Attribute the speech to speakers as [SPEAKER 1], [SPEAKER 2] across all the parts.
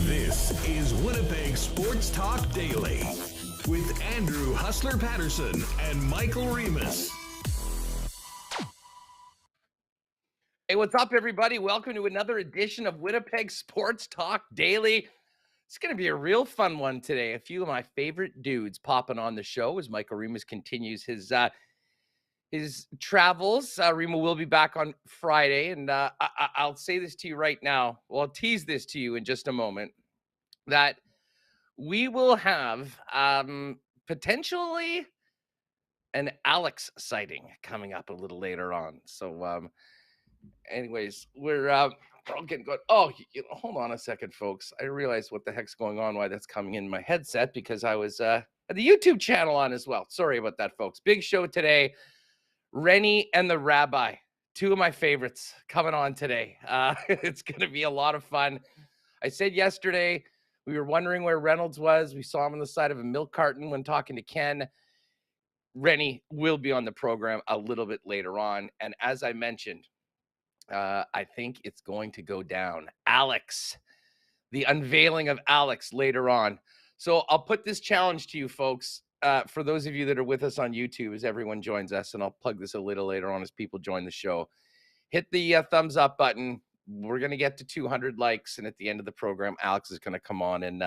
[SPEAKER 1] This is Winnipeg Sports Talk Daily with Andrew Hustler Paterson and Michael Remus.
[SPEAKER 2] Hey, what's up, everybody? Welcome to another edition of Winnipeg Sports Talk Daily. It's going to be a real fun one today. A few of my favorite dudes popping on the show as Michael Remus continues his travels. Remo will be back on Friday, and I'll say this to you right now. Well, I'll tease this to you in just a moment, that we will have potentially an Alex sighting coming up a little later on. So, anyways, we're all getting good. Oh, hold on a second, folks. I realized what the heck's going on, why that's coming in my headset, because I was at the YouTube channel on as well. Sorry about that, folks. Big show today. Rennie and the Rabbi, two of my favorites coming on today. It's going to be a lot of fun. I said yesterday, we were wondering where Reynolds was. We saw him on the side of a milk carton when talking to Ken. Rennie will be on the program a little bit later on. And as I mentioned, I think it's going to go down. Alex, the unveiling of Alex later on. So I'll put this challenge to you, folks. For those of you that are with us on YouTube, as everyone joins us, and I'll plug this a little later on as people join the show, hit the thumbs up button. We're going to get to 200 likes, and at the end of the program, Alex is going to come on and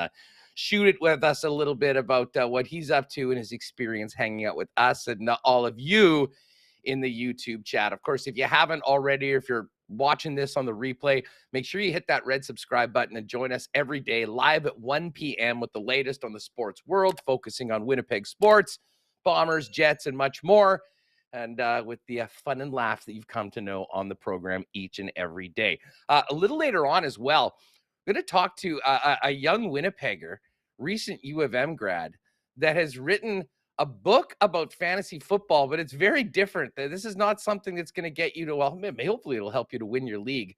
[SPEAKER 2] shoot it with us a little bit about what he's up to and his experience hanging out with us and all of you in the YouTube chat. Of course, if you haven't already, or if you're watching this on the replay, make sure you hit that red subscribe button and join us every day live at 1 p.m. with the latest on the sports world, focusing on Winnipeg sports, Bombers, Jets, and much more. And with the fun and laugh that you've come to know on the program each and every day. A little later on as well, I'm going to talk to a young Winnipegger, recent U of M grad, that has written a book about fantasy football, but it's very different. This is not something that's going to get you to, well, hopefully it'll help you to win your league,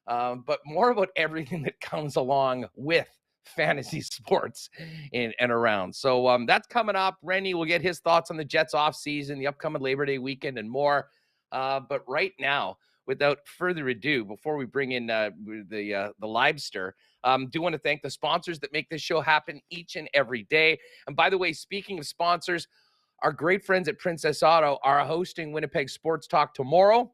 [SPEAKER 2] but more about everything that comes along with fantasy sports in and around. So that's coming up. Rennie will get his thoughts on the Jets off season, the upcoming Labor Day weekend, and more. But right now, without further ado, before we bring in the Leibster, do want to thank the sponsors that make this show happen each and every day. And by the way, speaking of sponsors, our great friends at Princess Auto are hosting Winnipeg Sports Talk tomorrow.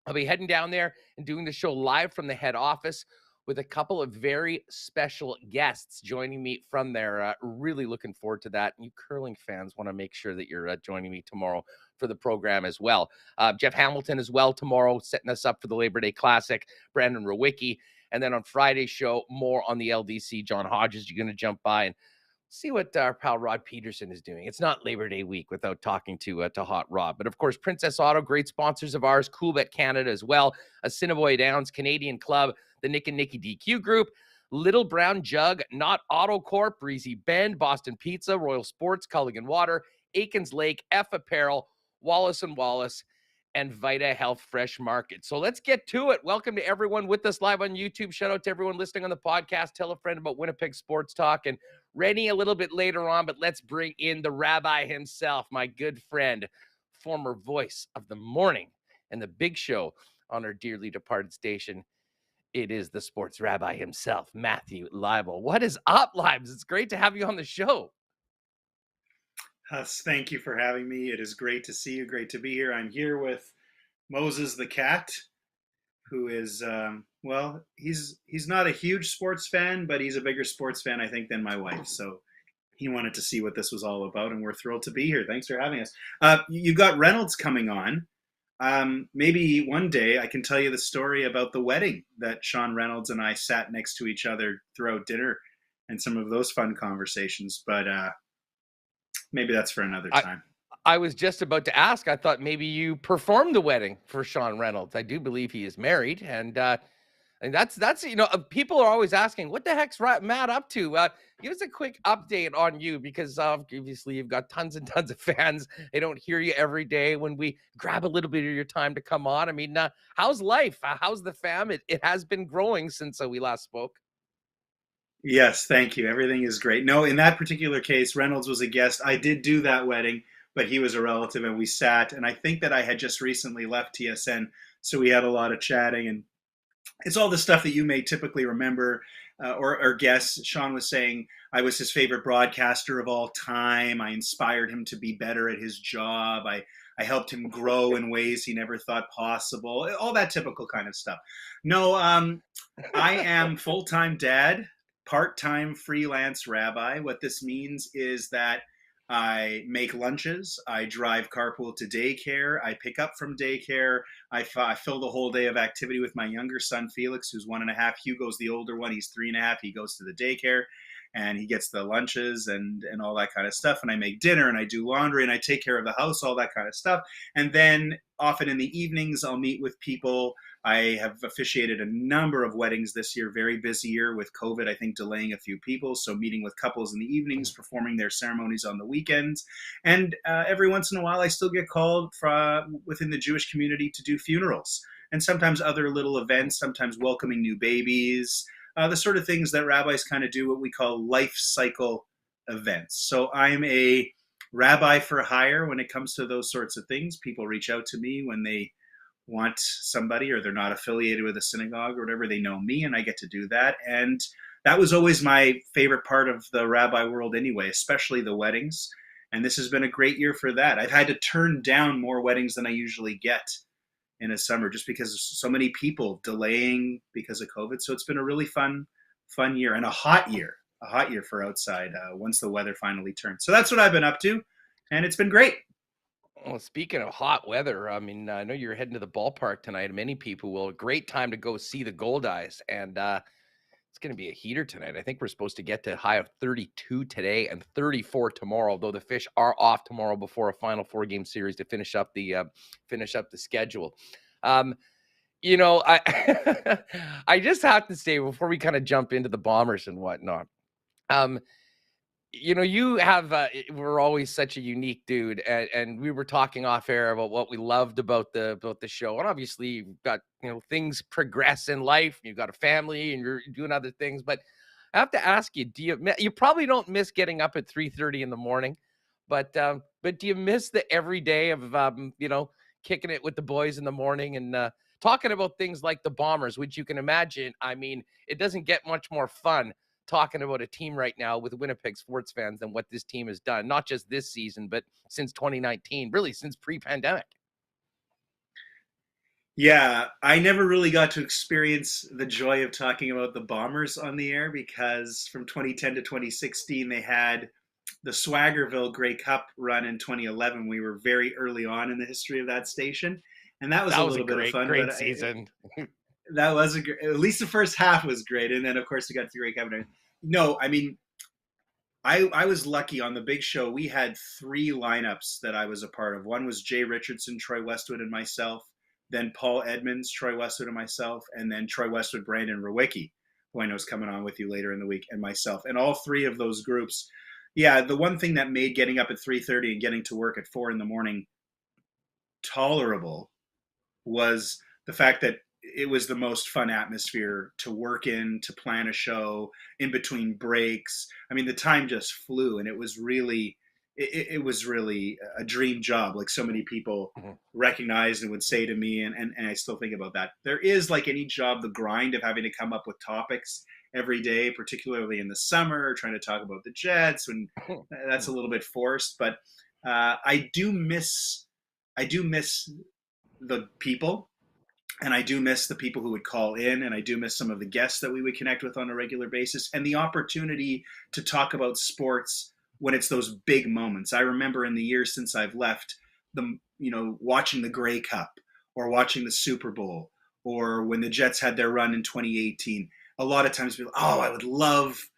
[SPEAKER 2] I'll be heading down there and doing the show live from the head office with a couple of very special guests joining me from there. Really looking forward to that. And you curling fans want to make sure that you're joining me tomorrow for the program as well. Jeff Hamilton as well tomorrow, setting us up for the Labor Day Classic. Brandon Rowicki. And then on Friday's show, more on the LDC. John Hodges, you're going to jump by and see what our pal Rod Paterson is doing. It's not Labor Day week without talking to Hot Rod. But of course, Princess Auto, great sponsors of ours, Coolbet Canada as well, Assiniboia Downs, Canadian Club, the Nick and Nicky DQ Group, Little Brown Jug, Not Auto Corp, Breezy Bend, Boston Pizza, Royal Sports, Culligan Water, Aikens Lake, F Apparel, Wallace & Wallace, and Vita Health Fresh Market. So let's get to it. Welcome to everyone with us live on YouTube. Shout out to everyone listening on the podcast. Tell a friend about Winnipeg Sports Talk. And Rennie a little bit later on, but let's bring in the Rabbi himself, my good friend, former voice of the morning and the big show on our dearly departed station. It is the Sports Rabbi himself, Matthew Leibl. What is up, Leibs? It's great to have you on the show.
[SPEAKER 3] Huss, thank you for having me. It is great to see you. Great to be here. I'm here with Moses the cat, who is, he's not a huge sports fan, but he's a bigger sports fan, I think, than my wife. So he wanted to see what this was all about, and we're thrilled to be here. Thanks for having us. You've got Reynolds coming on. Maybe one day I can tell you the story about the wedding that Sean Reynolds and I sat next to each other throughout dinner and some of those fun conversations. But maybe that's for another time.
[SPEAKER 2] I was just about to ask. I thought maybe you performed the wedding for Sean Reynolds. I do believe he is married, and that's people are always asking, what the heck's Matt up to? Give us a quick update on you, because obviously you've got tons and tons of fans. They don't hear you every day when we grab a little bit of your time to come on. I mean, how's life? How's the fam? It has been growing since we last spoke.
[SPEAKER 3] Yes, thank you. Everything is great. No, in that particular case, Reynolds was a guest. I did do that wedding, but he was a relative, and we sat. And I think that I had just recently left TSN, so we had a lot of chatting, and it's all the stuff that you may typically remember or guess. Sean was saying I was his favorite broadcaster of all time. I inspired him to be better at his job. I helped him grow in ways he never thought possible. All that typical kind of stuff. No, I am full-time dad, part-time freelance rabbi. What this means is that I make lunches, I drive carpool to daycare, I pick up from daycare, I fill the whole day of activity with my younger son, Felix, who's 1.5. Hugo's the older one, he's 3.5. He goes to the daycare and he gets the lunches and all that kind of stuff. And I make dinner and I do laundry and I take care of the house, all that kind of stuff. And then often in the evenings, I'll meet with people. I have officiated a number of weddings this year, very busy year with COVID, I think delaying a few people. So meeting with couples in the evenings, performing their ceremonies on the weekends. And every once in a while, I still get called from within the Jewish community to do funerals and sometimes other little events, sometimes welcoming new babies, the sort of things that rabbis kind of do, what we call life cycle events. So I'm a rabbi for hire when it comes to those sorts of things. People reach out to me when they want somebody or they're not affiliated with a synagogue or whatever. They know me and I get to do that. And that was always my favorite part of the rabbi world anyway, especially the weddings. And this has been a great year for that. I've had to turn down more weddings than I usually get in a summer just because so many people delaying because of COVID. So it's been a really fun year and a hot year for outside once the weather finally turned. So that's what I've been up to, and it's been great.
[SPEAKER 2] Well, speaking of hot weather, I mean, I know you're heading to the ballpark tonight. Many people will. A great time to go see the Gold Eyes, and it's going to be a heater tonight. I think we're supposed to get to a high of 32 today and 34 tomorrow, though the Fish are off tomorrow before a final 4-game series to finish up the schedule. You know, I I just have to say before we kind of jump into the Bombers and whatnot, you know, you have we're always such a unique dude, and we were talking off air about what we loved about the show, and obviously you've got, you know, things progress in life, you've got a family and you're doing other things, but I have to ask you, you probably don't miss getting up at 3:30 in the morning, but do you miss the everyday of you know, kicking it with the boys in the morning and talking about things like the Bombers, which you can imagine, I mean, it doesn't get much more fun talking about a team right now with Winnipeg sports fans than what this team has done, not just this season, but since 2019, really since pre-pandemic.
[SPEAKER 3] Yeah, I never really got to experience the joy of talking about the Bombers on the air because from 2010 to 2016, they had the Swaggerville Grey Cup run in 2011. We were very early on in the history of that station, and that was a little bit of fun.
[SPEAKER 2] Great season.
[SPEAKER 3] That was at least the first half was great, and then of course we got to the Grey Cup. No, I mean, I was lucky on the big show. We had 3 lineups that I was a part of. One was Jay Richardson, Troy Westwood, and myself. Then Paul Edmonds, Troy Westwood, and myself. And then Troy Westwood, Brandon Rewicki, who I know is coming on with you later in the week, and myself. And all 3 of those groups, yeah, the one thing that made getting up at 3:30 and getting to work at 4 in the morning tolerable was the fact that it was the most fun atmosphere to work in, to plan a show in between breaks. I mean, the time just flew, and it was really a dream job. Like so many people recognized and would say to me, and I still think about that. There is, like any job, the grind of having to come up with topics every day, particularly in the summer, trying to talk about the Jets, and that's a little bit forced. But I do miss the people. And I do miss the people who would call in, and I do miss some of the guests that we would connect with on a regular basis, and the opportunity to talk about sports when it's those big moments. I remember in the years since I've left, watching the Grey Cup or watching the Super Bowl, or when the Jets had their run in 2018. A lot of times people, I would love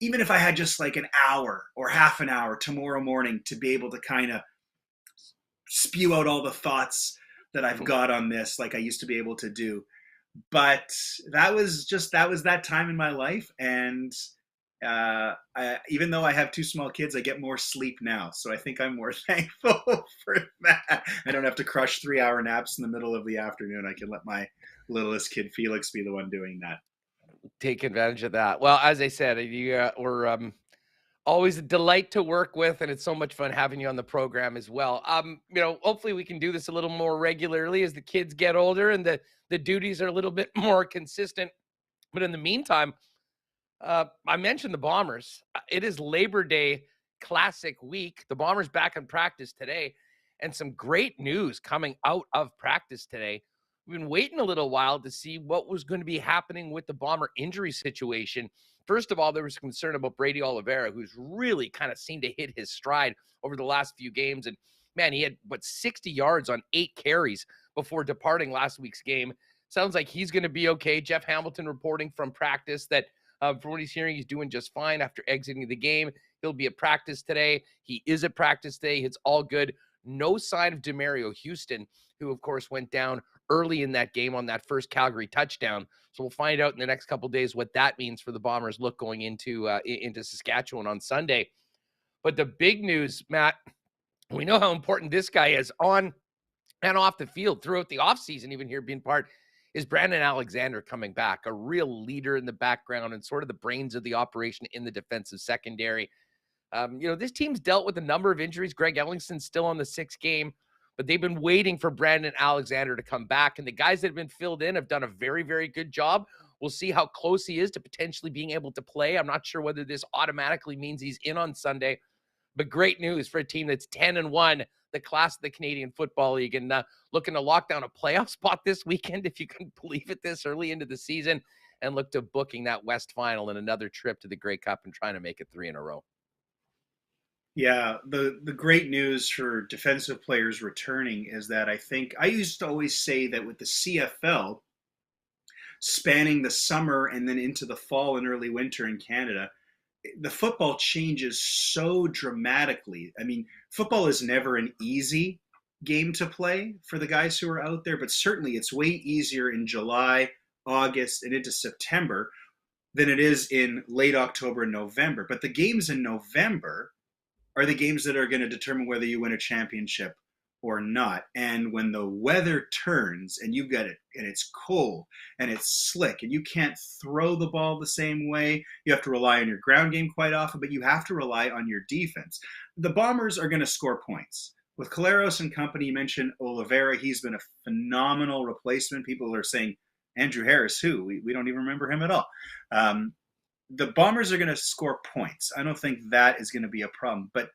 [SPEAKER 3] even if I had just like an hour or half an hour tomorrow morning to be able to kind of spew out all the thoughts that I've got on this, like I used to be able to do. But that was that time in my life. And even though I have two small kids, I get more sleep now. So I think I'm more thankful for that. I don't have to crush 3-hour naps in the middle of the afternoon. I can let my littlest kid, Felix, be the one doing that.
[SPEAKER 2] Take advantage of that. Well, as I said, we're always a delight to work with, and it's so much fun having you on the program as well. Hopefully we can do this a little more regularly as the kids get older and the duties are a little bit more consistent. But in the meantime, I mentioned the Bombers. It is Labor Day Classic week. The Bombers back in practice today, and some great news coming out of practice today. We've been waiting a little while to see what was going to be happening with the Bomber injury situation. First of all, there was concern about Brady Oliveira, who's really kind of seemed to hit his stride over the last few games. And man, he had 60 yards on 8 carries before departing last week's game. Sounds like he's going to be okay. Jeff Hamilton reporting from practice that from what he's hearing, he's doing just fine after exiting the game. He'll be at practice today. He is at practice today. It's all good. No sign of Demario Houston, who, of course, went down early in that game on that first Calgary touchdown. So we'll find out in the next couple of days what that means for the Bombers look going into Saskatchewan on Sunday. But the big news, Matt, we know how important this guy is on and off the field throughout the offseason, even here being part, is Brandon Alexander coming back, a real leader in the background and sort of the brains of the operation in the defensive secondary. This team's dealt with a number of injuries. Greg Ellingson's still on the 6th game, but they've been waiting for Brandon Alexander to come back. And the guys that have been filled in have done a very, very good job. We'll see how close he is to potentially being able to play. I'm not sure whether this automatically means he's in on Sunday, but great news for a team that's 10-1, the class of the Canadian Football League, and looking to lock down a playoff spot this weekend, if you can believe it, this early into the season, and look to booking that West Final and another trip to the Grey Cup and trying to make it 3 in a row.
[SPEAKER 3] Yeah, the great news for defensive players returning is that I used to always say that with the CFL spanning the summer and then into the fall and early winter in Canada, the football changes so dramatically. I mean, football is never an easy game to play for the guys who are out there, but certainly it's way easier in July, August, and into September than it is in late October and November. But the games in November are the games that are going to determine whether you win a championship or not. And when the weather turns and you get it and it's cold and it's slick and you can't throw the ball the same way, you have to rely on your ground game quite often, but you have to rely on your defense. The Bombers are going to score points. With Collaros and company, you mentioned Oliveira. He's been a phenomenal replacement. People are saying, Andrew Harris, who? We don't even remember him at all. The Bombers are going to score points. I don't think that is going to be a problem. But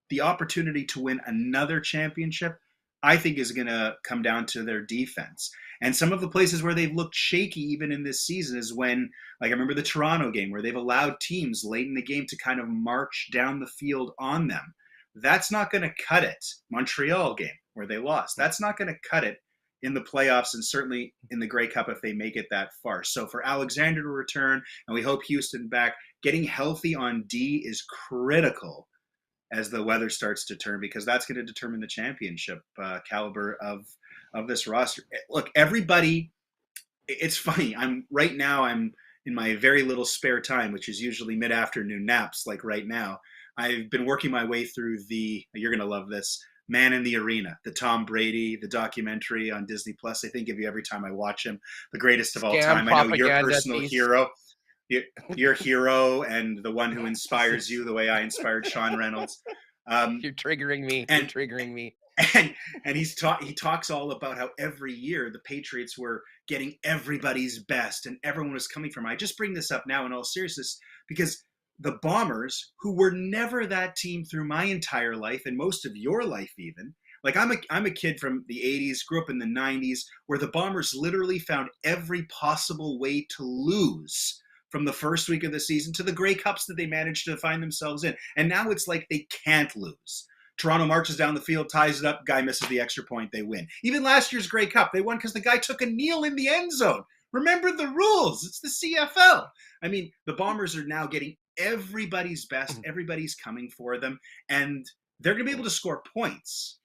[SPEAKER 3] the opportunity to win another championship, I think, is going to come down to their defense. And some of the places where they've looked shaky even in this season is when, like I remember the Toronto game, where they've allowed teams late in the game to kind of march down the field on them. That's not going to cut it. Montreal game, where they lost. That's not going to cut it in the playoffs and certainly in the Grey Cup if they make it that far. So for Alexander to return, and we hope Houston back, getting healthy on D is critical as the weather starts to turn, because that's going to determine the championship caliber of this roster. Look, everybody, it's funny. I'm in my very little spare time, which is usually mid-afternoon naps, like right now. I've been working my way through you're going to love this, Man in the Arena, the Tom Brady, the documentary on Disney Plus. I think of you every time I watch him. The greatest of all time. I know your personal hero. Your hero and the one who inspires you the way I inspired Sean Reynolds.
[SPEAKER 2] You're triggering me. You're triggering me.
[SPEAKER 3] And he talks all about how every year the Patriots were getting everybody's best and everyone was coming from. I just bring this up now in all seriousness because the Bombers, who were never that team through my entire life and most of your life even, like I'm a kid from the 80s, grew up in the 90s, where the Bombers literally found every possible way to lose from the first week of the season to the Grey Cups that they managed to find themselves in. And now it's like they can't lose. Toronto marches down the field, ties it up, guy misses the extra point, they win. Even last year's Grey Cup, they won because the guy took a kneel in the end zone. Remember the rules. It's the CFL. I mean, the Bombers are now getting everybody's best. Everybody's coming for them, and they're going to be able to score points.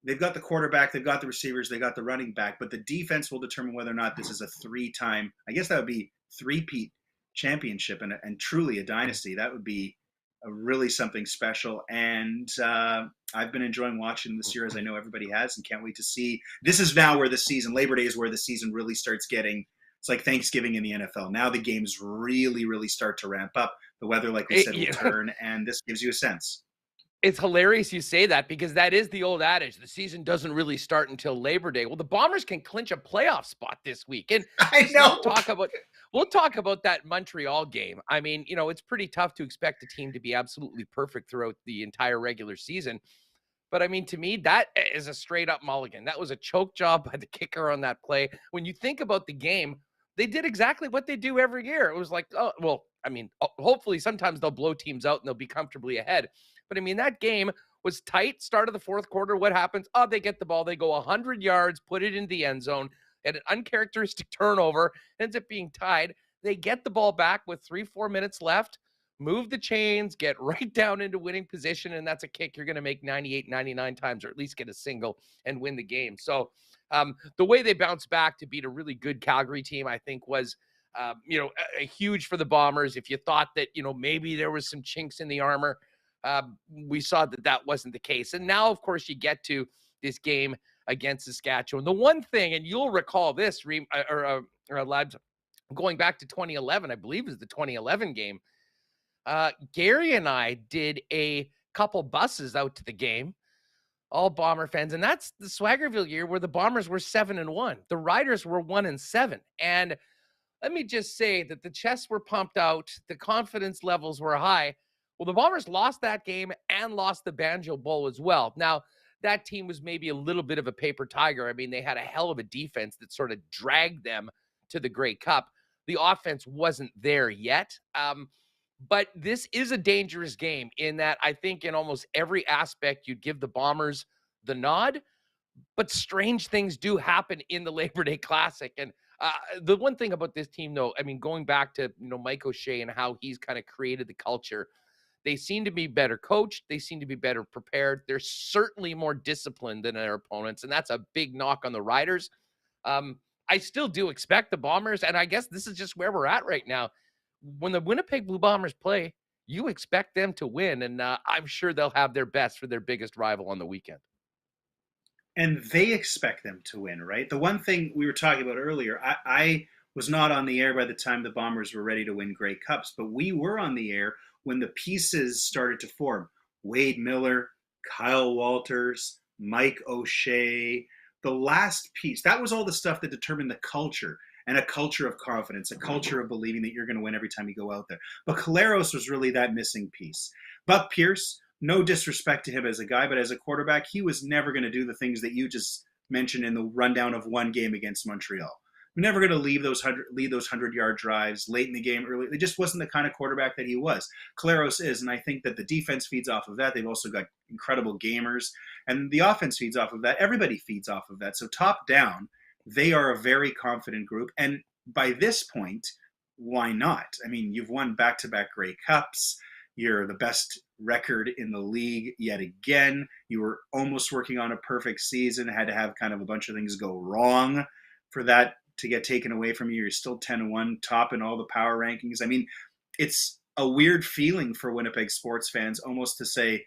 [SPEAKER 3] They've got the quarterback, they've got the receivers, they got the running back, but the defense will determine whether or not this is a three-time, I guess that would be three-peat championship and truly a dynasty. That would be really something special. And I've been enjoying watching this year, as I know everybody has, and can't wait to see. This is now where the season, Labor Day is where the season really starts getting, it's like Thanksgiving in the NFL. Now the games really, really start to ramp up. The weather, like we said, will turn, and this gives you a sense.
[SPEAKER 2] It's hilarious you say that, because that is the old adage. The season doesn't really start until Labor Day. Well, the Bombers can clinch a playoff spot this week. And
[SPEAKER 3] I know.
[SPEAKER 2] We'll talk about that Montreal game. I mean, it's pretty tough to expect a team to be absolutely perfect throughout the entire regular season. But I mean, to me, that is a straight up mulligan. That was a choke job by the kicker on that play. When you think about the game, they did exactly what they do every year. It was like, oh, well, I mean, hopefully sometimes they'll blow teams out and they'll be comfortably ahead. But I mean, that game was tight. Start of the fourth quarter. What happens? Oh, they get the ball. They go 100 yards, put it in the end zone, and an uncharacteristic turnover ends up being tied. They get the ball back with 3-4 minutes left, move the chains, get right down into winning position, and that's a kick you're going to make 98, 99 times, or at least get a single and win the game. So the way they bounced back to beat a really good Calgary team, I think was, a huge for the Bombers. If you thought that, maybe there was some chinks in the armor, we saw that wasn't the case. And now, of course, you get to this game against Saskatchewan. The one thing, and you'll recall this, lads, going back to 2011, I believe it was the 2011 game, Gary and I did a couple buses out to the game, all Bomber fans, and that's the Swaggerville year where the Bombers were 7-1. The Riders were 1-7. And let me just say that the chests were pumped out, the confidence levels were high. Well, the Bombers lost that game and lost the Banjo Bowl as well. Now, that team was maybe a little bit of a paper tiger. I mean, they had a hell of a defense that sort of dragged them to the Grey Cup. The offense wasn't there yet. But this is a dangerous game in that I think in almost every aspect you'd give the Bombers the nod, but strange things do happen in the Labor Day Classic. And the one thing about this team, though, I mean, going back to, Mike O'Shea and how he's kind of created the culture, they seem to be better coached. They seem to be better prepared. They're certainly more disciplined than their opponents, and that's a big knock on the Riders. I still do expect the Bombers, and I guess this is just where we're at right now. When the Winnipeg Blue Bombers play, you expect them to win, and I'm sure they'll have their best for their biggest rival on the weekend.
[SPEAKER 3] And they expect them to win, right? The one thing we were talking about earlier, I was not on the air by the time the Bombers were ready to win Grey Cups, but we were on the air when the pieces started to form. Wade Miller, Kyle Walters, Mike O'Shea, the last piece. That was all the stuff that determined the culture, and a culture of confidence, a culture of believing that you're going to win every time you go out there. But Collaros was really that missing piece. Buck Pierce, no disrespect to him as a guy, but as a quarterback, he was never going to do the things that you just mentioned in the rundown of one game against Montreal. Never going to lead those 100-yard drives late in the game, early. It just wasn't the kind of quarterback that he was. Collaros is, and I think that the defense feeds off of that. They've also got incredible gamers, and the offense feeds off of that. Everybody feeds off of that. So top down, they are a very confident group, and by this point, why not? I mean, you've won back-to-back Grey Cups. You're the best record in the league yet again. You were almost working on a perfect season, had to have kind of a bunch of things go wrong for that to get taken away from you. You're still 10-1, top in all the power rankings. I mean, it's a weird feeling for Winnipeg sports fans almost to say,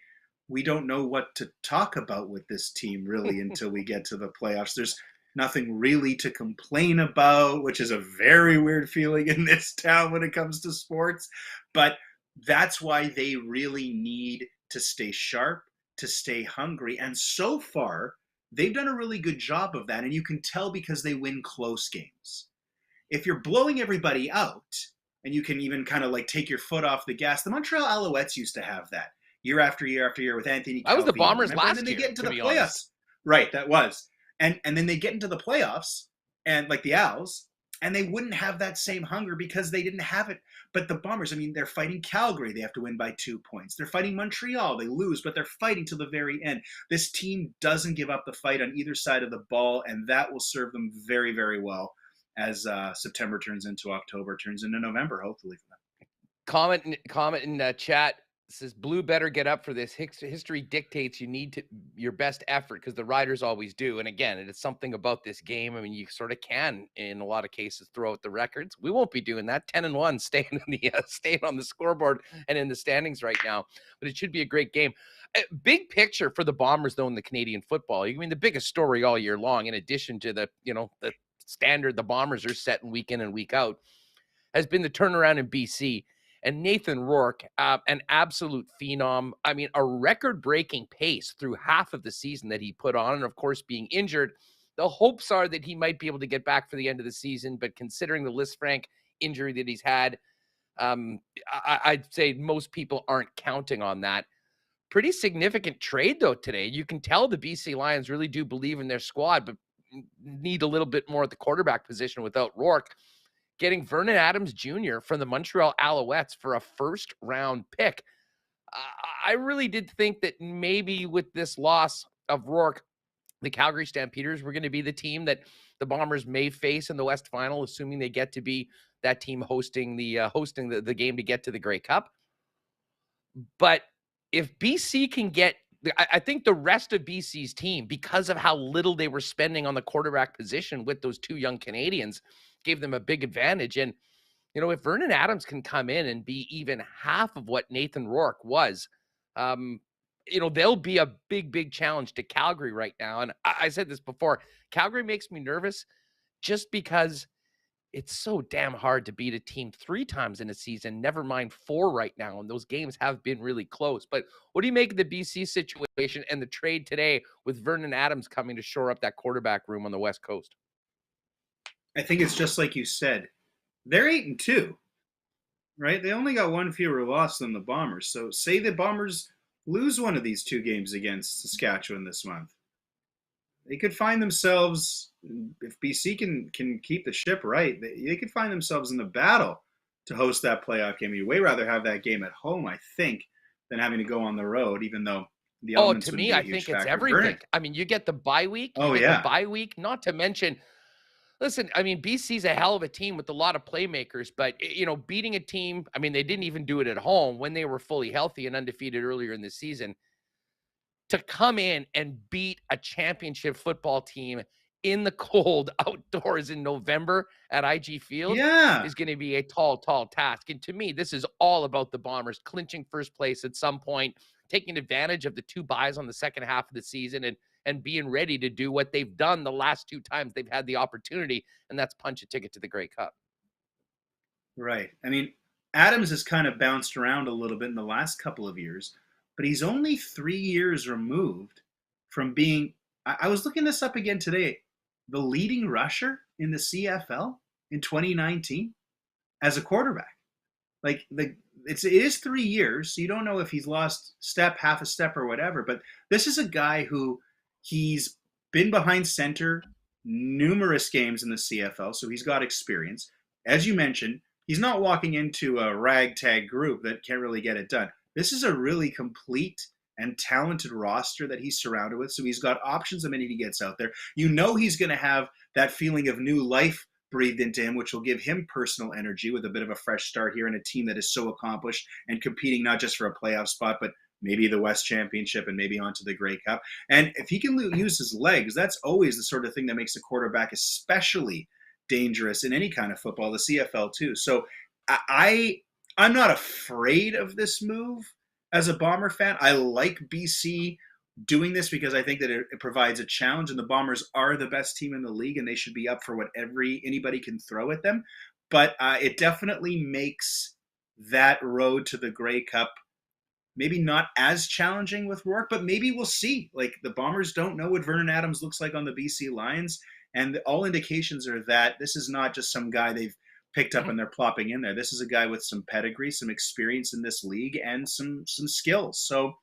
[SPEAKER 3] we don't know what to talk about with this team really until we get to the playoffs. There's nothing really to complain about, which is a very weird feeling in this town when it comes to sports. But that's why they really need to stay sharp, to stay hungry. And so far, they've done a really good job of that, and you can tell because they win close games. If you're blowing everybody out, and you can even kind of like take your foot off the gas, the Montreal Alouettes used to have that year after year after year with Anthony.
[SPEAKER 2] That was the Bombers last year. And then
[SPEAKER 3] they get into the playoffs. Right, that was. And then they get into the playoffs, and like the Owls, and they wouldn't have that same hunger because they didn't have it. But the Bombers, I mean, they're fighting Calgary. They have to win by 2 points. They're fighting Montreal. They lose, but they're fighting to the very end. This team doesn't give up the fight on either side of the ball, and that will serve them very, very well as September turns into October, turns into November, hopefully for them.
[SPEAKER 2] Comment in chat says Blue better get up for this. History dictates you need your best effort because the Riders always do. And again, it's something about this game. I mean, you sort of can in a lot of cases throw out the records. We won't be doing that. 10-1 staying on the scoreboard and in the standings right now. But it should be a great game. Big picture for the Bombers though in the Canadian football. I mean, the biggest story all year long, in addition to the standard the Bombers are setting week in and week out, has been the turnaround in BC. And Nathan Rourke, an absolute phenom. I mean, a record-breaking pace through half of the season that he put on. And, of course, being injured, the hopes are that he might be able to get back for the end of the season. But considering the Lisfranc injury that he's had, I'd say most people aren't counting on that. Pretty significant trade, though, today. You can tell the BC Lions really do believe in their squad, but need a little bit more at the quarterback position without Rourke. Getting Vernon Adams Jr. from the Montreal Alouettes for a first-round pick. I really did think that maybe with this loss of Rourke, the Calgary Stampeders were going to be the team that the Bombers may face in the West Final, assuming they get to be that team hosting the game to get to the Grey Cup. But if BC can get, I think the rest of BC's team, because of how little they were spending on the quarterback position with those two young Canadians, gave them a big advantage. And, if Vernon Adams can come in and be even half of what Nathan Rourke was, they'll be a big, big challenge to Calgary right now. And I said this before, Calgary makes me nervous just because it's so damn hard to beat a team 3 times in a season, never mind 4 right now. And those games have been really close. But what do you make of the BC situation and the trade today with Vernon Adams coming to shore up that quarterback room on the West Coast?
[SPEAKER 3] I think it's just like you said. They're 8-2, right? They only got one fewer loss than the Bombers. So say the Bombers lose one of these 2 games against Saskatchewan this month. They could find themselves, if BC can keep the ship right, they could find themselves in the battle to host that playoff game. You'd way rather have that game at home, I think, than having to go on the road, even though the elements would be a huge factor.
[SPEAKER 2] To me, I think it's everything. I mean, you get the bye week. The bye week, not to mention, listen, I mean, BC's a hell of a team with a lot of playmakers, but, beating a team, I mean, they didn't even do it at home when they were fully healthy and undefeated earlier in the season. To come in and beat a championship football team in the cold outdoors in November at IG Field is going to be a tall, tall task. And to me, this is all about the Bombers clinching first place at some point, taking advantage of the 2 byes on the second half of the season and being ready to do what they've done the last 2 times they've had the opportunity, and that's punch a ticket to the Grey Cup.
[SPEAKER 3] Right. I mean, Adams has kind of bounced around a little bit in the last couple of years, but he's only 3 years removed from being, I was looking this up again today, the leading rusher in the CFL in 2019 as a quarterback. Like, it is 3 years, so you don't know if he's lost half a step or whatever, but this is a guy who he's been behind center numerous games in the CFL, so he's got experience. As you mentioned, he's not walking into a ragtag group that can't really get it done. This is a really complete and talented roster that he's surrounded with, so he's got options the minute he gets out there. He's going to have that feeling of new life breathed into him, which will give him personal energy with a bit of a fresh start here in a team that is so accomplished and competing not just for a playoff spot, but maybe the West Championship and maybe onto the Grey Cup. And if he can use his legs, that's always the sort of thing that makes a quarterback especially dangerous in any kind of football, the CFL too. So I'm not afraid of this move as a Bomber fan. I like BC doing this because I think that it provides a challenge, and the Bombers are the best team in the league, and they should be up for what anybody can throw at them. But it definitely makes that road to the Grey Cup maybe not as challenging with Rourke, but maybe we'll see. Like, the Bombers don't know what Vernon Adams looks like on the BC Lions, and all indications are that this is not just some guy they've picked up and they're plopping in there. This is a guy with some pedigree, some experience in this league, and some skills. So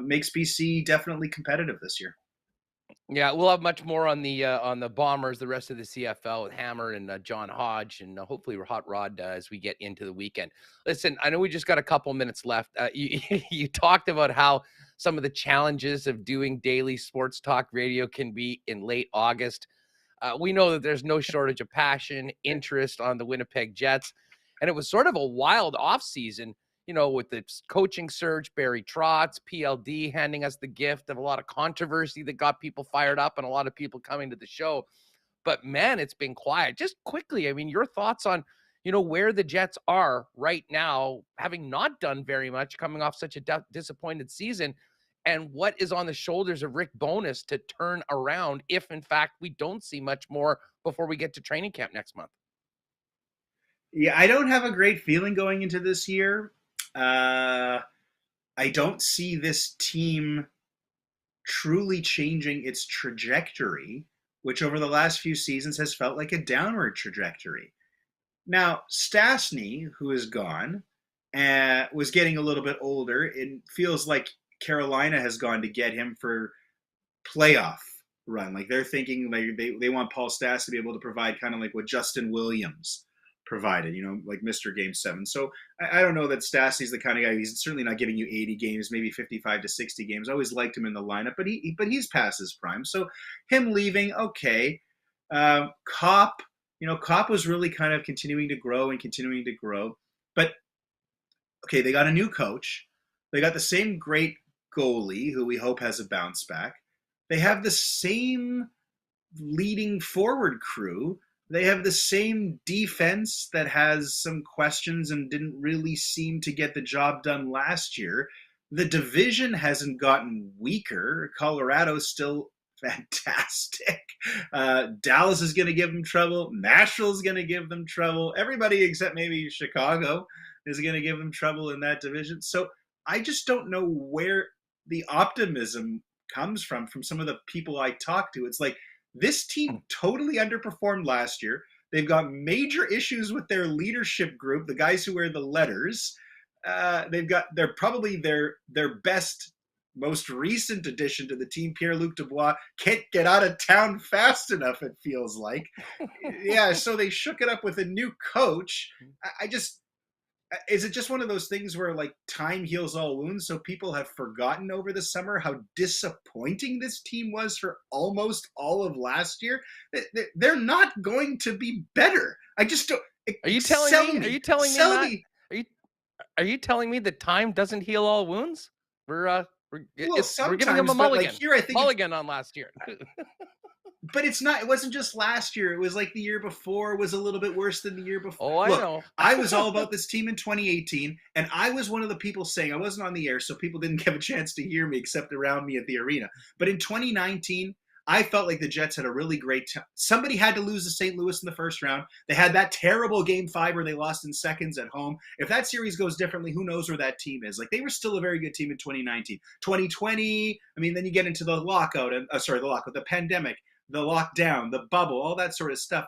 [SPEAKER 3] makes BC definitely competitive this year.
[SPEAKER 2] Yeah, we'll have much more on the Bombers, the rest of the CFL with Hammer and John Hodge, and hopefully Hot Rod as we get into the weekend. Listen, I know we just got a couple minutes left. You talked about how some of the challenges of doing daily sports talk radio can be in late August. We know that there's no shortage of passion, interest on the Winnipeg Jets. And it was sort of a wild offseason, with the coaching search, Barry Trotz, PLD handing us the gift of a lot of controversy that got people fired up and a lot of people coming to the show. But man, it's been quiet. Just quickly, I mean, your thoughts on, where the Jets are right now, having not done very much, coming off such a disappointed season, and what is on the shoulders of Rick Bowness to turn around if, in fact, we don't see much more before we get to training camp next month.
[SPEAKER 3] Yeah, I don't have a great feeling going into this year. I don't see this team truly changing its trajectory, which over the last few seasons has felt like a downward trajectory. Now, Stastny, who is gone, was getting a little bit older. It feels like Carolina has gone to get him for playoff run. Like they're thinking like they want Paul Stastny to be able to provide kind of like what Justin Williams provided, like Mr. Game 7. So I don't know that Stastny's the kind of guy. He's certainly not giving you 80 games, maybe 55 to 60 games. I always liked him in the lineup, but he's past his prime. So him leaving, okay. Kopp, Kopp was really kind of continuing to grow. But okay, they got a new coach. They got the same great goalie who we hope has a bounce back. They have the same leading forward crew. They have the same defense that has some questions and didn't really seem to get the job done last year. The division hasn't gotten weaker. Colorado's still fantastic. Dallas is going to give them trouble. Nashville's going to give them trouble. Everybody except maybe Chicago is going to give them trouble in that division. So I just don't know where the optimism comes from some of the people I talk to. It's like, this team totally underperformed last year. They've got major issues with their leadership group, the guys who wear the letters. They're probably their best, most recent addition to the team, Pierre-Luc Dubois, can't get out of town fast enough, it feels like. Yeah, so they shook it up with a new coach. Is it just one of those things where like time heals all wounds? So people have forgotten over the summer how disappointing this team was for almost all of last year. They're not going to be better. I just don't.
[SPEAKER 2] Are you telling me? Are you telling me that? Are you telling me that time doesn't heal all wounds? We're giving them a mulligan. Like here, I think mulligan on last year.
[SPEAKER 3] But it's not. It wasn't just last year. It was like the year before was a little bit worse than the year before.
[SPEAKER 2] Oh, I know.
[SPEAKER 3] I was all about this team in 2018, and I was one of the people saying, I wasn't on the air, so people didn't have a chance to hear me except around me at the arena. But in 2019, I felt like the Jets had a really great time. Somebody had to lose to St. Louis in the first round. They had that terrible Game 5 where they lost in seconds at home. If that series goes differently, who knows where that team is? Like, they were still a very good team in 2019. 2020, I mean, then you get into the lockout, the pandemic, the lockdown, the bubble, all that sort of stuff.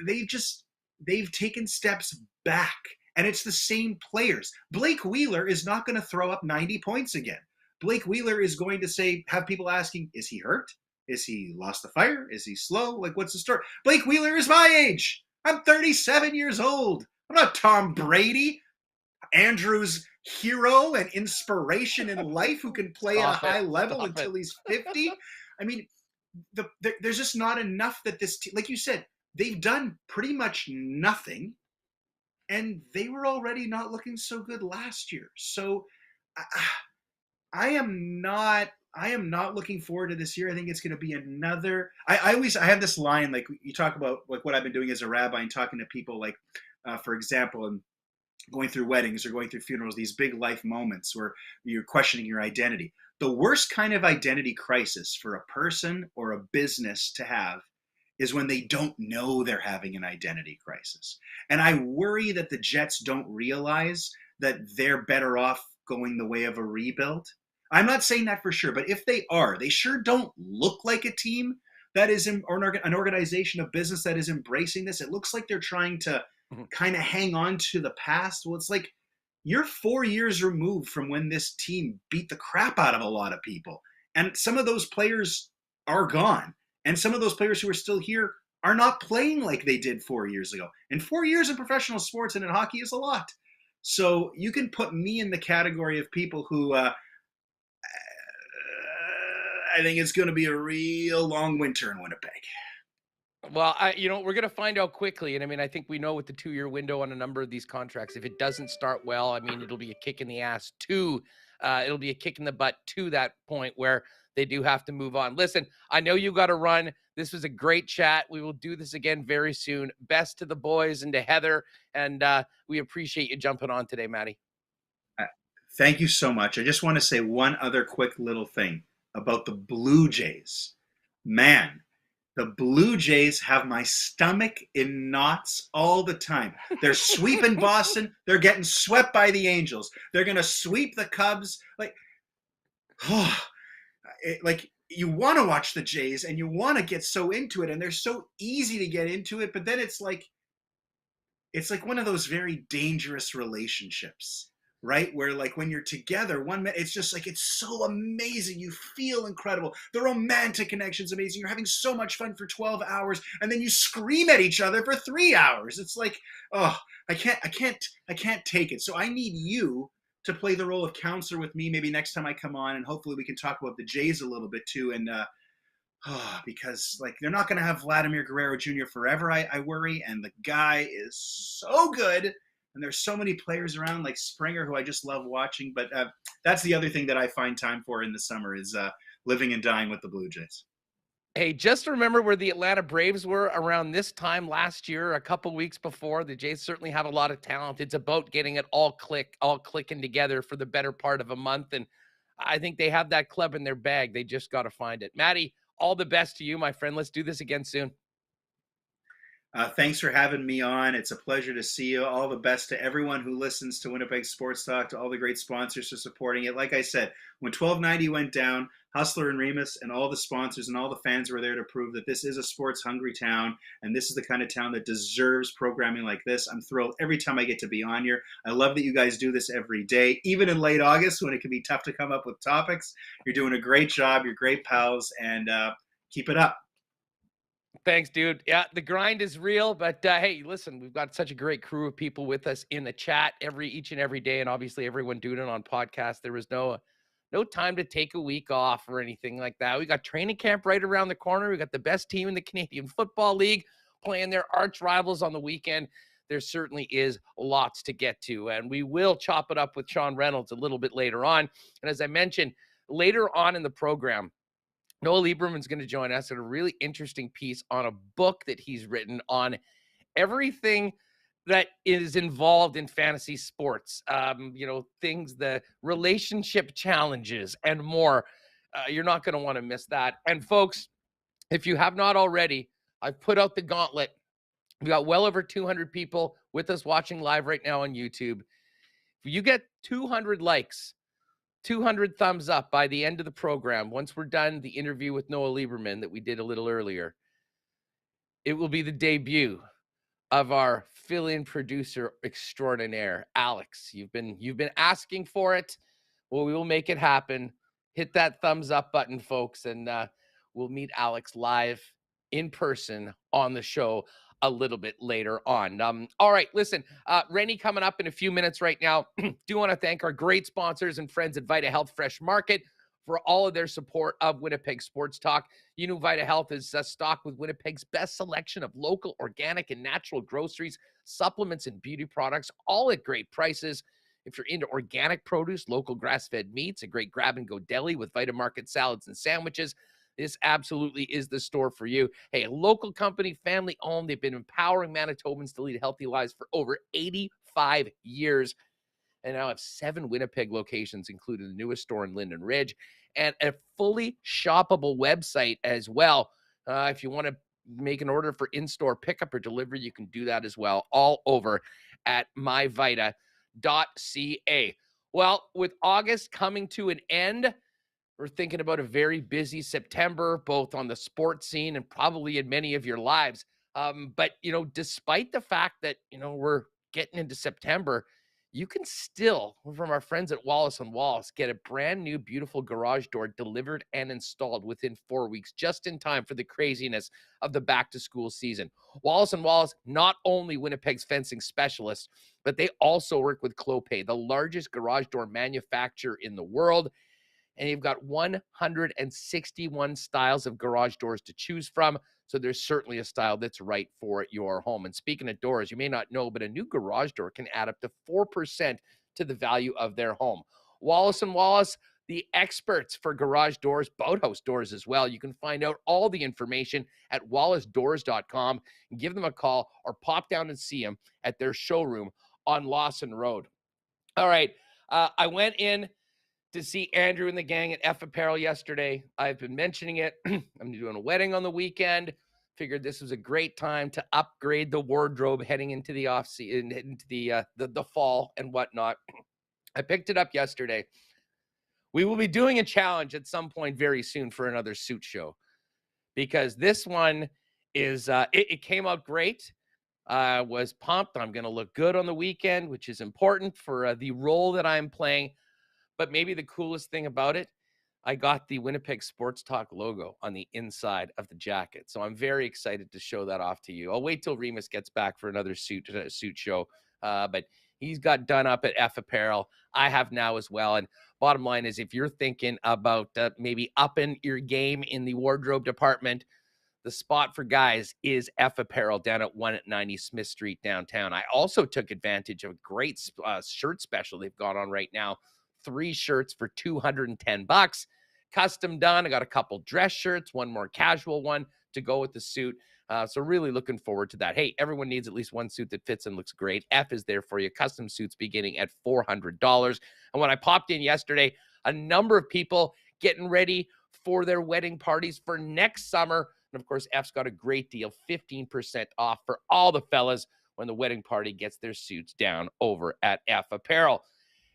[SPEAKER 3] They've taken steps back, and it's the same players. Blake Wheeler is not going to throw up 90 points again. Blake Wheeler is going to have people asking, is he hurt? Is he lost the fire? Is he slow? Like, what's the story? Blake Wheeler is my age. I'm 37 years old. I'm not Tom Brady, Andrew's hero and inspiration in life who can play at a high level until he's 50. I mean, there's just not enough that this team, like you said, they've done pretty much nothing, and they were already not looking so good last year. So I am not looking forward to this year. I think it's going to be another. I have this line, like you talk about like what I've been doing as a rabbi and talking to people, like for example, and going through weddings or going through funerals, these big life moments where you're questioning your identity. The worst kind of identity crisis for a person or a business to have is when they don't know they're having an identity crisis. And I worry that the Jets don't realize that they're better off going the way of a rebuild. I'm not saying that for sure, but if they are, they sure don't look like a team that is or an organization, a business that is embracing this. It looks like they're trying to kind of hang on to the past. Well, it's like you're 4 years removed from when this team beat the crap out of a lot of people. And some of those players are gone. And some of those players who are still here are not playing like they did 4 years ago. And 4 years in professional sports and in hockey is a lot. So you can put me in the category of people who I think it's going to be a real long winter in Winnipeg.
[SPEAKER 2] Well, we're going to find out quickly. And I mean, I think we know with the 2-year window on a number of these contracts, if it doesn't start well, I mean, it'll be a kick in the ass it'll be a kick in the butt to that point where they do have to move on. Listen, I know you got to run. This was a great chat. We will do this again very soon. Best to the boys and to Heather. And we appreciate you jumping on today, Matty.
[SPEAKER 3] Thank you so much. I just want to say one other quick little thing about the Blue Jays. Man, the Blue Jays have my stomach in knots all the time. They're sweeping Boston. They're getting swept by the Angels. They're going to sweep the Cubs. Like you want to watch the Jays and you want to get so into it, and they're so easy to get into it, but then it's like one of those very dangerous relationships, right? Where like when you're together, it's just like, it's so amazing. You feel incredible. The romantic connection's amazing. You're having so much fun for 12 hours, and then you scream at each other for 3 hours. It's like, oh, I can't take it. So I need you to play the role of counselor with me, maybe next time I come on, and hopefully we can talk about the Jays a little bit too. And because like they're not going to have Vladimir Guerrero Jr. forever, I worry. And the guy is so good, and there's so many players around like Springer, who I just love watching. But that's the other thing that I find time for in the summer is living and dying with the Blue Jays.
[SPEAKER 2] Hey, just remember where the Atlanta Braves were around this time last year, a couple weeks before. The Jays certainly have a lot of talent. It's about getting it all clicking together for the better part of a month. And I think they have that club in their bag. They just got to find it. Matty, all the best to you, my friend. Let's do this again soon.
[SPEAKER 3] Thanks for having me on. It's a pleasure to see you. All the best to everyone who listens to Winnipeg Sports Talk, to all the great sponsors for supporting it. Like I said, when 1290 went down, Hustler and Remus and all the sponsors and all the fans were there to prove that this is a sports-hungry town, and this is the kind of town that deserves programming like this. I'm thrilled every time I get to be on here. I love that you guys do this every day, even in late August when it can be tough to come up with topics. You're doing a great job. You're great pals, and keep it up.
[SPEAKER 2] Thanks, dude. Yeah, the grind is real, but hey, listen, we've got such a great crew of people with us in the chat each and every day, and obviously everyone doing it on podcast. There was no time to take a week off or anything like that. We got training camp right around the corner. We got the best team in the Canadian Football League playing their arch rivals on the weekend. There certainly is lots to get to, and we will chop it up with Sean Reynolds a little bit later on. And as I mentioned, later on in the program, Noah Lieberman is going to join us in a really interesting piece on a book that he's written on everything that is involved in fantasy sports. Things, the relationship challenges and more. You're not going to want to miss that. And folks, if you have not already, I've put out the gauntlet. We've got well over 200 people with us watching live right now on YouTube. If you get 200 likes, 200 thumbs up by the end of the program, once we're done the interview with Noah Lieberman that we did a little earlier, it will be the debut of our fill-in producer extraordinaire, Alex. You've been asking for it. Well, we will make it happen. Hit that thumbs up button, folks, and we'll meet Alex live in person on the show a little bit later on. All right, listen, Rennie coming up in a few minutes right now. Do want to thank our great sponsors and friends at Vita Health Fresh Market for all of their support of Winnipeg Sports Talk. You know, Vita Health is stocked with Winnipeg's best selection of local, organic, and natural groceries, supplements, and beauty products, all at great prices. If you're into organic produce, local grass-fed meats, a great grab-and-go deli with Vita Market salads and sandwiches, this absolutely is the store for you. Hey, a local company, family-owned. They've been empowering Manitobans to lead healthy lives for over 85 years. And now have 7 Winnipeg locations, including the newest store in Linden Ridge, and a fully shoppable website as well. If you want to make an order for in-store pickup or delivery, you can do that as well, all over at myvita.ca. Well, with August coming to an end, we're thinking about a very busy September, both on the sports scene and probably in many of your lives. But, despite the fact that, we're getting into September, you can still, from our friends at Wallace & Wallace, get a brand new, beautiful garage door delivered and installed within 4 weeks, just in time for the craziness of the back-to-school season. Wallace & Wallace, not only Winnipeg's fencing specialists, but they also work with Clopay, the largest garage door manufacturer in the world. And you've got 161 styles of garage doors to choose from. So there's certainly a style that's right for your home. And speaking of doors, you may not know, but a new garage door can add up to 4% to the value of their home. Wallace & Wallace, the experts for garage doors, boathouse doors as well. You can find out all the information at wallacedoors.com and give them a call or pop down and see them at their showroom on Lawson Road. All right. I went in to see Andrew and the gang at F Apparel yesterday. I've been mentioning it. I'm doing a wedding on the weekend. Figured this was a great time to upgrade the wardrobe heading into the off season, into the fall and whatnot. I picked it up yesterday. We will be doing a challenge at some point very soon for another suit show, because this one is it came out great. Was pumped. I'm going to look good on the weekend, which is important for the role that I'm playing. But maybe the coolest thing about it, I got the Winnipeg Sports Talk logo on the inside of the jacket. So I'm very excited to show that off to you. I'll wait till Remus gets back for another suit show. But he's got done up at F Apparel. I have now as well. And bottom line is, if you're thinking about maybe upping your game in the wardrobe department, the spot for guys is F Apparel down at 190 Smith Street downtown. I also took advantage of a great shirt special they've got on right now. 3 shirts for $210, custom done. I got a couple dress shirts, one more casual one to go with the suit. So really looking forward to that. Hey, everyone needs at least one suit that fits and looks great. F is there for you. Custom suits beginning at $400. And when I popped in yesterday, a number of people getting ready for their wedding parties for next summer. And of course, F's got a great deal, 15% off for all the fellas when the wedding party gets their suits down over at F Apparel.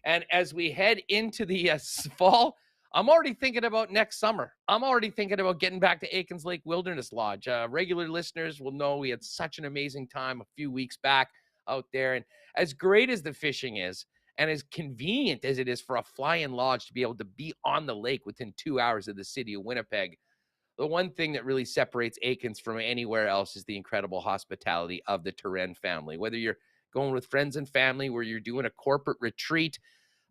[SPEAKER 2] And as we head into the fall, I'm already thinking about next summer. I'm already thinking about getting back to Aikens Lake Wilderness Lodge. Regular listeners will know we had such an amazing time a few weeks back out there. And as great as the fishing is, and as convenient as it is for a fly-in lodge to be able to be on the lake within 2 hours of the city of Winnipeg, the one thing that really separates Aikens from anywhere else is the incredible hospitality of the Turenne family. Whether you're going with friends and family, where you're doing a corporate retreat,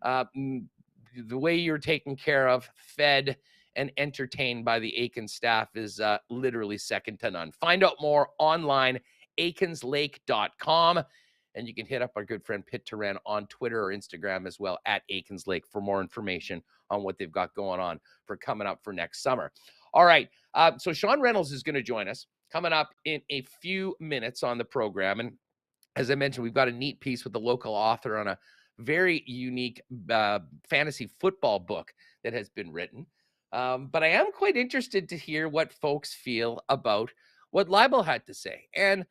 [SPEAKER 2] the way you're taken care of, fed, and entertained by the Aikens staff is literally second to none. Find out more online, aikenslake.com. And you can hit up our good friend Pitt Turenne on Twitter or Instagram as well, at Aikens Lake, for more information on what they've got going on for coming up for next summer. All right. So Sean Reynolds is going to join us coming up in a few minutes on the program. And as I mentioned, we've got a neat piece with the local author on a very unique fantasy football book that has been written. But I am quite interested to hear what folks feel about what Leibl had to say. And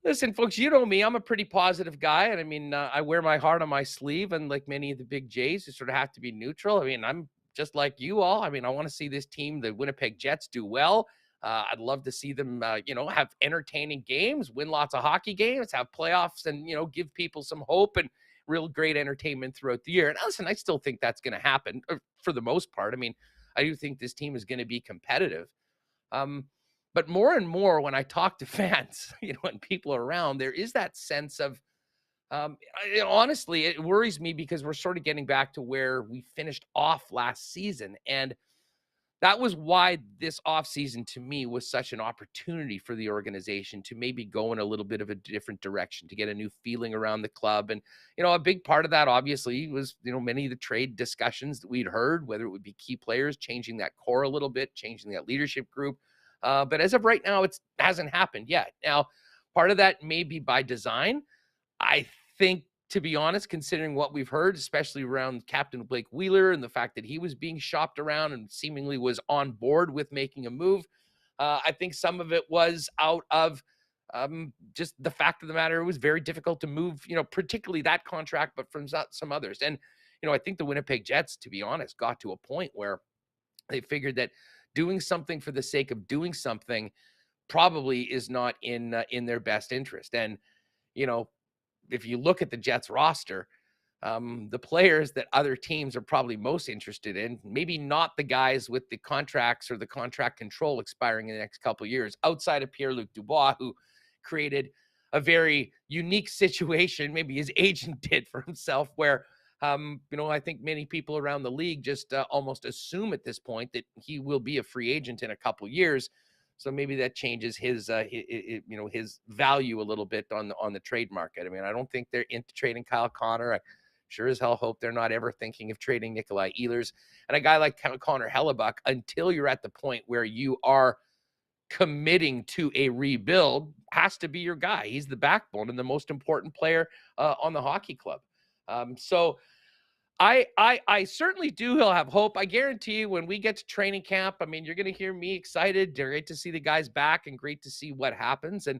[SPEAKER 2] listen, folks, you know me, I'm a pretty positive guy. And I mean, I wear my heart on my sleeve. And like many of the big Jays, you sort of have to be neutral. I mean, I'm just like you all. I mean, I want to see this team, the Winnipeg Jets, do well. I'd love to see them, have entertaining games, win lots of hockey games, have playoffs, and, give people some hope and real great entertainment throughout the year. And listen, I still think that's going to happen for the most part. I mean, I do think this team is going to be competitive. But more and more when I talk to fans, and people around, there is that sense of, honestly, it worries me because we're sort of getting back to where we finished off last season. And that was why this offseason to me was such an opportunity for the organization to maybe go in a little bit of a different direction, to get a new feeling around the club. And, a big part of that obviously was, many of the trade discussions that we'd heard, whether it would be key players, changing that core a little bit, changing that leadership group. But as of right now, it hasn't happened yet. Now, part of that may be by design. I think, to be honest, considering what we've heard, especially around Captain Blake Wheeler and the fact that he was being shopped around and seemingly was on board with making a move, I think some of it was out of just the fact of the matter. It was very difficult to move, particularly that contract, but from some others. And, I think the Winnipeg Jets, to be honest, got to a point where they figured that doing something for the sake of doing something probably is not in their best interest. And, if you look at the Jets roster, the players that other teams are probably most interested in, maybe not the guys with the contracts or the contract control expiring in the next couple of years, outside of Pierre-Luc Dubois, who created a very unique situation, maybe his agent did for himself, where, I think many people around the league just almost assume at this point that he will be a free agent in a couple of years. So maybe that changes his his value a little bit on the trade market. I mean, I don't think they're into trading Kyle Connor. I sure as hell hope they're not ever thinking of trading Nikolai Ehlers. And a guy like Connor Hellebuck, until you're at the point where you are committing to a rebuild, has to be your guy. He's the backbone and the most important player on the hockey club. So I certainly do. He'll have hope. I guarantee you, when we get to training camp, I mean, you're going to hear me excited. Great to see the guys back and great to see what happens. And,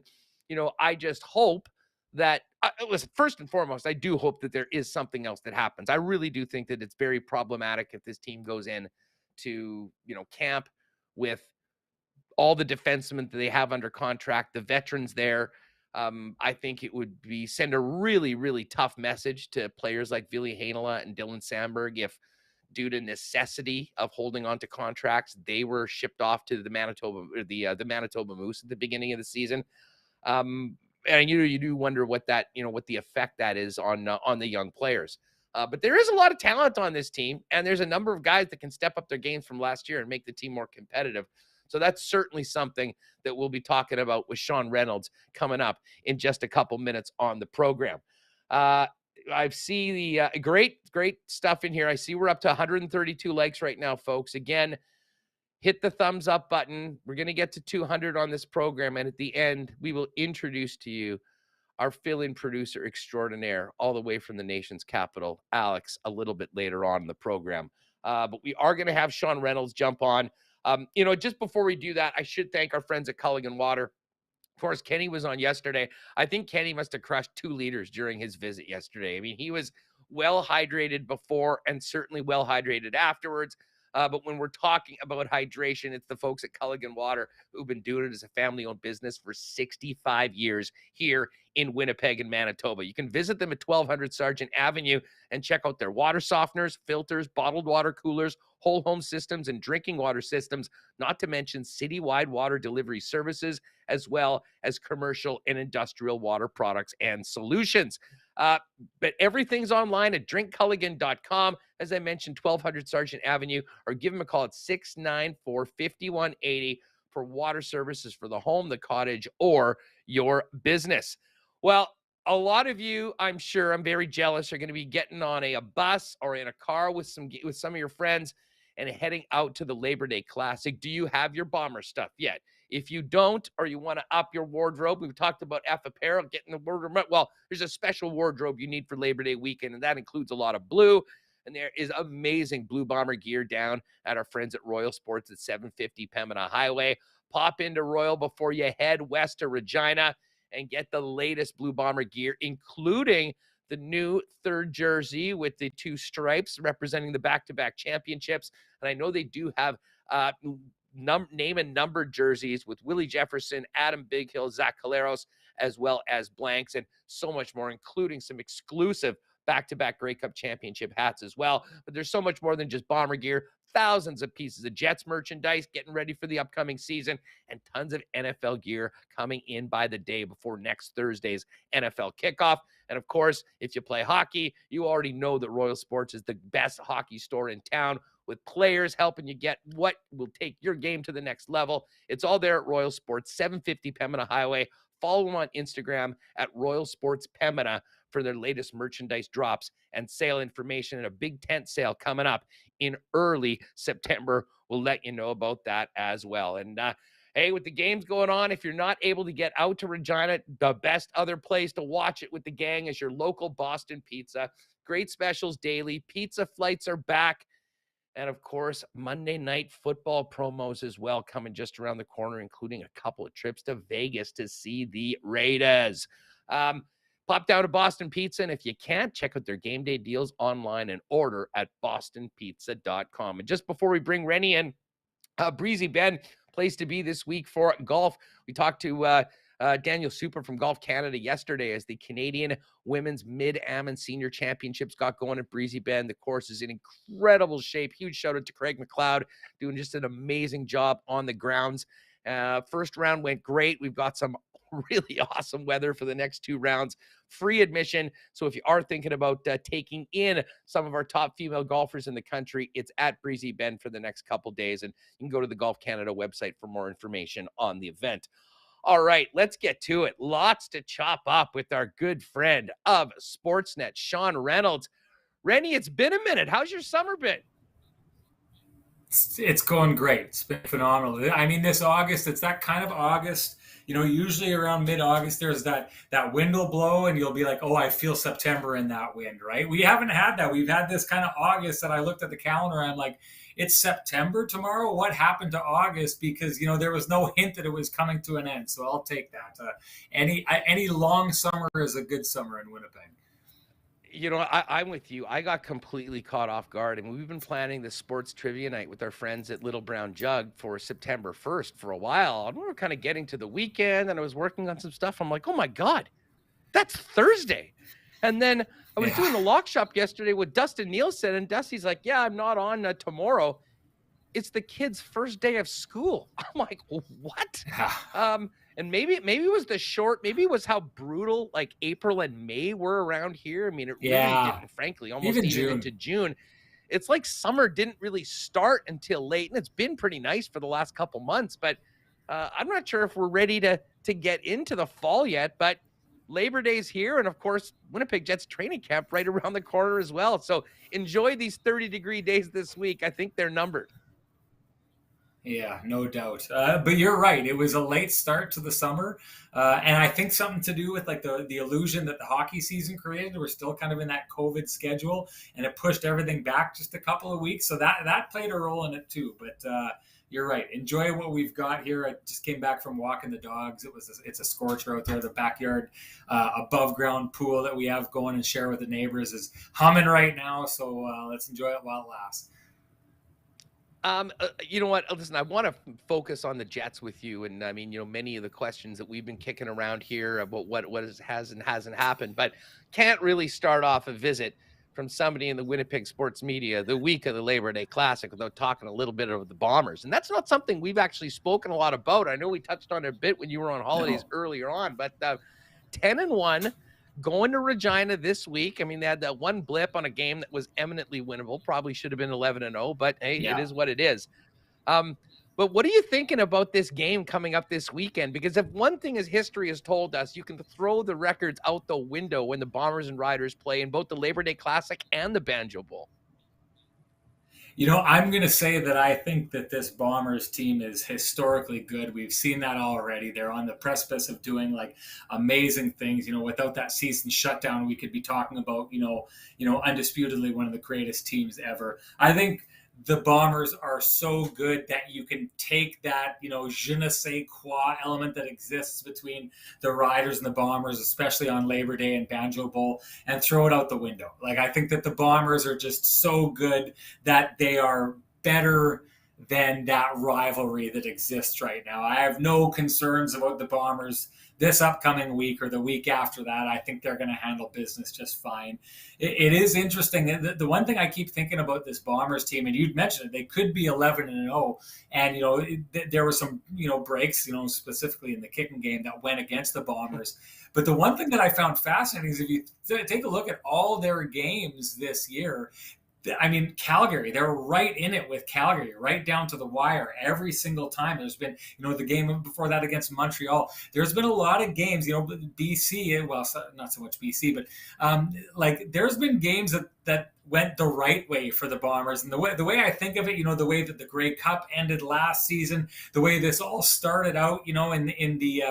[SPEAKER 2] I just hope that, listen, first and foremost, I do hope that there is something else that happens. I really do think that it's very problematic if this team goes in to, camp with all the defensemen that they have under contract, the veterans there. I think it would send a really, really tough message to players like Ville Heinola and Dylan Sandberg if, due to necessity of holding on to contracts, they were shipped off to the Manitoba Moose at the beginning of the season. And you do wonder what the effect that is on the young players. But there is a lot of talent on this team, and there's a number of guys that can step up their games from last year and make the team more competitive. So that's certainly something that we'll be talking about with Sean Reynolds coming up in just a couple minutes on the program. I see the great stuff in here. I see we're up to 132 likes right now, folks. Again, hit the thumbs up button. We're going to get to 200 on this program. And at the end, we will introduce to you our fill-in producer extraordinaire, all the way from the nation's capital, Alex, a little bit later on in the program. But we are going to have Sean Reynolds jump on. Just before we do that, I should thank our friends at Culligan Water. Of course, Kenny was on yesterday. I think Kenny must have crushed 2 liters during his visit yesterday. I mean, he was well hydrated before and certainly well hydrated afterwards. But when we're talking about hydration, it's the folks at Culligan Water who've been doing it as a family-owned business for 65 years here in Winnipeg and Manitoba. You can visit them at 1200 Sargent Avenue and check out their water softeners, filters, bottled water coolers, whole home systems, and drinking water systems, not to mention citywide water delivery services, as well as commercial and industrial water products and solutions. But everything's online at drinkculligan.com. As I mentioned, 1200 Sargent Avenue, or give them a call at 694-5180 for water services for the home, the cottage, or your business. Well, a lot of you, I'm sure, I'm very jealous, are going to be getting on a bus or in a car with some of your friends and heading out to the Labor Day Classic. Do you have your Bomber stuff yet? If you don't, or you want to up your wardrobe, we've talked about F Apparel, getting the wardrobe. Well, there's a special wardrobe you need for Labor Day weekend, and that includes a lot of blue. And there is amazing Blue Bomber gear down at our friends at Royal Sports at 750 Pembina Highway. Pop into Royal before you head west to Regina and get the latest Blue Bomber gear, including the new 3rd jersey with the 2 stripes representing the back-to-back championships. And I know they do have name and number jerseys with Willie Jefferson, Adam Bighill, Zach Caleros, as well as blanks, and so much more, including some exclusive back-to-back Grey Cup championship hats as well. But there's so much more than just Bomber gear. Thousands of pieces of Jets merchandise getting ready for the upcoming season, and tons of NFL gear coming in by the day before next Thursday's NFL kickoff. And of course, if you play hockey, you already know that Royal Sports is the best hockey store in town, with players helping you get what will take your game to the next level. It's all there at Royal Sports, 750 Pembina Highway. Follow them on Instagram at Royal Sports Pembina for their latest merchandise drops and sale information, and a big tent sale coming up in early September. We'll let you know about that as well. And hey, with the games going on, if you're not able to get out to Regina, the best other place to watch it with the gang is your local Boston Pizza. Great specials daily. Pizza flights are back. And of course, Monday night football promos as well coming just around the corner, including a couple of trips to Vegas to see the Raiders. Pop down to Boston Pizza, and if you can't, check out their game day deals online and order at bostonpizza.com. And just before we bring Rennie in, Breezy Bend, place to be this week for golf. We talked to Daniel Super from Golf Canada yesterday as the Canadian Women's Mid-Am and Senior Championships got going at Breezy Bend. The course is in incredible shape. Huge shout out to Craig McLeod, doing just an amazing job on the grounds. First round went great. We've got some really awesome weather for the next 2 rounds. Free admission. So if you are thinking about taking in some of our top female golfers in the country, it's at Breezy Bend for the next couple days. And you can go to the Golf Canada website for more information on the event. All right, let's get to it. Lots to chop up with our good friend of Sportsnet, Sean Reynolds. Rennie, it's been a minute. How's your summer been?
[SPEAKER 4] It's going great. It's been phenomenal. I mean, this August, it's that kind of August. Usually around mid-August, there's that wind will blow, and you'll be like, oh, I feel September in that wind, right? We haven't had that. We've had this kind of August that I looked at the calendar, and I'm like, it's September tomorrow? What happened to August? Because, there was no hint that it was coming to an end. So I'll take that. Any long summer is a good summer in Winnipeg.
[SPEAKER 2] I'm with you. I got completely caught off guard. And we've been planning the sports trivia night with our friends at Little Brown Jug for September 1st for a while. And we were kind of getting to the weekend, and I was working on some stuff. I'm like, oh my God, that's Thursday. And then I was doing the lock shop yesterday with Dustin Nielsen, and Dusty's like, yeah, I'm not on tomorrow. It's the kids' first day of school. I'm like, what? And maybe it was the short, maybe it was how brutal like April and May were around here. I mean, it really didn't, frankly, almost even into June. It's like summer didn't really start until late, and it's been pretty nice for the last couple months. But I'm not sure if we're ready to get into the fall yet. But Labor Day's here, and of course, Winnipeg Jets training camp right around the corner as well. So enjoy these 30-degree days this week. I think they're numbered.
[SPEAKER 4] Yeah, no doubt. But you're right. It was a late start to the summer. And I think something to do with like the illusion that the hockey season created. We're still kind of in that COVID schedule, and it pushed everything back just a couple of weeks. So that played a role in it too. But you're right. Enjoy what we've got here. I just came back from walking the dogs. It's a scorcher out there. The backyard above ground pool that we have going and share with the neighbors is humming right now. So let's enjoy it while it lasts.
[SPEAKER 2] You know what? Listen, I want to focus on the Jets with you. And I mean, many of the questions that we've been kicking around here about what has and hasn't happened, but can't really start off a visit from somebody in the Winnipeg sports media the week of the Labor Day Classic without talking a little bit of the Bombers. And that's not something we've actually spoken a lot about. I know we touched on it a bit when you were on holidays earlier on, but 10-1. Going to Regina this week. I mean, they had that one blip on a game that was eminently winnable. Probably should have been 11-0, but hey, It is what it is. But what are you thinking about this game coming up this weekend? Because if one thing is history has told us, you can throw the records out the window when the Bombers and Riders play in both the Labor Day Classic and the Banjo Bowl.
[SPEAKER 4] I'm going to say that I think that this Bombers team is historically good. We've seen that already. They're on the precipice of doing like amazing things. Without that season shutdown, we could be talking about, undisputedly one of the greatest teams ever. I think the Bombers are so good that you can take that, je ne sais quoi element that exists between the Riders and the Bombers, especially on Labor Day and Banjo Bowl, and throw it out the window. Like, I think that the Bombers are just so good that they are better than that rivalry that exists right now. I have no concerns about the Bombers this upcoming week or the week after that. I think they're going to handle business just fine. It is interesting. The one thing I keep thinking about this Bombers team, and you'd mentioned it, they could be 11-0. And, there were some, breaks, specifically in the kicking game that went against the Bombers. But the one thing that I found fascinating is if you take a look at all their games this year, I mean, Calgary, they're right in it with Calgary, right down to the wire every single time. There's been, the game before that against Montreal. There's been a lot of games, BC, well, not so much BC, but there's been games that went the right way for the Bombers. And the way I think of it, the way that the Grey Cup ended last season, the way this all started out, in the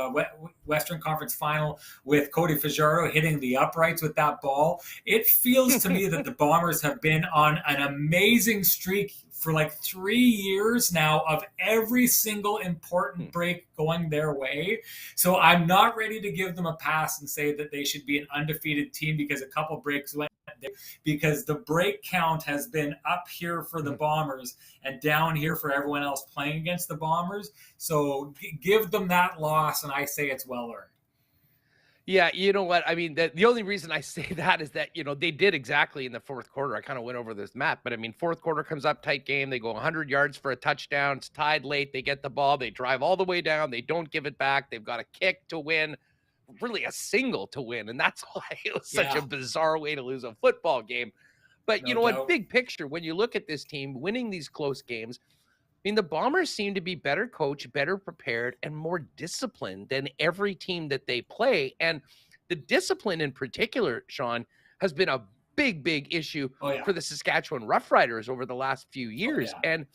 [SPEAKER 4] Western Conference Final with Cody Fajardo hitting the uprights with that ball, it feels to me that the Bombers have been on an amazing streak for like 3 years now of every single important break going their way. So I'm not ready to give them a pass and say that they should be an undefeated team because a couple breaks went there, because the break count has been up here for the Bombers and down here for everyone else playing against the Bombers. So give them that loss, and I say it's well earned.
[SPEAKER 2] Yeah, you know what? I mean, the only reason I say that is that, they did exactly in the fourth quarter. I kind of went over this, Matt, but I mean, fourth quarter comes up, tight game. They go 100 yards for a touchdown. It's tied late. They get the ball. They drive all the way down. They don't give it back. They've got a kick to win, really a single to win. And that's why it was such a bizarre way to lose a football game. But
[SPEAKER 4] No
[SPEAKER 2] you know what?
[SPEAKER 4] doubt.
[SPEAKER 2] Big picture, when you look at this team winning these close games, I mean, the Bombers seem to be better coached, better prepared, and more disciplined than every team that they play. And the discipline in particular, Sean, has been a big issue for the Saskatchewan Roughriders over the last few years. And,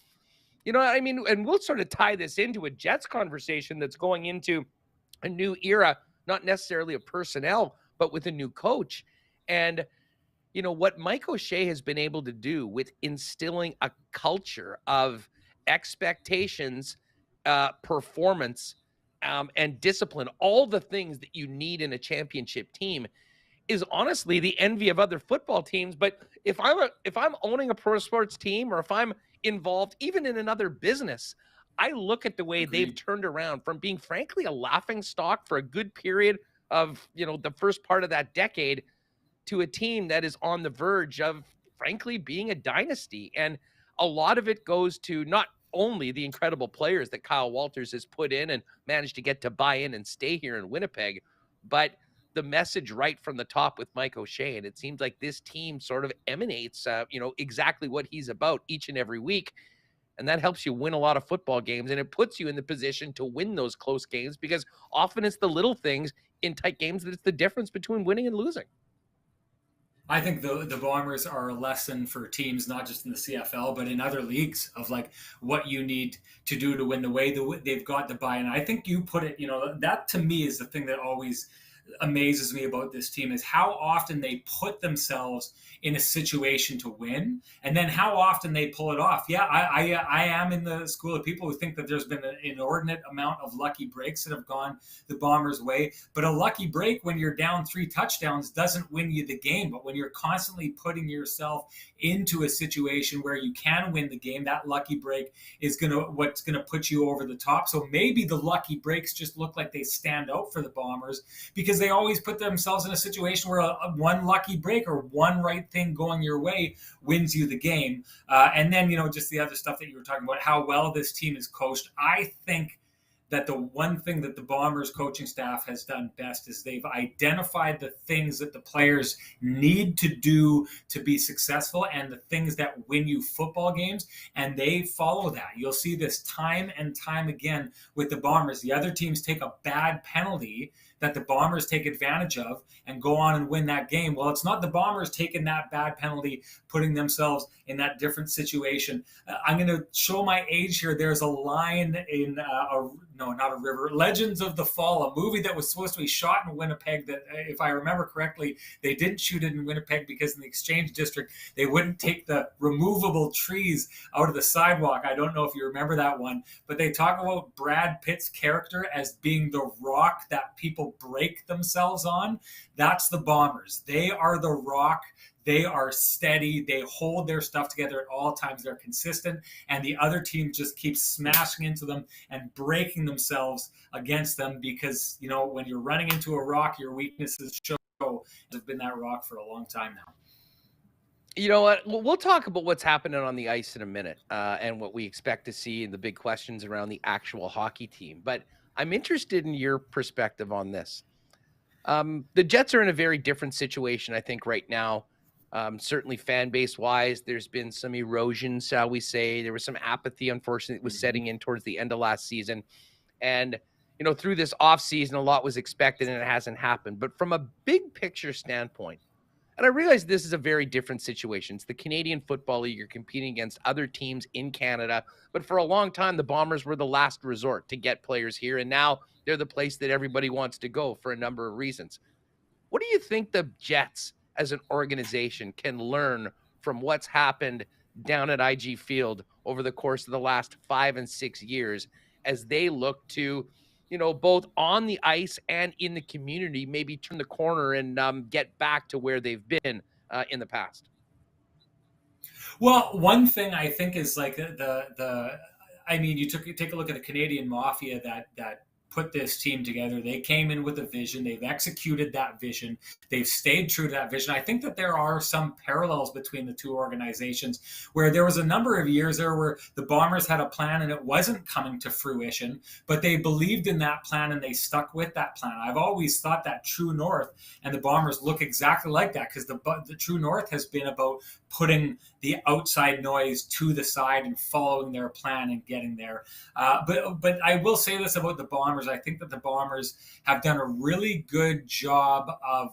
[SPEAKER 2] I mean, and we'll sort of tie this into a Jets conversation that's going into a new era, not necessarily of personnel, but with a new coach. And, what Mike O'Shea has been able to do with instilling a culture of expectations, performance, and discipline, all the things that you need in a championship team, is honestly the envy of other football teams. But if I'm owning a pro sports team, or if I'm involved even in another business, I look at the way they've turned around from being, frankly, a laughing stock for a good period of, the first part of that decade, to a team that is on the verge of, frankly, being a dynasty. And a lot of it goes to not only the incredible players that Kyle Walters has put in and managed to get to buy in and stay here in Winnipeg, but the message right from the top with Mike O'Shea. And it seems like this team sort of emanates, exactly what he's about each and every week. And that helps you win a lot of football games, and it puts you in the position to win those close games, because often it's the little things in tight games that it's the difference between winning and losing.
[SPEAKER 4] I think the Bombers are a lesson for teams, not just in the CFL, but in other leagues, of like what you need to do to win, the way they've got to buy in. I think you put it, that to me is the thing that always amazes me about this team, is how often they put themselves in a situation to win, and then how often they pull it off. Yeah, I am in the school of people who think that there's been an inordinate amount of lucky breaks that have gone the Bombers' way. But a lucky break when you're down 3 touchdowns doesn't win you the game. But when you're constantly putting yourself into a situation where you can win the game, that lucky break is what's gonna put you over the top. So maybe the lucky breaks just look like they stand out for the Bombers, because they always put themselves in a situation where one lucky break or one right thing going your way wins you the game. And then, just the other stuff that you were talking about, how well this team is coached. I think that the one thing that the Bombers coaching staff has done best is they've identified the things that the players need to do to be successful and the things that win you football games, and they follow that. You'll see this time and time again with the Bombers. The other teams take a bad penalty that the Bombers take advantage of and go on and win that game. Well, it's not the Bombers taking that bad penalty, putting themselves in that different situation. I'm going to show my age here. There's a line in not a river, Legends of the Fall, a movie that was supposed to be shot in Winnipeg that, if I remember correctly, they didn't shoot it in Winnipeg because in the Exchange District, they wouldn't take the removable trees out of the sidewalk. I don't know if you remember that one, but they talk about Brad Pitt's character as being the rock that people break themselves on. That's the Bombers. They are the rock. They are steady. They hold their stuff together at all times. They're consistent. And the other team just keeps smashing into them and breaking themselves against them because, when you're running into a rock, your weaknesses show. Have been that rock for a long time now.
[SPEAKER 2] You know what? We'll talk about what's happening on the ice in a minute, and what we expect to see and the big questions around the actual hockey team. But I'm interested in your perspective on this. The Jets are in a very different situation, I think, right now. Certainly fan base wise, there's been some erosion, shall we say. There was some apathy, unfortunately, that was setting in towards the end of last season. And, through this offseason, a lot was expected and it hasn't happened. But from a big picture standpoint, and I realize this is a very different situation. It's the Canadian Football League. You're competing against other teams in Canada. But for a long time, the Bombers were the last resort to get players here. And now they're the place that everybody wants to go for a number of reasons. What do you think the Jets as an organization can learn from what's happened down at IG Field over the course of the last 5 and 6 years as they look to, both on the ice and in the community, maybe turn the corner and get back to where they've been in the past?
[SPEAKER 4] Well, one thing I think is like you take a look at the Canadian Mafia that put this team together. They came in with a vision. They've executed that vision. They've stayed true to that vision. I think that there are some parallels between the two organizations, where there was a number of years there where the Bombers had a plan and it wasn't coming to fruition, but they believed in that plan and they stuck with that plan. I've always thought that True North and the Bombers look exactly like that, because the True North has been about putting the outside noise to the side and following their plan and getting there. But I will say this about the Bombers. I think that the Bombers have done a really good job of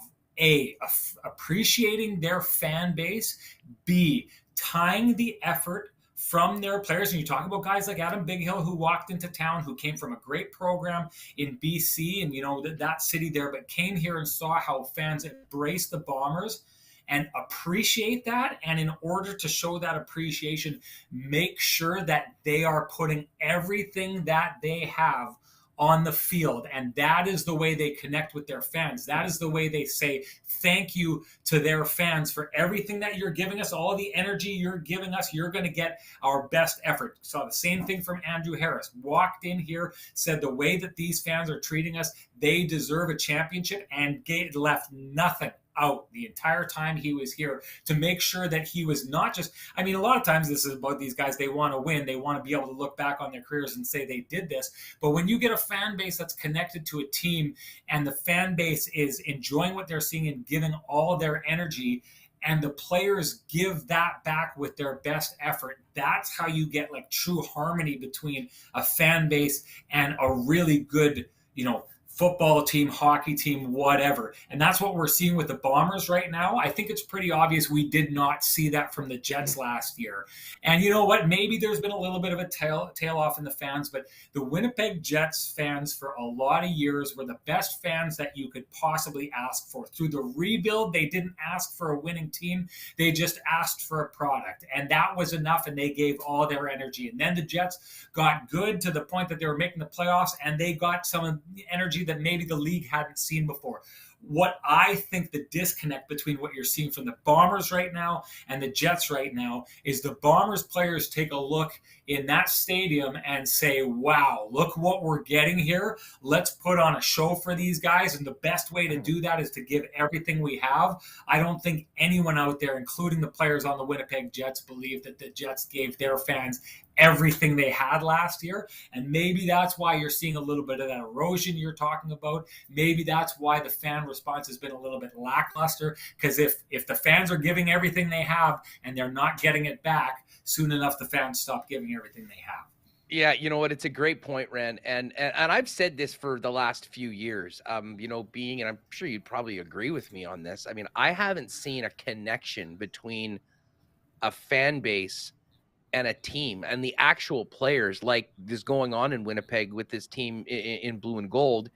[SPEAKER 4] appreciating their fan base, B, tying the effort from their players. And you talk about guys like Adam Bighill, who walked into town, who came from a great program in BC and, you know, that city there, but came here and saw how fans embraced the Bombers and appreciate that. And in order to show that appreciation, make sure that they are putting everything that they have on the field. And that is the way they connect with their fans. That is the way they say thank you to their fans for everything that you're giving us, all the energy you're giving us. You're going to get our best effort. Saw the same thing from Andrew Harris. Walked in here, said the way that these fans are treating us, they deserve a championship, and left nothing out the entire time he was here to make sure that he was not just, I mean, a lot of times this is about these guys, they want to win, they want to be able to look back on their careers and say they did this, but when you get a fan base that's connected to a team and the fan base is enjoying what they're seeing and giving all their energy, and the players give that back with their best effort, that's how you get like true harmony between a fan base and a really good, you know, football team, hockey team, whatever. And that's what we're seeing with the Bombers right now. I think it's pretty obvious we did not see that from the Jets last year. And you know what? Maybe there's been a little bit of a tail off in the fans, but the Winnipeg Jets fans for a lot of years were the best fans that you could possibly ask for. Through the rebuild, they didn't ask for a winning team. They just asked for a product. And that was enough, and they gave all their energy. And then the Jets got good to the point that they were making the playoffs, and they got some of the energy that maybe the league hadn't seen before. What I think the disconnect between what you're seeing from the Bombers right now and the Jets right now is the Bombers players take a look in that stadium and say, wow, look what we're getting here. Let's put on a show for these guys. And the best way to do that is to give everything we have. I don't think anyone out there, including the players on the Winnipeg Jets, believe that the Jets gave their fans everything they had last year. And maybe that's why you're seeing a little bit of that erosion you're talking about. Maybe that's why the fan response has been a little bit lackluster, because if the fans are giving everything they have and they're not getting it back, soon enough the fans stop giving everything they have.
[SPEAKER 2] Yeah, you know what? It's a great point, Ren. And I've said this for the last few years, you know, and I'm sure you'd probably agree with me on this. I mean, I haven't seen a connection between a fan base and a team and the actual players like this going on in Winnipeg with this team in blue and gold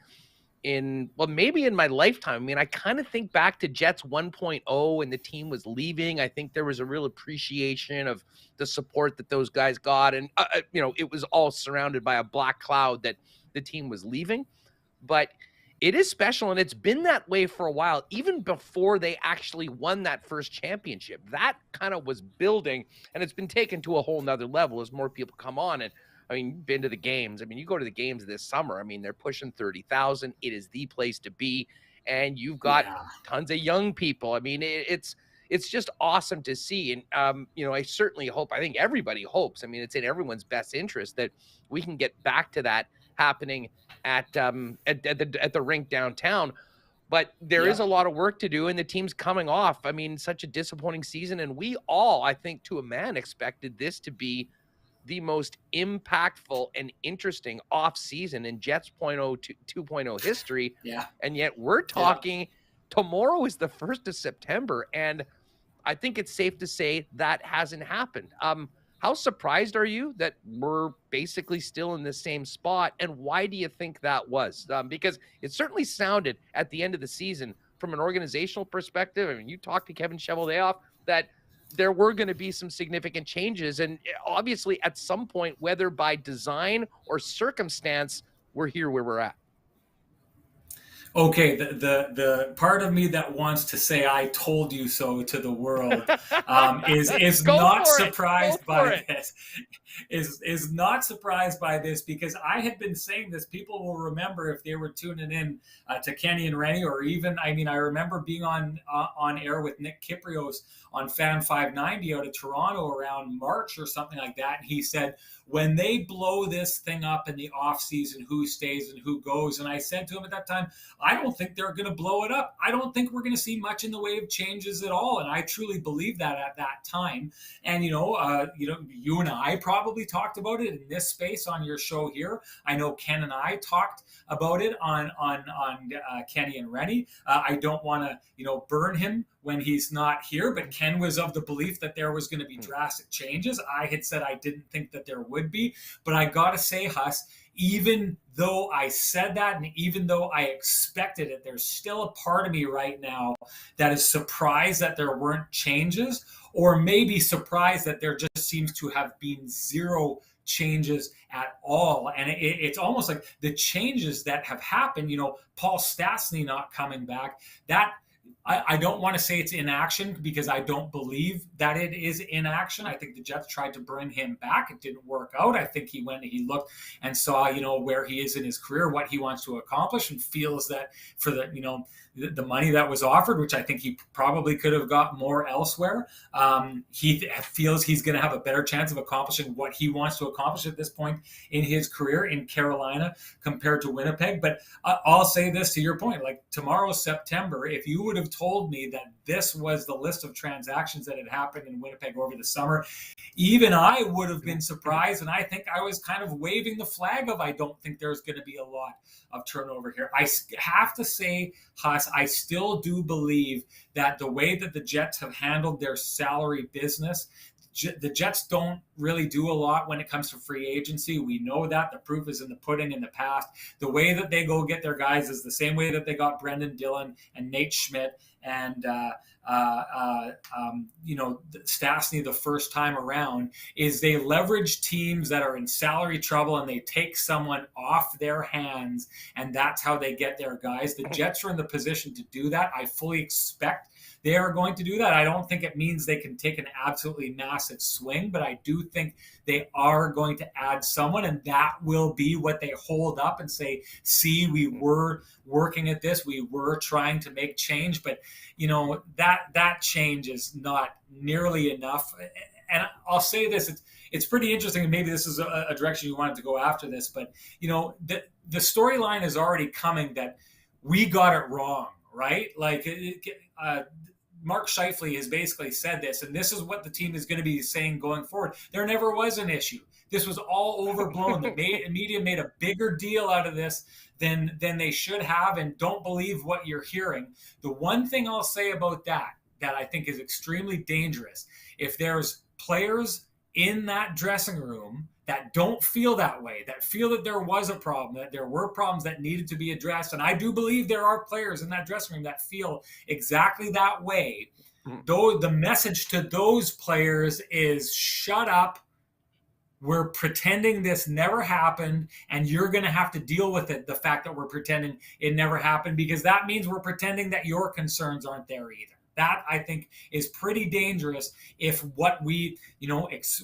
[SPEAKER 2] maybe in my lifetime. I mean, I kind of think back to Jets 1.0 and the team was leaving. I think there was a real appreciation of the support that those guys got. And, you know, it was all surrounded by a black cloud that the team was leaving. But it is special, and it's been that way for a while, even before they actually won that first championship. That kind of was building, and it's been taken to a whole nother level as more people come on. And I mean, you've been to the games. I mean, you go to the games this summer. I mean, they're pushing 30,000. It is the place to be, and you've got tons of young people. I mean, it's just awesome to see. And you know, I certainly hope. I think everybody hopes. I mean, it's in everyone's best interest that we can get back to that happening at the rink downtown. But there is a lot of work to do, and the team's coming off, I mean, such a disappointing season. And we all, I think, to a man, expected this to be the most impactful and interesting off season in Jets 2.0 history.
[SPEAKER 4] Yeah.
[SPEAKER 2] And yet we're talking tomorrow is the 1st of September. And I think it's safe to say that hasn't happened. How surprised are you that we're basically still in the same spot? And why do you think that was? Because it certainly sounded at the end of the season from an organizational perspective. I mean, you talked to Kevin Cheveldayoff that there were going to be some significant changes. And obviously at some point, whether by design or circumstance, we're here where we're at.
[SPEAKER 4] Okay, the part of me that wants to say "I told you so" to the world is
[SPEAKER 2] Go
[SPEAKER 4] not
[SPEAKER 2] for it. Go
[SPEAKER 4] surprised
[SPEAKER 2] for
[SPEAKER 4] by
[SPEAKER 2] it.
[SPEAKER 4] this. Is not surprised by this because I had been saying this. People will remember if they were tuning in to Kenny and Rennie, or even I remember being on air with Nick Kiprios on Fan 590 out of Toronto around March or something like that. And he said, when they blow this thing up in the off season, who stays and who goes? And I said to him at that time, I don't think they're going to blow it up. I don't think we're going to see much in the way of changes at all. And I truly believe that at that time. And you and I probably talked about it in this space on your show here. I know Ken and I talked about it on Kenny and Rennie. I don't want to burn him when he's not here, but Ken was of the belief that there was going to be drastic changes. I had said I didn't think that there would be, but I got to say, Huss, even though I said that and even though I expected it, there's still a part of me right now that is surprised that there weren't changes, or maybe surprised that there just seems to have been zero changes at all. And it's almost like the changes that have happened, Paul Stastny not coming back, that I don't want to say it's inaction because I don't believe that it is inaction. I think the Jets tried to bring him back. It didn't work out. I think he went and he looked and saw, where he is in his career, what he wants to accomplish, and feels that for the money that was offered, which I think he probably could have got more elsewhere, he feels he's going to have a better chance of accomplishing what he wants to accomplish at this point in his career in Carolina compared to Winnipeg. But I'll say this to your point, like tomorrow's September, if you would have told me that this was the list of transactions that had happened in Winnipeg over the summer, even I would have been surprised. And I think I was kind of waving the flag of, I don't think there's going to be a lot of turnover here. I have to say, Huss, I still do believe that the way that the Jets have handled their salary business, the Jets don't really do a lot when it comes to free agency. We know that. The proof is in the pudding in the past. The way that they go get their guys is the same way that they got Brendan Dillon and Nate Schmidt and Stastny the first time around, is they leverage teams that are in salary trouble and they take someone off their hands, and that's how they get their guys. The Jets are in the position to do that. I fully expect they are going to do that. I don't think it means they can take an absolutely massive swing, but I do think they are going to add someone, and that will be what they hold up and say, see, we were working at this, we were trying to make change, but that change is not nearly enough. And I'll say this, it's pretty interesting, and maybe this is a direction you wanted to go after this, but the storyline is already coming that we got it wrong, right? Like Mark Scheifele has basically said this, and this is what the team is going to be saying going forward. There never was an issue. This was all overblown. The media made a bigger deal out of this than they should have, and don't believe what you're hearing. The one thing I'll say about that I think is extremely dangerous, if there's players in that dressing room that don't feel that way, that feel that there was a problem, that there were problems that needed to be addressed. And I do believe there are players in that dressing room that feel exactly that way. Though the message to those players is, shut up. We're pretending this never happened, and you're going to have to deal with it, the fact that we're pretending it never happened, because that means we're pretending that your concerns aren't there either. That, I think, is pretty dangerous if what we,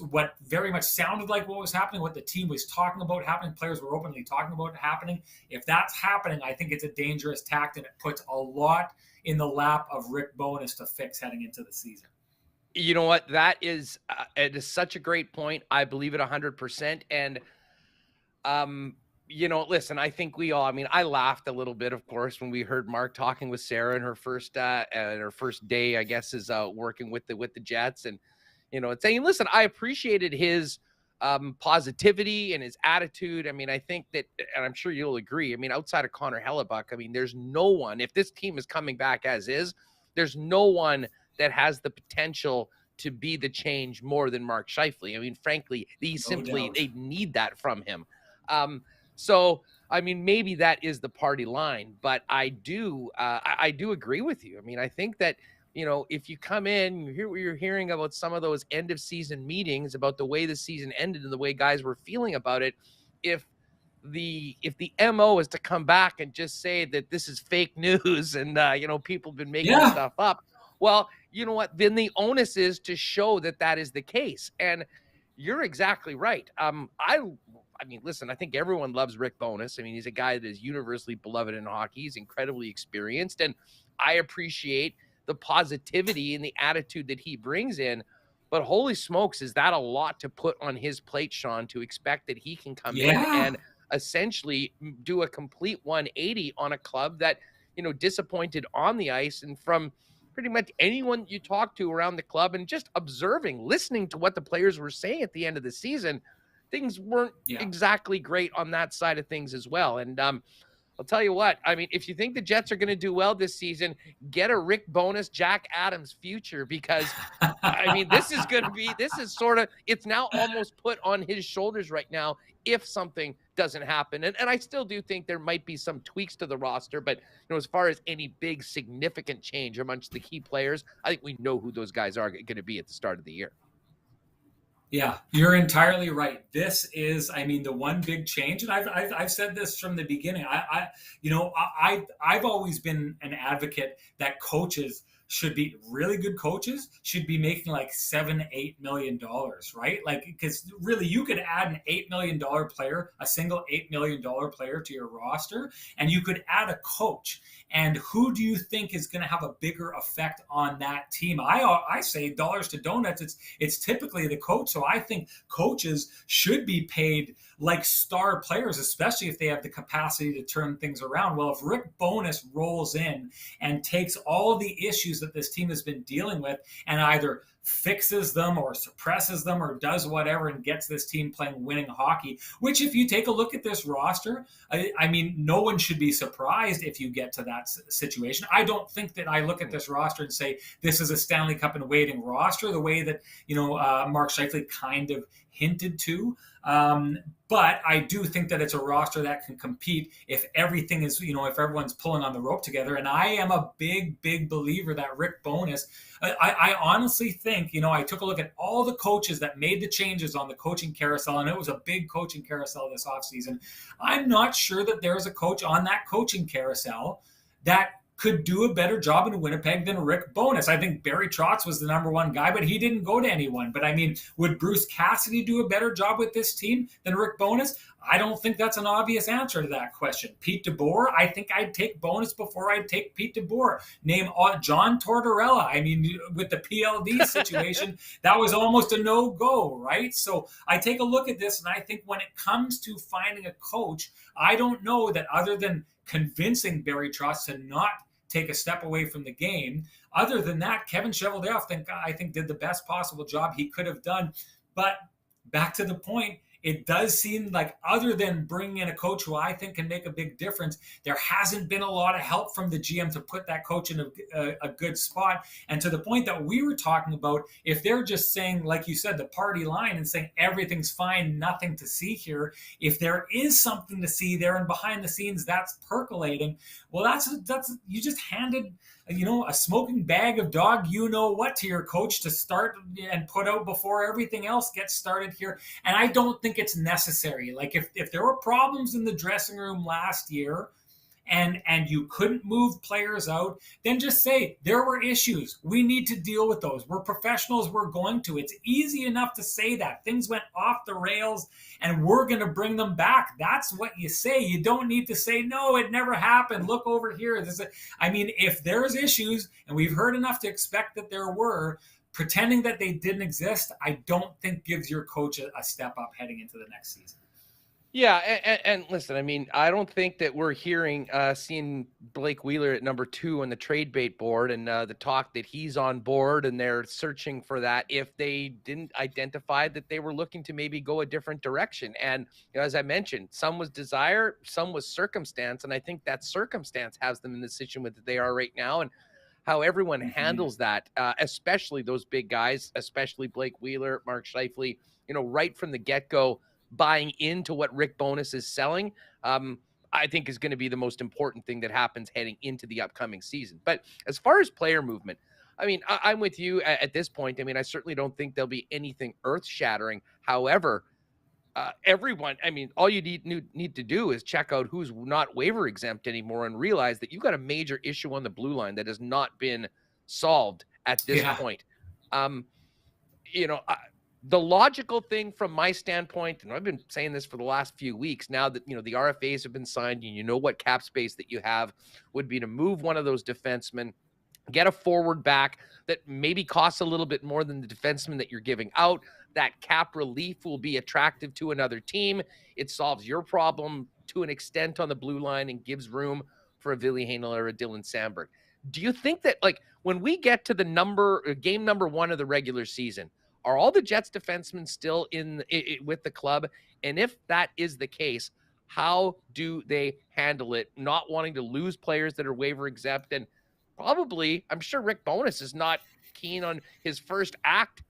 [SPEAKER 4] what very much sounded like what was happening, what the team was talking about happening, players were openly talking about happening. If that's happening, I think it's a dangerous tact, and it puts a lot in the lap of Rick Bowness to fix heading into the season.
[SPEAKER 2] You know what? That is, it is such a great point. I believe it 100%. And, listen, I think we all, I laughed a little bit, of course, when we heard Mark talking with Sarah in her first day, I guess, is working with the Jets, and, saying, listen, I appreciated his positivity and his attitude. I think that, and I'm sure you'll agree, outside of Connor Hellebuck, there's no one, if this team is coming back as is, there's no one that has the potential to be the change more than Mark Scheifele. Frankly, they need that from him. So, maybe that is the party line, but I do agree with you. I think that, if you come in, you hear what you're hearing about some of those end of season meetings about the way the season ended and the way guys were feeling about it. If if the MO is to come back and just say that this is fake news and people have been making stuff up, well, you know what? Then the onus is to show that that is the case. And you're exactly right. I mean, listen, I think everyone loves Rick Bowness. I mean, he's a guy that is universally beloved in hockey. He's incredibly experienced, and I appreciate the positivity and the attitude that he brings in. But holy smokes, is that a lot to put on his plate, Sean, to expect that he can come in and essentially do a complete 180 on a club that, disappointed on the ice, and from pretty much anyone you talk to around the club and just observing, listening to what the players were saying at the end of the season, things weren't exactly great on that side of things as well. And I'll tell you what, I mean, if you think the Jets are going to do well this season, get a Rick Bowness, Jack Adams future, because I mean, this is sort of, it's now almost put on his shoulders right now if something doesn't happen. And I still do think there might be some tweaks to the roster, but as far as any big significant change amongst the key players, I think we know who those guys are going to be at the start of the year.
[SPEAKER 4] Yeah, you're entirely right. This is, I mean, the one big change, and I've said this from the beginning. I've always been an advocate that coaches should be really good coaches should be making like $7-8 million, right? Like, because really you could add an $8 million player, a single $8 million player to your roster, and you could add a coach. And who do you think is going to have a bigger effect on that team? I say dollars to donuts. It's typically the coach. So I think coaches should be paid like star players, especially if they have the capacity to turn things around. Well, if Rick Bowness rolls in and takes all the issues that this team has been dealing with and either fixes them or suppresses them or does whatever and gets this team playing winning hockey, which if you take a look at this roster, I mean, no one should be surprised if you get to that situation. I don't think that I look at this roster and say this is a Stanley Cup and waiting roster the way that, Mark Scheifele kind of hinted to. But I do think that it's a roster that can compete if everything is, if everyone's pulling on the rope together. And I am a big, big believer that Rick Bowness, I honestly think, I took a look at all the coaches that made the changes on the coaching carousel, and it was a big coaching carousel this offseason. I'm not sure that there is a coach on that coaching carousel that could do a better job in Winnipeg than Rick Bowness. I think Barry Trotz was the number one guy, but he didn't go to anyone. But I mean, would Bruce Cassidy do a better job with this team than Rick Bowness? I don't think that's an obvious answer to that question. Pete DeBoer, I think I'd take Bowness before I'd take Pete DeBoer. Name John Tortorella. I mean, with the PLD situation, that was almost a no-go, right? So I take a look at this, and I think when it comes to finding a coach, I don't know that other than convincing Barry Trotz to not take a step away from the game. Other than that, Kevin Cheveldayoff, I think did the best possible job he could have done. But back to the point, it does seem like other than bringing in a coach who I think can make a big difference, there hasn't been a lot of help from the GM to put that coach in a good spot. And to the point that we were talking about, if they're just saying, like you said, the party line and saying everything's fine, nothing to see here, if there is something to see there and behind the scenes that's percolating, well, that's you just handed a smoking bag of dog what to your coach to start and put out before everything else gets started here. And I don't think it's necessary. Like if there were problems in the dressing room last year and you couldn't move players out, then just say there were issues. We need to deal with those. We're professionals. We're going to. It's easy enough to say that. Things went off the rails and we're going to bring them back. That's what you say. You don't need to say, no, it never happened. Look over here. If there's issues, and we've heard enough to expect that there were, pretending that they didn't exist, I don't think gives your coach a step up heading into the next season.
[SPEAKER 2] Yeah, and listen, I mean, I don't think that we're seeing Blake Wheeler at number 2 on the trade bait board and the talk that he's on board and they're searching for that if they didn't identify that they were looking to maybe go a different direction. And as I mentioned, some was desire, some was circumstance, and I think that circumstance has them in the situation that they are right now. And how everyone handles that, especially those big guys, especially Blake Wheeler, Mark Scheifele, right from the get-go, buying into what Rick Bowness is selling, I think is going to be the most important thing that happens heading into the upcoming season. But as far as player movement, I mean, I'm with you at this point. I mean, I certainly don't think there'll be anything earth-shattering. However, everyone, I mean, all you need to do is check out who's not waiver exempt anymore and realize that you've got a major issue on the blue line that has not been solved at this point. The logical thing from my standpoint, and I've been saying this for the last few weeks now that, the RFAs have been signed and what cap space that you have, would be to move one of those defensemen, get a forward back that maybe costs a little bit more than the defenseman that you're giving out. That cap relief will be attractive to another team. It solves your problem to an extent on the blue line and gives room for a Ville Heinola or a Dylan Samberg. Do you think that, like, when we get to the game number 1 of the regular season, are all the Jets defensemen still with the club? And if that is the case, how do they handle it, not wanting to lose players that are waiver exempt? And probably, I'm sure Rick Bowness is not keen on his first act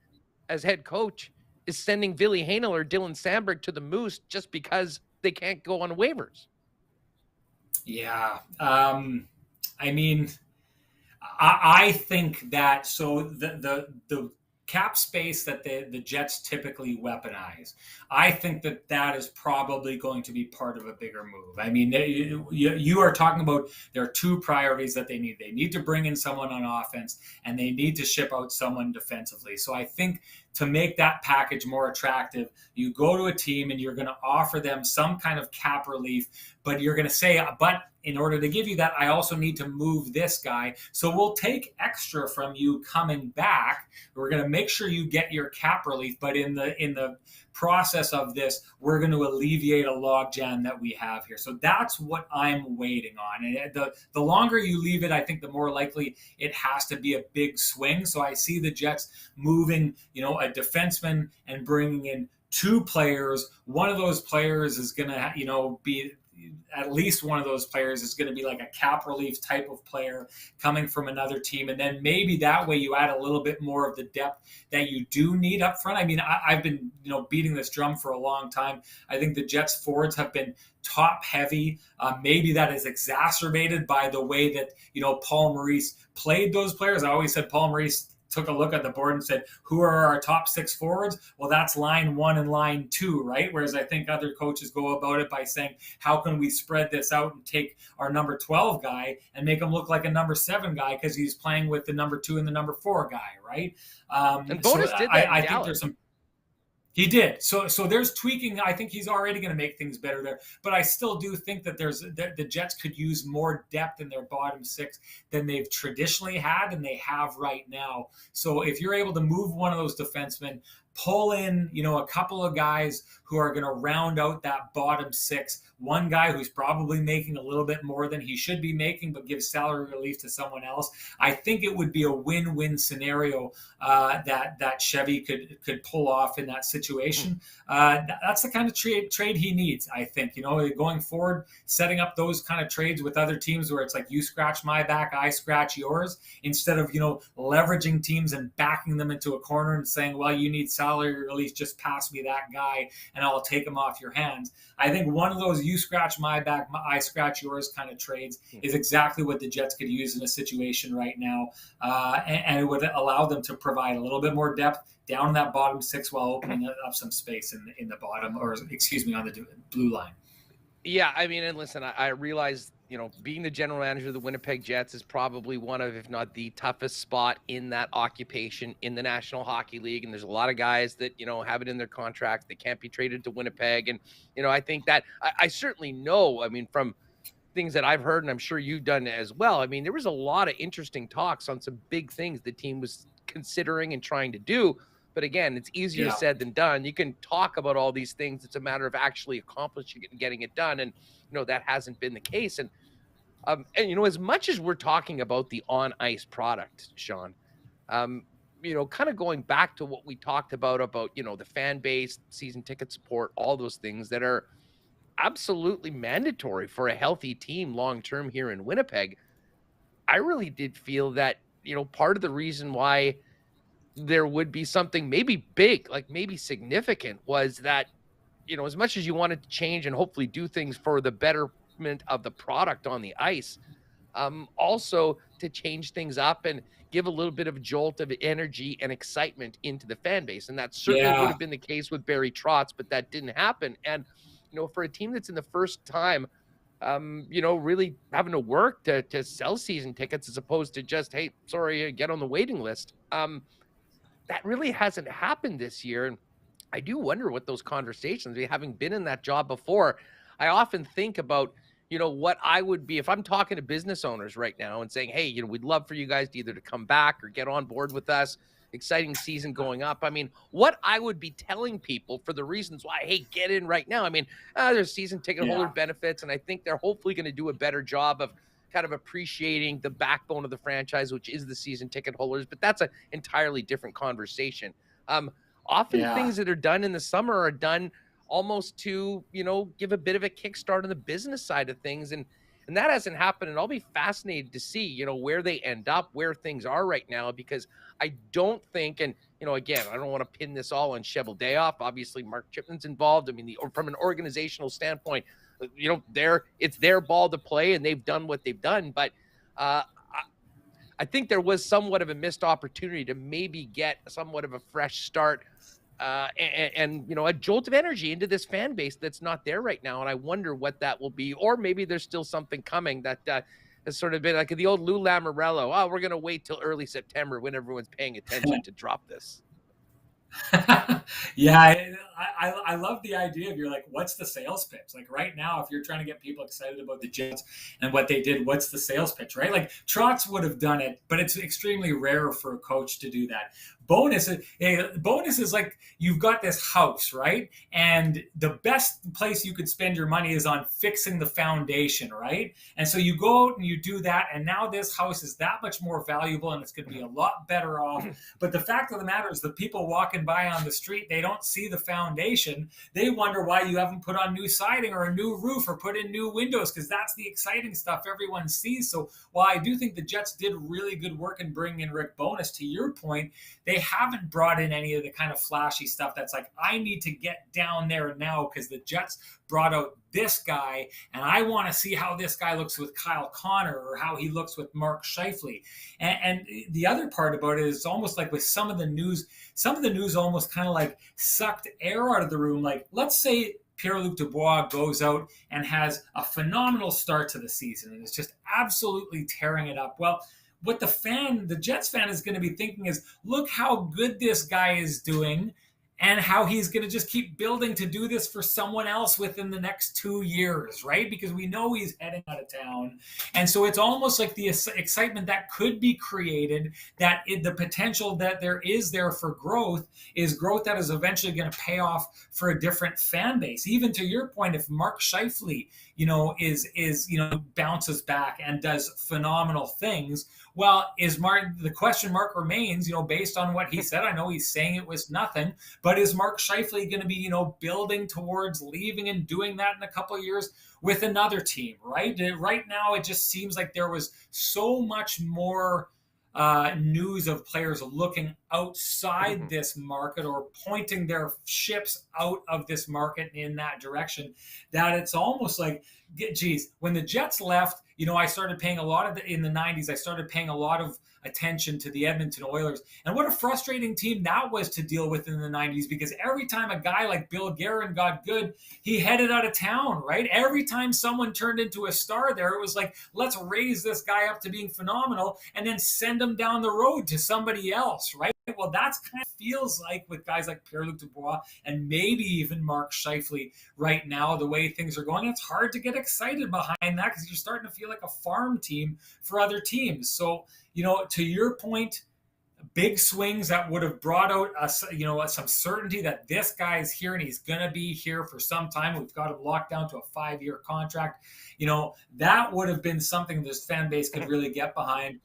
[SPEAKER 2] as head coach is sending Ville Heinola or Dylan Samberg to the Moose just because they can't go on waivers.
[SPEAKER 4] Yeah. I mean, I think that, so the cap space that the Jets typically weaponize, I think that is probably going to be part of a bigger move. I mean, you are talking about, there are 2 priorities that they need. They need to bring in someone on offense, and they need to ship out someone defensively. So I think to make that package more attractive, you go to a team and you're going to offer them some kind of cap relief, but you're going to say, but in order to give you that, I also need to move this guy. So we'll take extra from you coming back. We're going to make sure you get your cap relief, but in the process of this, we're going to alleviate a logjam that we have here. So that's what I'm waiting on. And the longer you leave it, I think the more likely it has to be a big swing. So I see the Jets moving, a defenseman and bringing in 2 players. One of those players is going to, be, at least one of those players is going to be like a cap relief type of player coming from another team. And then maybe that way you add a little bit more of the depth that you do need up front. I mean, I've been, beating this drum for a long time. I think the Jets forwards have been top heavy. Maybe that is exacerbated by the way that, Paul Maurice played those players. I always said Paul Maurice took a look at the board and said, who are our top 6 forwards? Well, that's line 1 and line 2, right? Whereas I think other coaches go about it by saying, how can we spread this out and take our number 12 guy and make him look like a number 7 guy because he's playing with the number 2 and the number 4 guy, right?
[SPEAKER 2] And Bowness did that
[SPEAKER 4] I think there's some. He did. So there's tweaking. I think he's already going to make things better there. But I still do think that the Jets could use more depth in their bottom 6 than they've traditionally had and they have right now. So if you're able to move one of those defensemen, pull in, a couple of guys who are going to round out that bottom 6. One guy who's probably making a little bit more than he should be making, but gives salary relief to someone else. I think it would be a win-win scenario that Chevy could pull off in that situation. That's the kind of trade he needs, I think. Going forward, setting up those kind of trades with other teams where it's like you scratch my back, I scratch yours, instead of leveraging teams and backing them into a corner and saying, well, you need salary relief, just pass me that guy and I'll take him off your hands. I think one of those you scratch my back, I scratch yours kind of trades is exactly what the Jets could use in a situation right now. And it would allow them to provide a little bit more depth down in that bottom 6 while opening up some space in the bottom, or excuse me, on the blue line.
[SPEAKER 2] Yeah, I mean, and listen, I realize, being the general manager of the Winnipeg Jets is probably one of, if not the toughest spot in that occupation in the National Hockey League. And there's a lot of guys that, have it in their contract. They can't be traded to Winnipeg. And, I think that I certainly know, I mean, from things that I've heard, and I'm sure you've done as well. I mean, there was a lot of interesting talks on some big things the team was considering and trying to do. But again, it's easier said than done. You can talk about all these things. It's a matter of actually accomplishing it and getting it done. And, that hasn't been the case. And as much as we're talking about the on-ice product, Sean, kind of going back to what we talked about, the fan base, season ticket support, all those things that are absolutely mandatory for a healthy team long-term here in Winnipeg. I really did feel that, part of the reason why there would be something maybe big, like maybe significant, was that, as much as you wanted to change and hopefully do things for the betterment of the product on the ice, also to change things up and give a little bit of a jolt of energy and excitement into the fan base. And that certainly would
[SPEAKER 4] Yeah.
[SPEAKER 2] have been the case with Barry Trotz, but that didn't happen. And, for a team that's in the first time, really having to work to sell season tickets as opposed to just, hey, sorry, get on the waiting list. That really hasn't happened this year. And I do wonder what those conversations, having been in that job before, I often think about, what I would be if I'm talking to business owners right now and saying, hey, we'd love for you guys to either to come back or get on board with us. Exciting season going up. I mean, what I would be telling people for the reasons why, hey, get in right now. I mean, there's season ticket holder benefits, and I think they're hopefully going to do a better job of kind of appreciating the backbone of the franchise, which is the season ticket holders. But that's an entirely different conversation. Often things that are done in the summer are done almost to, give a bit of a kickstart on the business side of things. And that hasn't happened. And I'll be fascinated to see, where they end up, where things are right now, because I don't think, and, again, I don't want to pin this all on Cheveldayoff. Obviously, Mark Chipman's involved. I mean, from an organizational standpoint, it's their ball to play and they've done what they've done. But I think there was somewhat of a missed opportunity to maybe get somewhat of a fresh start and a jolt of energy into this fan base that's not there right now. And I wonder what that will be, or maybe there's still something coming that has sort of been like the old Lou Lamoriello. Oh, we're going to wait till early September when everyone's paying attention to drop this.
[SPEAKER 4] Yeah, I love the idea of you're like, what's the sales pitch? Like right now, if you're trying to get people excited about the Jets and what they did, what's the sales pitch, right? Like Trotz would have done it, but it's extremely rare for a coach to do that. Bonus is like you've got this house, right? And the best place you could spend your money is on fixing the foundation, right? And so you go out and you do that, and now this house is that much more valuable and it's going to be a lot better off. But the fact of the matter is the people walking by on the street, they don't see the foundation. They wonder why you haven't put on new siding or a new roof or put in new windows, because that's the exciting stuff everyone sees. So while I do think the Jets did really good work in bringing in Rick Bowness, to your point, they haven't brought in any of the kind of flashy stuff that's like, I need to get down there now because the Jets brought out this guy and I want to see how this guy looks with Kyle Connor or how he looks with Mark Scheifele. And the other part about it is almost like with some of the news almost kind of like sucked air out of the room. Like, let's say Pierre-Luc Dubois goes out and has a phenomenal start to the season and is just absolutely tearing it up. Well, what the Jets fan is going to be thinking is, look how good this guy is doing and how he's going to just keep building to do this for someone else within the next 2 years, right? Because we know he's heading out of town. And so it's almost like the excitement that could be created, that the potential that there is there for growth is growth that is eventually going to pay off for a different fan base. Even to your point, if Mark Scheifele, bounces back and does phenomenal things, well, the question mark remains, based on what he said. I know he's saying it was nothing, but is Mark Scheifele going to be, building towards leaving and doing that in a couple of years with another team, right? Right now, it just seems like there was so much more news of players looking outside this market or pointing their ships out of this market in that direction, that it's almost like, geez, when the Jets left, I started paying in the 90s, I started paying a lot of attention to the Edmonton Oilers. And what a frustrating team that was to deal with in the 90s, because every time a guy like Bill Guerin got good, he headed out of town, right? Every time someone turned into a star there, it was like, let's raise this guy up to being phenomenal and then send him down the road to somebody else, right? Well, that's kind of feels like with guys like Pierre-Luc Dubois and maybe even Mark Scheifele right now, the way things are going, it's hard to get excited behind that because you're starting to feel like a farm team for other teams. So, to your point, big swings that would have brought out some certainty that this guy is here and he's going to be here for some time. We've got him locked down to a 5-year contract. That would have been something this fan base could really get behind.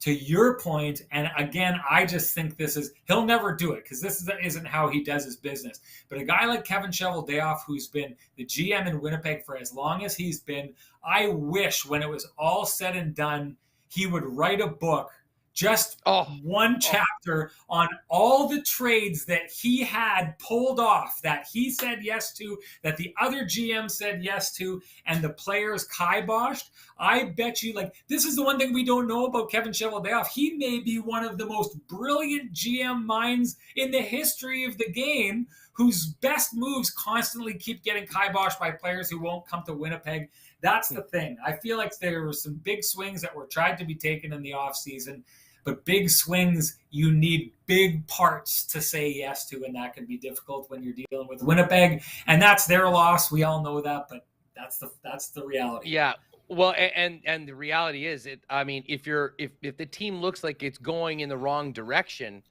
[SPEAKER 4] To your point, and again, I just think he'll never do it because this isn't how he does his business. But a guy like Kevin Cheveldayoff, who's been the GM in Winnipeg for as long as he's been, I wish when it was all said and done, he would write a book just one chapter on all the trades that he had pulled off, that he said yes to, that the other GM said yes to, and the players kiboshed. I bet you, like, this is the one thing we don't know about Kevin Cheveldayoff. He may be one of the most brilliant GM minds in the history of the game, whose best moves constantly keep getting kiboshed by players who won't come to Winnipeg. That's the thing. I feel like there were some big swings that were tried to be taken in the offseason, but big swings, you need big parts to say yes to, and that can be difficult when you're dealing with Winnipeg, and that's their loss. We all know that, but that's the reality.
[SPEAKER 2] Yeah. Well, and the reality is, if the team looks like it's going in the wrong direction,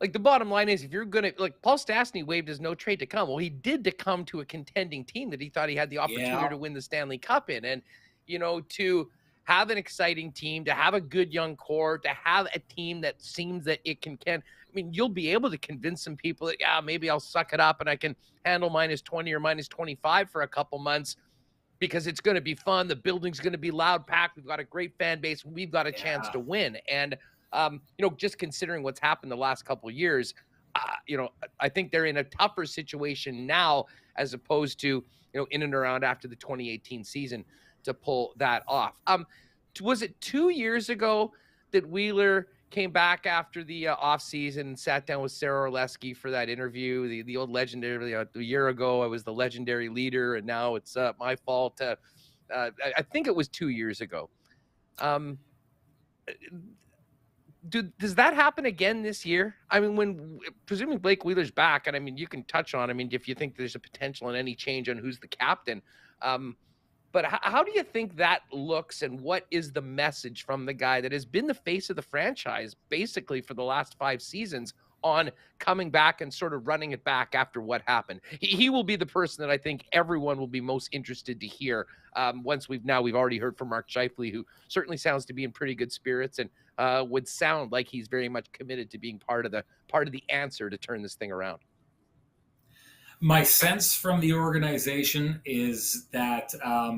[SPEAKER 2] like the bottom line is, if you're going to, like, Paul Stastny waived his no trade to come. Well, he did to come to a contending team that he thought he had the opportunity to win the Stanley Cup in. And, to have an exciting team, to have a good young core, to have a team that seems that it can, you'll be able to convince some people that, maybe I'll suck it up and I can handle -20 or -25 for a couple months because it's going to be fun. The building's going to be loud packed. We've got a great fan base. We've got a chance to win. And, just considering what's happened the last couple of years, I think they're in a tougher situation now as opposed to, in and around after the 2018 season to pull that off. Was it 2 years ago that Wheeler came back after the offseason and sat down with Sarah Orlesky for that interview? The old legendary, a year ago, I was the legendary leader, and now it's my fault. I think it was 2 years ago. Does that happen again this year? When presuming Blake Wheeler's back, and you can touch on, if you think there's a potential in any change on who's the captain, but how do you think that looks, and what is the message from the guy that has been the face of the franchise basically for the last 5 seasons on coming back and sort of running it back after what happened? He will be the person that I think everyone will be most interested to hear once we've already heard from Mark Scheifele, who certainly sounds to be in pretty good spirits and would sound like he's very much committed to being part of the answer to turn this thing around.
[SPEAKER 4] My sense from the organization is that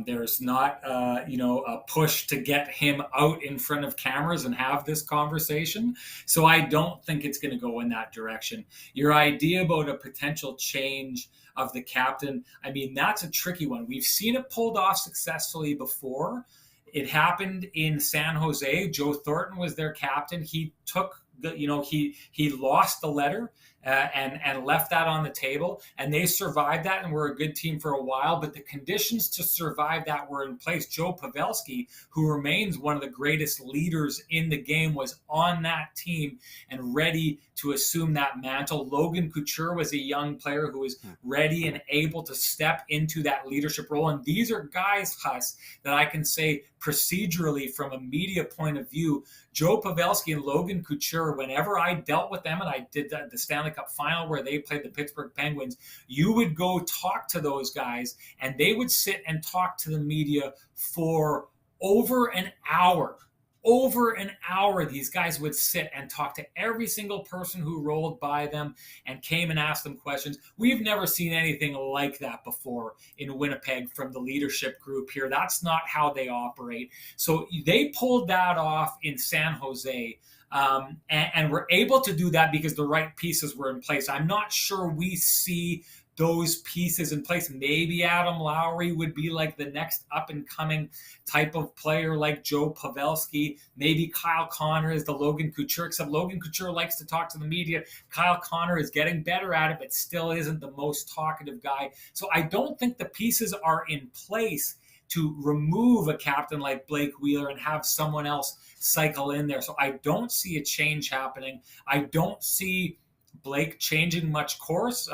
[SPEAKER 4] there's not, a push to get him out in front of cameras and have this conversation. So I don't think it's going to go in that direction. Your idea about a potential change of the captain, that's a tricky one. We've seen it pulled off successfully before. It happened in San Jose. Joe Thornton was their captain. He took he lost the letter and left that on the table, and they survived that and were a good team for a while, but the conditions to survive that were in place. Joe Pavelski, who remains one of the greatest leaders in the game, was on that team and ready to assume that mantle. Logan Couture was a young player who was ready and able to step into that leadership role, and these are guys, Huss, that I can say procedurally from a media point of view, Joe Pavelski and Logan Couture, whenever I dealt with them, and I did the Stanley Cup final where they played the Pittsburgh Penguins, you would go talk to those guys and they would sit and talk to the media for over an hour. Over an hour, these guys would sit and talk to every single person who rolled by them and came and asked them questions. We've never seen anything like that before in Winnipeg from the leadership group here. That's not how they operate. So they pulled that off in San Jose. And were able to do that because the right pieces were in place. I'm not sure we see those pieces in place. Maybe Adam Lowry would be like the next up-and-coming type of player like Joe Pavelski. Maybe Kyle Connor is the Logan Couture, except Logan Couture likes to talk to the media. Kyle Connor is getting better at it, but still isn't the most talkative guy. So I don't think the pieces are in place to remove a captain like Blake Wheeler and have someone else cycle in there. So I don't see a change happening. I don't see Blake changing much course.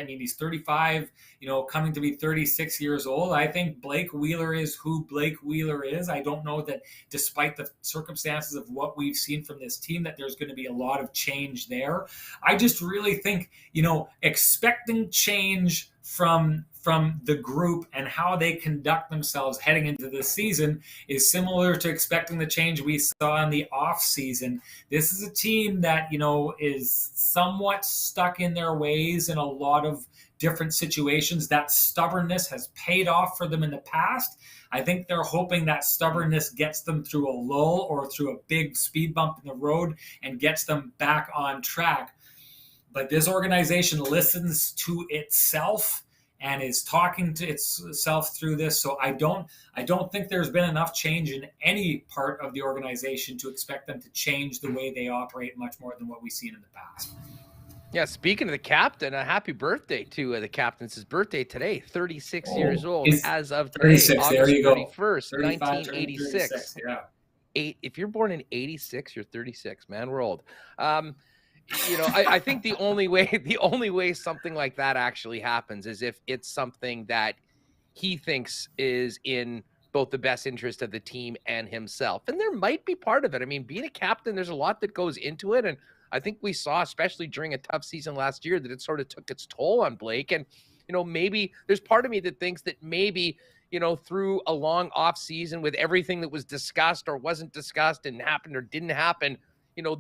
[SPEAKER 4] He's 35, coming to be 36 years old. I think Blake Wheeler is who Blake Wheeler is. I don't know that despite the circumstances of what we've seen from this team that there's going to be a lot of change there. I just really think, expecting change from from the group and how they conduct themselves heading into the season is similar to expecting the change we saw in the off season. This is a team that, is somewhat stuck in their ways in a lot of different situations. That stubbornness has paid off for them in the past. I think they're hoping that stubbornness gets them through a lull or through a big speed bump in the road and gets them back on track. But this organization listens to itself and is talking to itself through this. So I don't think there's been enough change in any part of the organization to expect them to change the way they operate much more than what we've seen in the past.
[SPEAKER 2] Yeah, speaking of the captain, a happy birthday to the captain. It's his birthday today, 36 years old as of today,
[SPEAKER 4] 36,
[SPEAKER 2] August
[SPEAKER 4] there you go.
[SPEAKER 2] 31st, 1986.
[SPEAKER 4] Yeah.
[SPEAKER 2] If you're born in 86, you're 36, man. We're old. I think the only way something like that actually happens is if it's something that he thinks is in both the best interest of the team and himself. And there might be part of it. I mean, being a captain, there's a lot that goes into it. And I think we saw, especially during a tough season last year, that it sort of took its toll on Blake. And, maybe there's part of me that thinks that maybe, through a long off season with everything that was discussed or wasn't discussed and happened or didn't happen,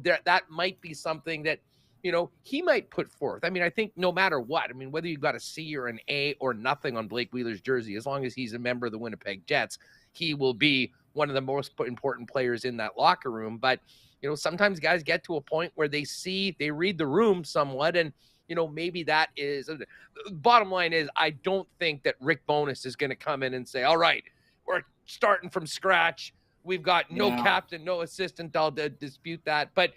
[SPEAKER 2] that might be something that, he might put forth. I mean, I think no matter what, whether you've got a C or an A or nothing on Blake Wheeler's jersey, as long as he's a member of the Winnipeg Jets, he will be one of the most important players in that locker room. But, sometimes guys get to a point where they read the room somewhat. And, maybe that is bottom line is, I don't think that Rick Bowness is going to come in and say, all right, we're starting from scratch. We've got no captain, no assistant. I'll dispute that. But,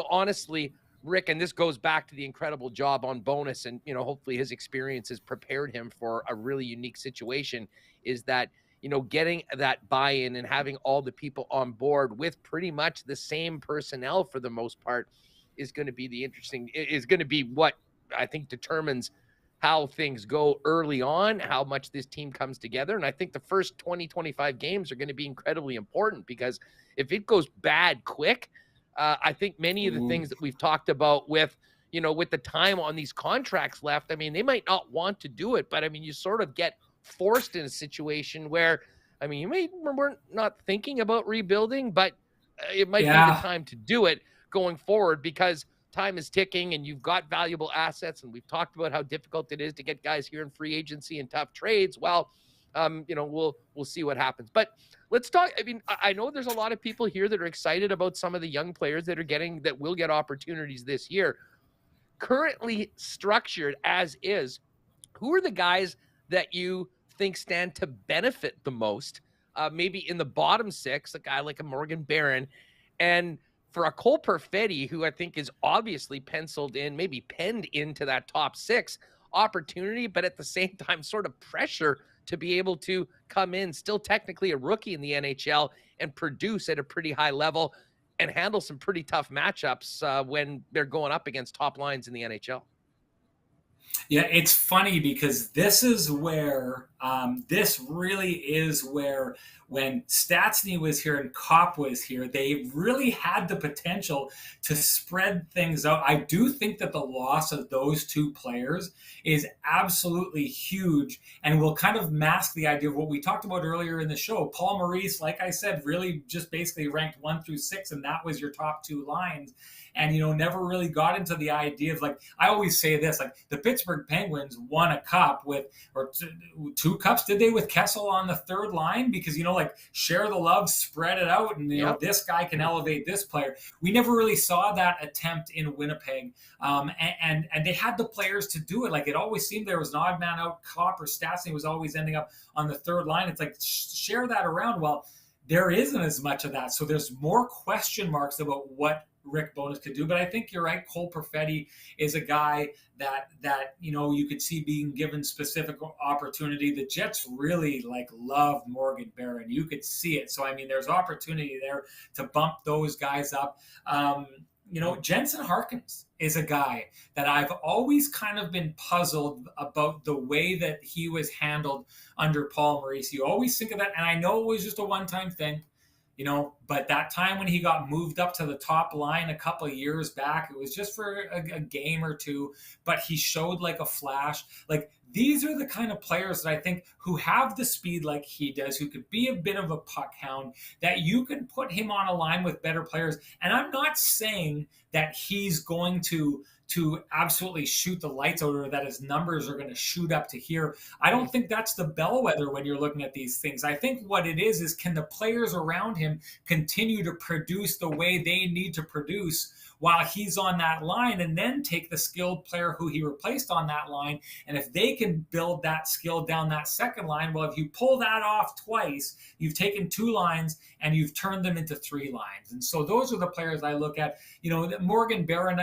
[SPEAKER 2] honestly, Rick, and this goes back to the incredible job on Bowness, and, hopefully his experience has prepared him for a really unique situation, is that, getting that buy-in and having all the people on board with pretty much the same personnel for the most part is going to be what I think determines how things go early on, how much this team comes together. And I think the first 20, 25 games are going to be incredibly important, because if it goes bad quick, I think many of the things that we've talked about with the time on these contracts left, they might not want to do it, but you sort of get forced in a situation where, you weren't not thinking about rebuilding, but it might be the time to do it going forward, because time is ticking and you've got valuable assets. And we've talked about how difficult it is to get guys here in free agency and tough trades. Well, we'll see what happens. But let's talk. I know there's a lot of people here that are excited about some of the young players that will get opportunities this year. Currently structured as is, who are the guys that you think stand to benefit the most? Maybe in the bottom six, a guy like a Morgan Barron, and for a Cole Perfetti, who I think is obviously penciled in, maybe penned into that top six opportunity, but at the same time, sort of pressure to be able to come in, still technically a rookie in the NHL, and produce at a pretty high level and handle some pretty tough matchups when they're going up against top lines in the NHL.
[SPEAKER 4] Yeah, it's funny because this is where, this really is where, when Stastny was here and Kopp was here, they really had the potential to spread things out. I do think that the loss of those two players is absolutely huge and will kind of mask the idea of what we talked about earlier in the show. Paul Maurice, like I said, really just basically ranked 1 through 6, and that was your top two lines. And, never really got into the idea of, I always say this, the Pittsburgh Penguins won a cup or two cups, did they, with Kessel on the third line? Because, share the love, spread it out, and, this guy can elevate this player. We never really saw that attempt in Winnipeg. And they had the players to do it. It always seemed there was an odd man out. Kopp or Stastny was always ending up on the third line. It's share that around. Well, there isn't as much of that. So there's more question marks about what Rick Bowness could do. But I think you're right. Cole Perfetti is a guy that you could see being given specific opportunity. The Jets really love Morgan Barron. You could see it. So there's opportunity there to bump those guys up. Jensen Harkins is a guy that I've always kind of been puzzled about the way that he was handled under Paul Maurice. You always think of that, and I know it was just a one-time thing, But that time when he got moved up to the top line a couple of years back, it was just for a game or two, but he showed like a flash. Like, these are the kind of players that I think who have the speed like he does, who could be a bit of a puck hound, that you can put him on a line with better players. And I'm not saying that he's going to absolutely shoot the lights out or that his numbers are going to shoot up to here. I don't think that's the bellwether when you're looking at these things. I think what it is can the players around him continue to produce the way they need to produce while he's on that line, and then take the skilled player who he replaced on that line. And if they can build that skill down that second line, well, if you pull that off twice, you've taken 2 lines and you've turned them into 3 lines. And so those are the players I look at. Morgan Barron,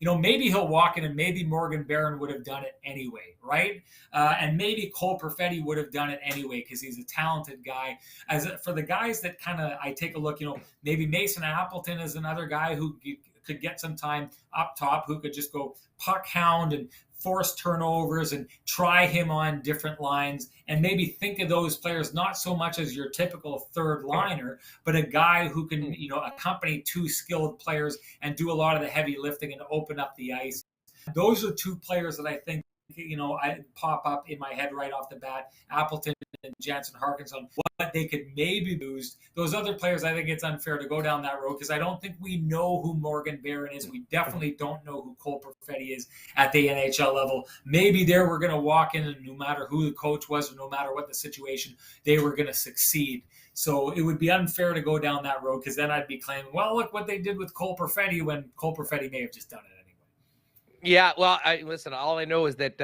[SPEAKER 4] maybe he'll walk in and maybe Morgan Barron would have done it anyway, right? And maybe Cole Perfetti would have done it anyway because he's a talented guy. For the guys that kind of I take a look, maybe Mason Appleton is another guy who could get some time up top, who could just go puck hound and force turnovers and try him on different lines, and maybe think of those players not so much as your typical third liner, but a guy who can, accompany 2 skilled players and do a lot of the heavy lifting and open up the ice. Those are 2 players that I think, I pop up in my head right off the bat, Appleton and Jansen Harkins, on what they could maybe lose. Those other players, I think it's unfair to go down that road because I don't think we know who Morgan Barron is. We definitely don't know who Cole Perfetti is at the NHL level. Maybe we're going to walk in and no matter who the coach was or no matter what the situation, they were going to succeed. So it would be unfair to go down that road because then I'd be claiming, well, look what they did with Cole Perfetti when Cole Perfetti may have just done it.
[SPEAKER 2] Yeah, well, listen, all I know is that,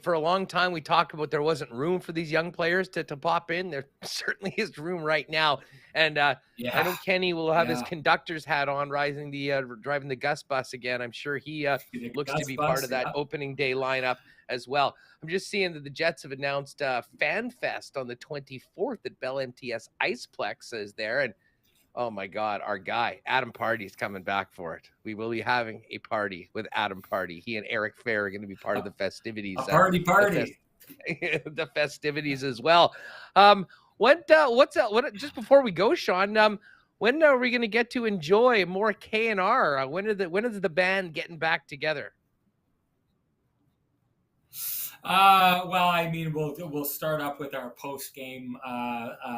[SPEAKER 2] for a long time we talked about there wasn't room for these young players to pop in. There certainly is room right now. And I know Kenny will have his conductor's hat on, driving the Gus bus again. I'm sure he looks to be part of that opening day lineup as well. I'm just seeing that the Jets have announced Fan Fest on the 24th at Bell MTS Iceplex is there. And oh my God, our guy, Adam Party's coming back for it. We will be having a party with Adam Party. He and Eric Fair are going to be part of the festivities.
[SPEAKER 4] Party.
[SPEAKER 2] The festivities as well. Just before we go, Sean, when are we going to get to enjoy more K&R? When is the band getting back together?
[SPEAKER 4] Well, I mean, we'll start up with our post-game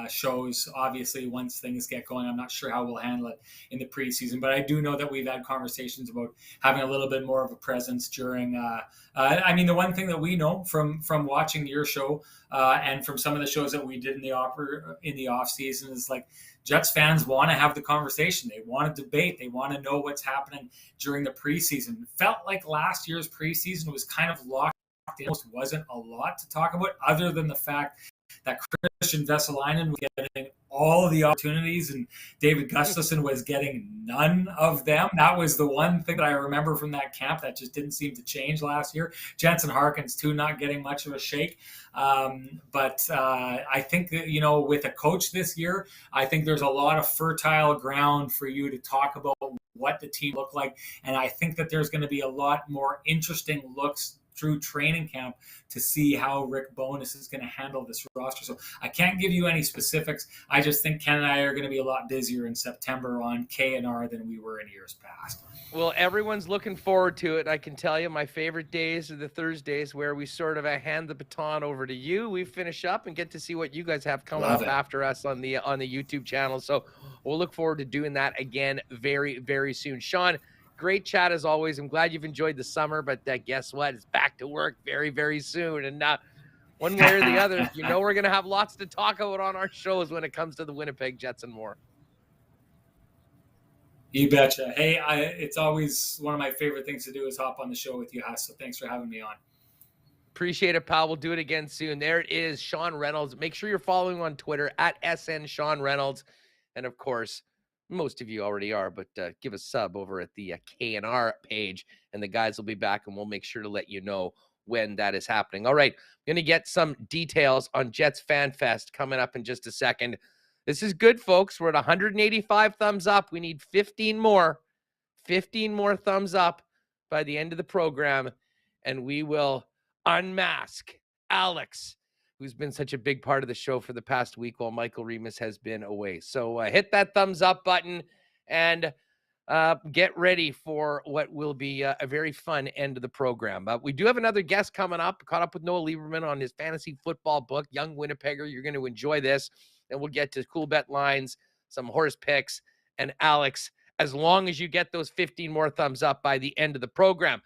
[SPEAKER 4] shows, obviously, once things get going. I'm not sure how we'll handle it in the preseason, but I do know that we've had conversations about having a little bit more of a presence during the one thing that we know from watching your show and from some of the shows that we did in the off season is like Jets fans want to have the conversation. They want to debate. They want to know what's happening during the preseason. It felt like last year's preseason was kind of locked. There wasn't a lot to talk about other than the fact that Christian Vesalainen was getting all of the opportunities and David Gustafsson was getting none of them. That was the one thing that I remember from that camp that just didn't seem to change last year. Jansen Harkins, too, not getting much of a shake. But I think that, with a coach this year, I think there's a lot of fertile ground for you to talk about what the team looked like. And I think that there's going to be a lot more interesting looks through training camp to see how Rick Bowness is going to handle this roster. So I can't give you any specifics. I just think Ken and I are going to be a lot busier in September on K&R than we were in years past.
[SPEAKER 2] Well, everyone's looking forward to it. I can tell you my favorite days are the Thursdays where we sort of hand the baton over to you. We finish up and get to see what you guys have coming up after us on the YouTube channel. So we'll look forward to doing that again very, very soon. Sean, great chat as always. I'm glad you've enjoyed the summer, but guess what? It's back to work very, very soon. And one way or the other, we're going to have lots to talk about on our shows when it comes to the Winnipeg Jets and more.
[SPEAKER 4] You betcha. Hey, it's always one of my favorite things to do is hop on the show with you, Huss. So thanks for having me on.
[SPEAKER 2] Appreciate it, pal. We'll do it again soon. There it is, Sean Reynolds. Make sure you're following on Twitter at SN Sean Reynolds. And of course, most of you already are, but give a sub over at the K&R page, and the guys will be back, and we'll make sure to let you know when that is happening. All right, I'm going to get some details on Jets Fan Fest coming up in just a second. This is good, folks. We're at 185 thumbs up. We need 15 more thumbs up by the end of the program, and we will unmask Alex who's been such a big part of the show for the past week while Michael Remus has been away. So hit that thumbs up button and get ready for what will be a very fun end of the program. We do have another guest coming up. Caught up with Noah Lieberman on his fantasy football book, Young Winnipegger. You're going to enjoy this. And we'll get to Coolbet Lines, some horse picks, and Alex, as long as you get those 15 more thumbs up by the end of the program.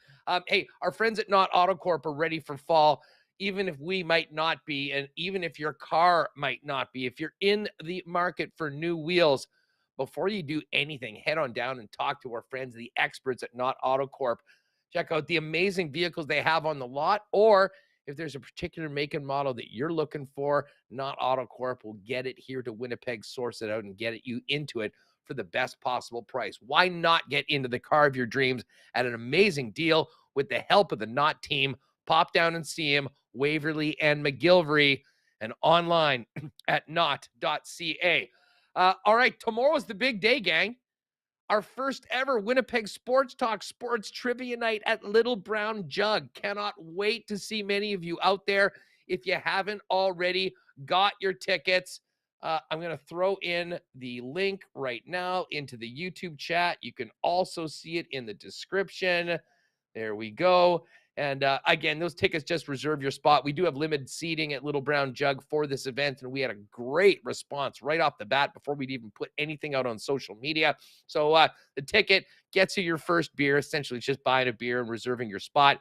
[SPEAKER 2] Hey, our friends at Not AutoCorp are ready for fall, even if we might not be, and even if your car might not be. If you're in the market for new wheels, before you do anything, head on down and talk to our friends, the experts at Not AutoCorp. Check out the amazing vehicles they have on the lot, or if there's a particular make and model that you're looking for, Not AutoCorp will get it here to Winnipeg, source it out, and get you into it for the best possible price. Why not get into the car of your dreams at an amazing deal with the help of the Not team? Pop down and see him, Waverly and McGilvery, and online at not.ca. All right, tomorrow's the big day, gang. Our first ever Winnipeg Sports Talk Sports Trivia Night at Little Brown Jug. Cannot wait to see many of you out there. If you haven't already got your tickets, I'm going to throw in the link right now into the YouTube chat. You can also see it in the description. There we go. And again, those tickets, just reserve your spot. We do have limited seating at Little Brown Jug for this event, and we had a great response right off the bat before we'd even put anything out on social media. So the ticket gets you your first beer. Essentially, it's just buying a beer and reserving your spot.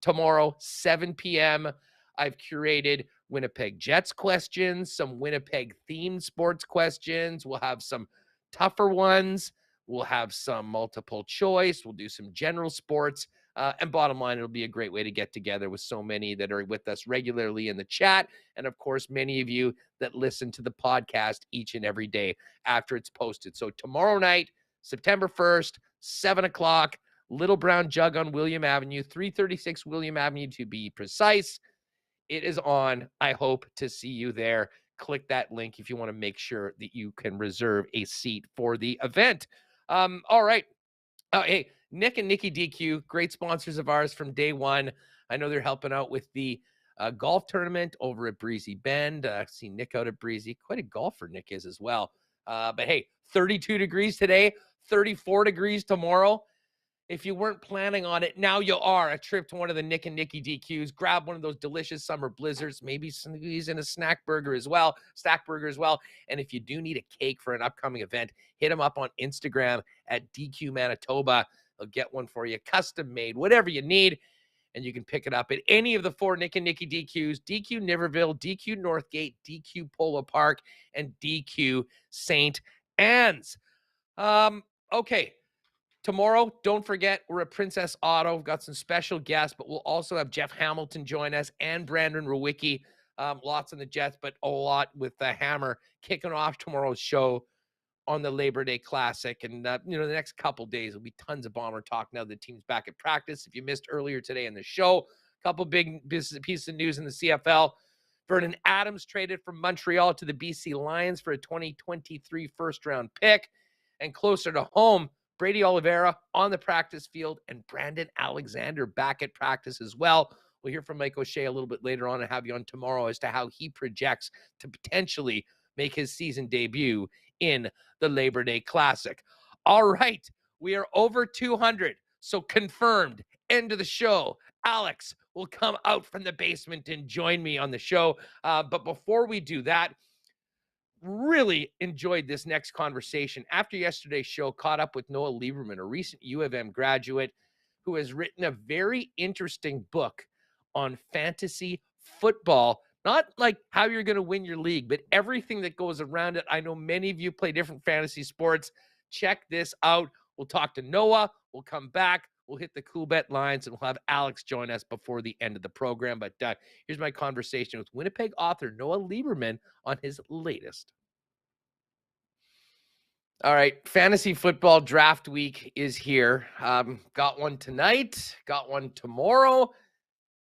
[SPEAKER 2] Tomorrow, 7 p.m., I've curated Winnipeg Jets questions, some Winnipeg-themed sports questions. We'll have some tougher ones. We'll have some multiple choice. We'll do some general sports. And bottom line, it'll be a great way to get together with so many that are with us regularly in the chat. And of course, many of you that listen to the podcast each and every day after it's posted. So tomorrow night, September 1st, 7 o'clock, Little Brown Jug on William Avenue, 336 William Avenue to be precise. It is on. I hope to see you there. Click that link if you want to make sure that you can reserve a seat for the event. All right. Hey, Nick and Nikki DQ, great sponsors of ours from day one. I know they're helping out with the golf tournament over at Breezy Bend. I've seen Nick out at Breezy. Quite a golfer Nick is as well. But hey, 32 degrees today, 34 degrees tomorrow. If you weren't planning on it, now you are. A trip to one of the Nick and Nikki DQs. Grab one of those delicious summer blizzards. Maybe squeeze in a snack burger as well. And if you do need a cake for an upcoming event, hit them up on Instagram at DQ Manitoba. They'll get one for you, custom made, whatever you need. And you can pick it up at any of the 4 Nick and Nikki DQs, DQ Niverville, DQ Northgate, DQ Polo Park, and DQ St. Anne's. Okay. Tomorrow, don't forget, we're at Princess Auto. We've got some special guests, but we'll also have Jeff Hamilton join us and Brandon Rowicki. Lots on the Jets, but a lot with the Hammer kicking off tomorrow's show on the Labor Day Classic. And, the next couple days will be tons of Bomber talk now the team's back at practice. If you missed earlier today in the show, a couple big pieces of news in the CFL. Vernon Adams traded from Montreal to the BC Lions for a 2023 first-round pick. And closer to home, Brady Oliveira on the practice field and Brandon Alexander back at practice as well. We'll hear from Mike O'Shea a little bit later on and have you on tomorrow as to how he projects to potentially make his season debut in the Labor Day Classic. All right, we are over 200, so confirmed. End of the show. Alex will come out from the basement and join me on the show. But before we do that, really enjoyed this next conversation. After yesterday's show, caught up with Noah Lieberman, a recent U of M graduate who has written a very interesting book on fantasy football. Not like how you're going to win your league, but everything that goes around it. I know many of you play different fantasy sports. Check this out. We'll talk to Noah. We'll come back. We'll hit the Coolbet lines, and we'll have Alex join us before the end of the program. But here's my conversation with Winnipeg author Noah Lieberman on his latest. All right, fantasy football draft week is here. Got one tonight, got one tomorrow,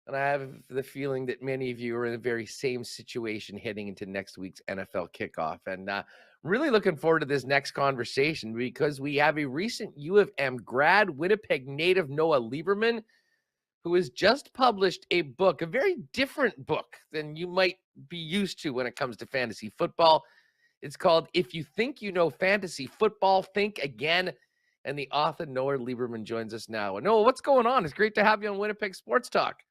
[SPEAKER 2] and I have the feeling that many of you are in the very same situation heading into next week's NFL kickoff. And really looking forward to this next conversation because we have a recent U of M grad, Winnipeg native Noah Lieberman, who has just published a book, a very different book than you might be used to when it comes to fantasy football. It's called If You Think You Know Fantasy Football, Think Again. And the author, Noah Lieberman, joins us now. And Noah, what's going on? It's great to have you on Winnipeg Sports Talk.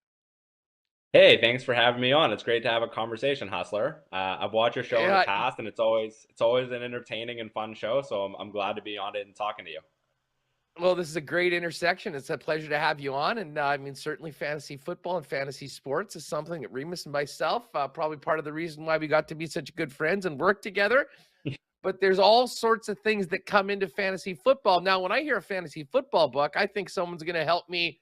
[SPEAKER 5] Hey, thanks for having me on. It's great to have a conversation, Hustler. I've watched your show in the past, and it's always an entertaining and fun show. So I'm glad to be on it and talking to you.
[SPEAKER 2] Well, this is a great intersection. It's a pleasure to have you on. And I mean, certainly fantasy football and fantasy sports is something that Remus and myself, probably part of the reason why we got to be such good friends and work together. But there's all sorts of things that come into fantasy football. Now, when I hear a fantasy football book, I think someone's going to help me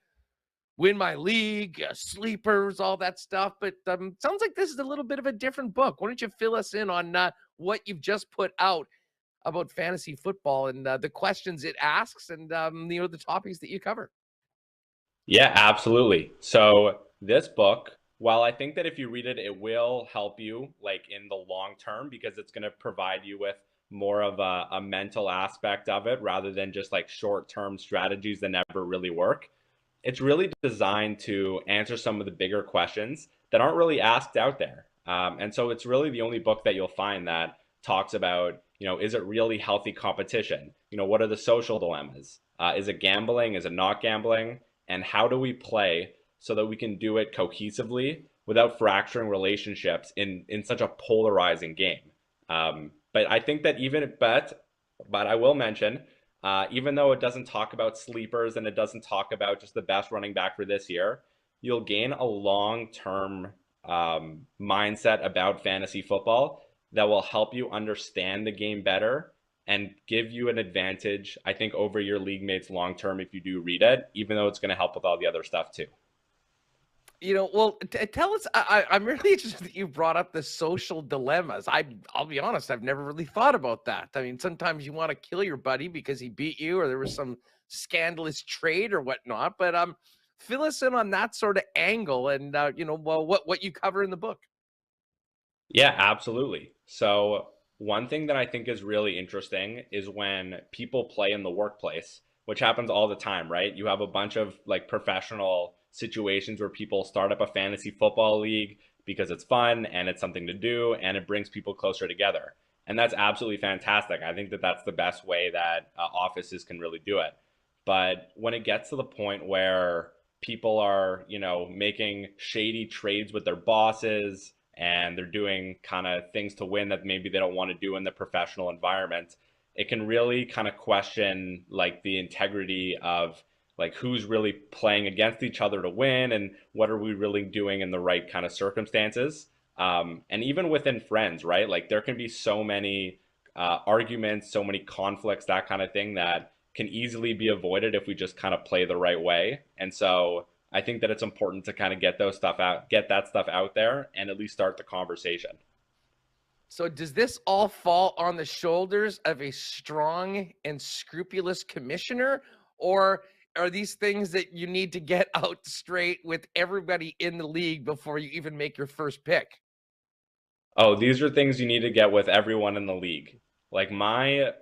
[SPEAKER 2] win my league, sleepers, all that stuff. But sounds like this is a little bit of a different book. Why don't you fill us in on what you've just put out about fantasy football and the questions it asks and the topics that you cover?
[SPEAKER 5] Yeah, absolutely. So this book, while I think that if you read it, it will help you like in the long term because it's going to provide you with more of a mental aspect of it rather than just like short-term strategies that never really work. It's really designed to answer some of the bigger questions that aren't really asked out there. And so it's really the only book that you'll find that talks about, is it really healthy competition? What are the social dilemmas? Is it gambling? Is it not gambling? And how do we play so that we can do it cohesively without fracturing relationships in such a polarizing game? But I think that but I will mention, even though it doesn't talk about sleepers and it doesn't talk about just the best running back for this year, you'll gain a long-term mindset about fantasy football that will help you understand the game better and give you an advantage, I think, over your league mates long-term if you do read it, even though it's going to help with all the other stuff too.
[SPEAKER 2] Tell us, I'm really interested that you brought up the social dilemmas. I'll be honest, I've never really thought about that. I mean, sometimes you want to kill your buddy because he beat you or there was some scandalous trade or whatnot, but fill us in on that sort of angle and, what you cover in the book.
[SPEAKER 5] Yeah, absolutely. So one thing that I think is really interesting is when people play in the workplace, which happens all the time, right? You have a bunch of like professional situations where people start up a fantasy football league because it's fun and it's something to do and it brings people closer together. And that's absolutely fantastic. I think that that's the best way that offices can really do it. But when it gets to the point where people are, making shady trades with their bosses and they're doing kind of things to win that maybe they don't want to do in the professional environment, it can really kind of question like the integrity of like who's really playing against each other to win and what are we really doing in the right kind of circumstances. And even within friends, right? Like there can be so many arguments, so many conflicts, that kind of thing that can easily be avoided if we just kind of play the right way. And so I think that it's important to kind of get that stuff out there and at least start the conversation.
[SPEAKER 2] So does this all fall on the shoulders of a strong and scrupulous commissioner, or are these things that you need to get out straight with everybody in the league before you even make your first pick?
[SPEAKER 5] Oh, these are things you need to get with everyone in the league. Like my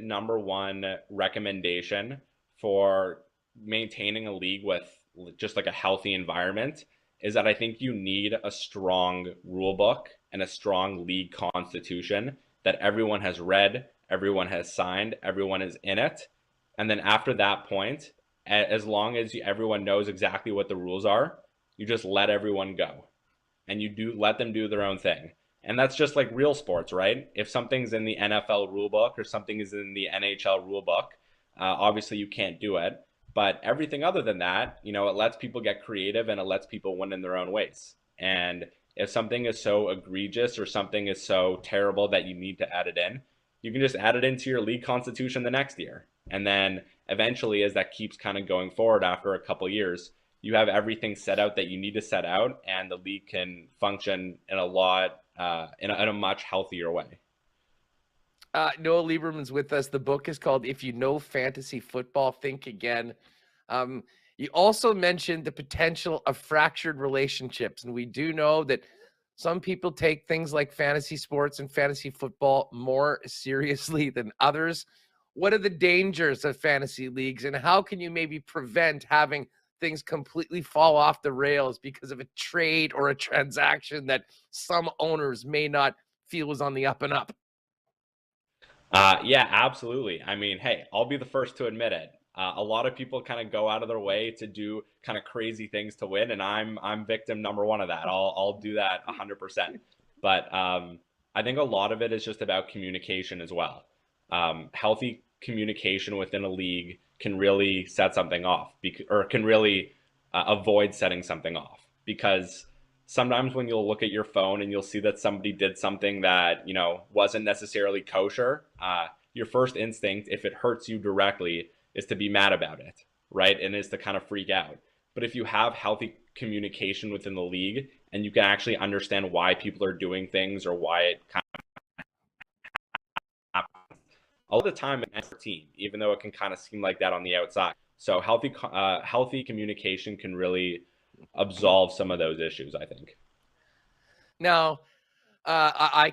[SPEAKER 5] number one recommendation for maintaining a league with just like a healthy environment is that I think you need a strong rule book and a strong league constitution that everyone has read, everyone has signed, everyone is in it. And then after that point, as long as everyone knows exactly what the rules are, you just let everyone go and you do let them do their own thing. And that's just like real sports, right? If something's in the NFL rule book or something is in the NHL rule book, obviously you can't do it. But everything other than that, it lets people get creative and it lets people win in their own ways. And if something is so egregious or something is so terrible that you need to add it in, you can just add it into your league constitution the next year. And then eventually, as that keeps kind of going forward after a couple years, you have everything set out that you need to set out and the league can function in a much healthier way.
[SPEAKER 2] Noah Lieberman's with us. The book is called If You Know Fantasy Football, Think Again. You also mentioned the potential of fractured relationships. And we do know that some people take things like fantasy sports and fantasy football more seriously than others. What are the dangers of fantasy leagues and how can you maybe prevent having things completely fall off the rails because of a trade or a transaction that some owners may not feel is on the up and up?
[SPEAKER 5] Yeah, absolutely. I mean, hey, I'll be the first to admit it. A lot of people kind of go out of their way to do kind of crazy things to win, and I'm victim number one of that. I'll do that 100%. But I think a lot of it is just about communication as well. Healthy communication within a league can really set something off, or can really avoid setting something off, because sometimes when you'll look at your phone and you'll see that somebody did something that, wasn't necessarily kosher, your first instinct, if it hurts you directly, is to be mad about it, right? And is to kind of freak out. But if you have healthy communication within the league and you can actually understand why people are doing things or why it kind of happens, all the time it's a team, even though it can kind of seem like that on the outside. So healthy communication can really absolve some of those issues, I think.
[SPEAKER 2] Now, I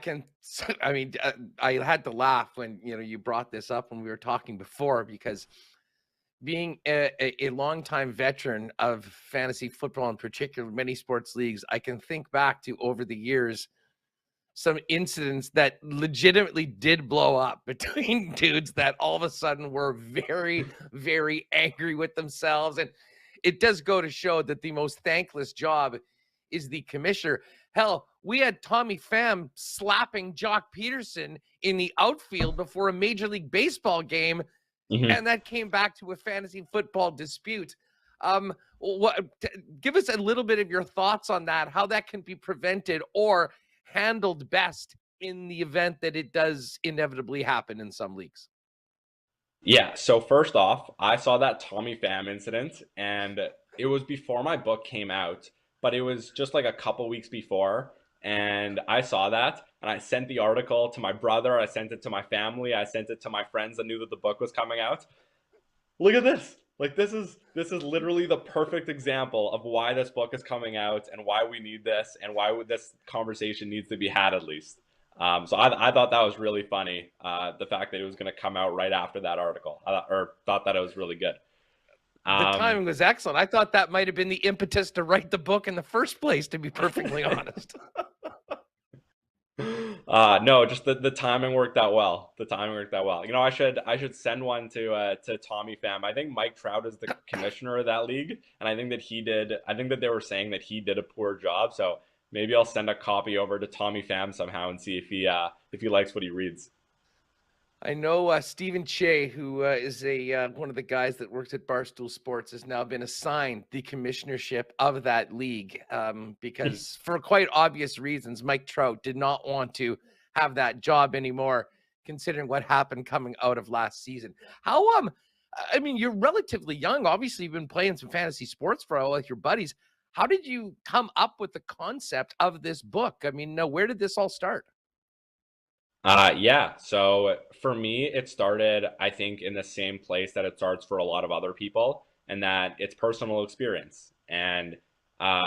[SPEAKER 2] had to laugh when, you brought this up when we were talking before, because being a longtime veteran of fantasy football, in particular, many sports leagues, I can think back to over the years some incidents that legitimately did blow up between dudes that all of a sudden were very, very angry with themselves. And it does go to show that the most thankless job is the commissioner. Hell, we had Tommy Pham slapping Jock Paterson in the outfield before a Major League Baseball game, and that came back to a fantasy football dispute. Give us a little bit of your thoughts on that, how that can be prevented or handled best in the event that it does inevitably happen in some leagues.
[SPEAKER 5] Yeah, so first off, I saw that Tommy Pham incident, and it was before my book came out, but it was just like a couple weeks before, and I saw that, and I sent the article to my brother, I sent it to my family, I sent it to my friends that knew that the book was coming out. Look at this. Like, this is literally the perfect example of why this book is coming out and why we need this and why this conversation needs to be had, at least. So I thought that was really funny, the fact that it was going to come out right after that article, or thought that it was really good.
[SPEAKER 2] The timing was excellent. I thought that might have been the impetus to write the book in the first place, to be perfectly honest.
[SPEAKER 5] No, just the timing worked out well. The timing worked out well. I should send one to Tommy Pham. I think Mike Trout is the commissioner of that league, and I think that they were saying that he did a poor job. So maybe I'll send a copy over to Tommy Pham somehow and see if he likes what he reads.
[SPEAKER 2] I know Stephen Che, who is one of the guys that works at Barstool Sports, has now been assigned the commissionership of that league because for quite obvious reasons, Mike Trout did not want to have that job anymore, considering what happened coming out of last season. How, you're relatively young. Obviously, you've been playing some fantasy sports for a while with your buddies. How did you come up with the concept of this book? Where did this all start?
[SPEAKER 5] Yeah. So for me, it started, I think, in the same place that it starts for a lot of other people, and that it's personal experience. And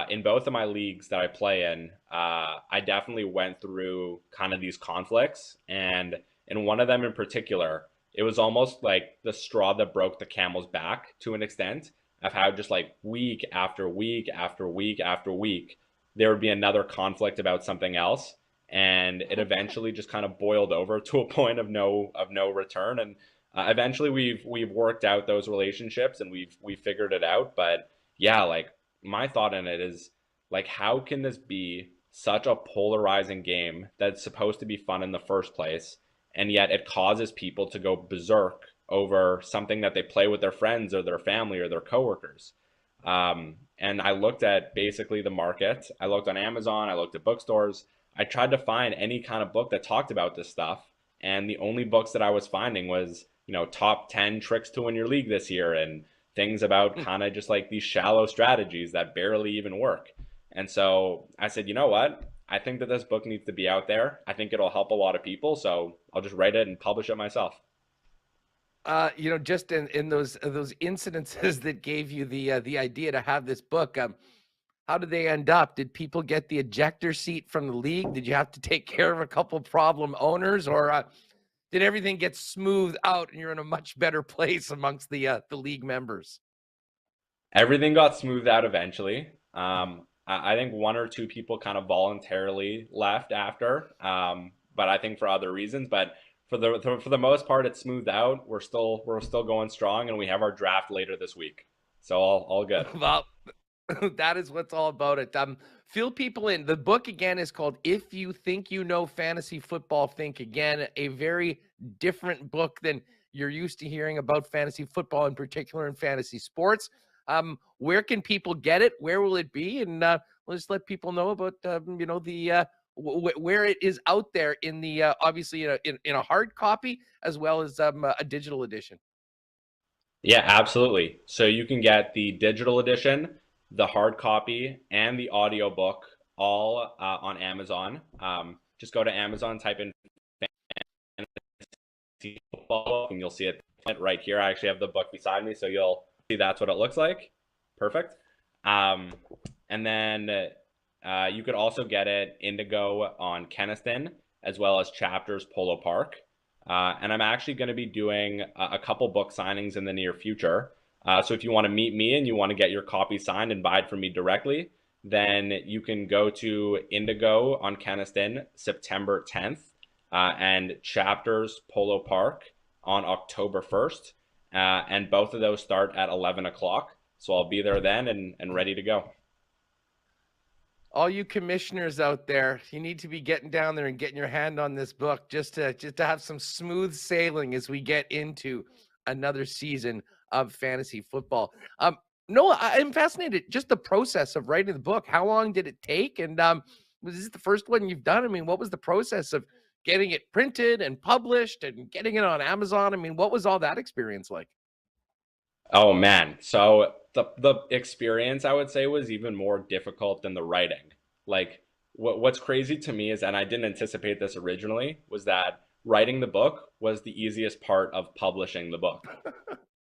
[SPEAKER 5] in both of my leagues that I play in, I definitely went through kind of these conflicts. And in one of them in particular, it was almost like the straw that broke the camel's back, to an extent, of how just like week after week after week after week, there would be another conflict about something else. And it eventually just kind of boiled over to a point of no return. And eventually we've worked out those relationships and we've figured it out. But yeah, like, my thought in it is, like, how can this be such a polarizing game that's supposed to be fun in the first place, and yet it causes people to go berserk over something that they play with their friends or their family or their coworkers? And I looked at basically the market. I looked on Amazon, I looked at bookstores. I tried to find any kind of book that talked about this stuff, and the only books that I was finding was, top 10 tricks to win your league this year, and things about kind of just like these shallow strategies that barely even work. And so I said, you know what? I think that this book needs to be out there. I think it'll help a lot of people, so I'll just write it and publish it myself.
[SPEAKER 2] Just in those incidences that gave you the idea to have this book, how did they end up? Did people get the ejector seat from the league? Did you have to take care of a couple problem owners, or did everything get smoothed out and you're in a much better place amongst the league members?
[SPEAKER 5] Everything got smoothed out eventually. I think one or two people kind of voluntarily left after, but I think for other reasons. But for the most part, it's smoothed out. We're still going strong, and we have our draft later this week, so all good.
[SPEAKER 2] Well, that is what's all about it. Fill people in. The book again is called "If You Think You Know Fantasy Football, Think Again." A very different book than you're used to hearing about fantasy football, in particular in fantasy sports. Where can people get it? Where will it be? And we'll just let people know about the where it is out there in the obviously in a hard copy as well as a digital edition.
[SPEAKER 5] Yeah, absolutely. So you can get the digital edition, the hard copy, and the audiobook all on Amazon. Just go to Amazon, type in fantasy football, and you'll see it right here. I actually have the book beside me, so you'll see that's what it looks like. Perfect. And then you could also get it Indigo on Keniston, as well as Chapters Polo Park. And I'm actually going to be doing a couple book signings in the near future. So if you want to meet me and you want to get your copy signed and buy it from me directly, then you can go to Indigo on Keniston September 10th and Chapters Polo Park on October 1st. And both of those start at 11 o'clock. So I'll be there then and ready to go.
[SPEAKER 2] All you commissioners out there, you need to be getting down there and getting your hand on this book just to have some smooth sailing as we get into another season of fantasy football. Noah, I'm fascinated just the process of writing the book. How long did it take? And was this the first one you've done? I mean, what was the process of getting it printed and published and getting it on Amazon? I mean, what was all that experience like?
[SPEAKER 5] Oh man. So the experience, I would say, was even more difficult than the writing. Like what's crazy to me is, and I didn't anticipate this originally, was that writing the book was the easiest part of publishing the book.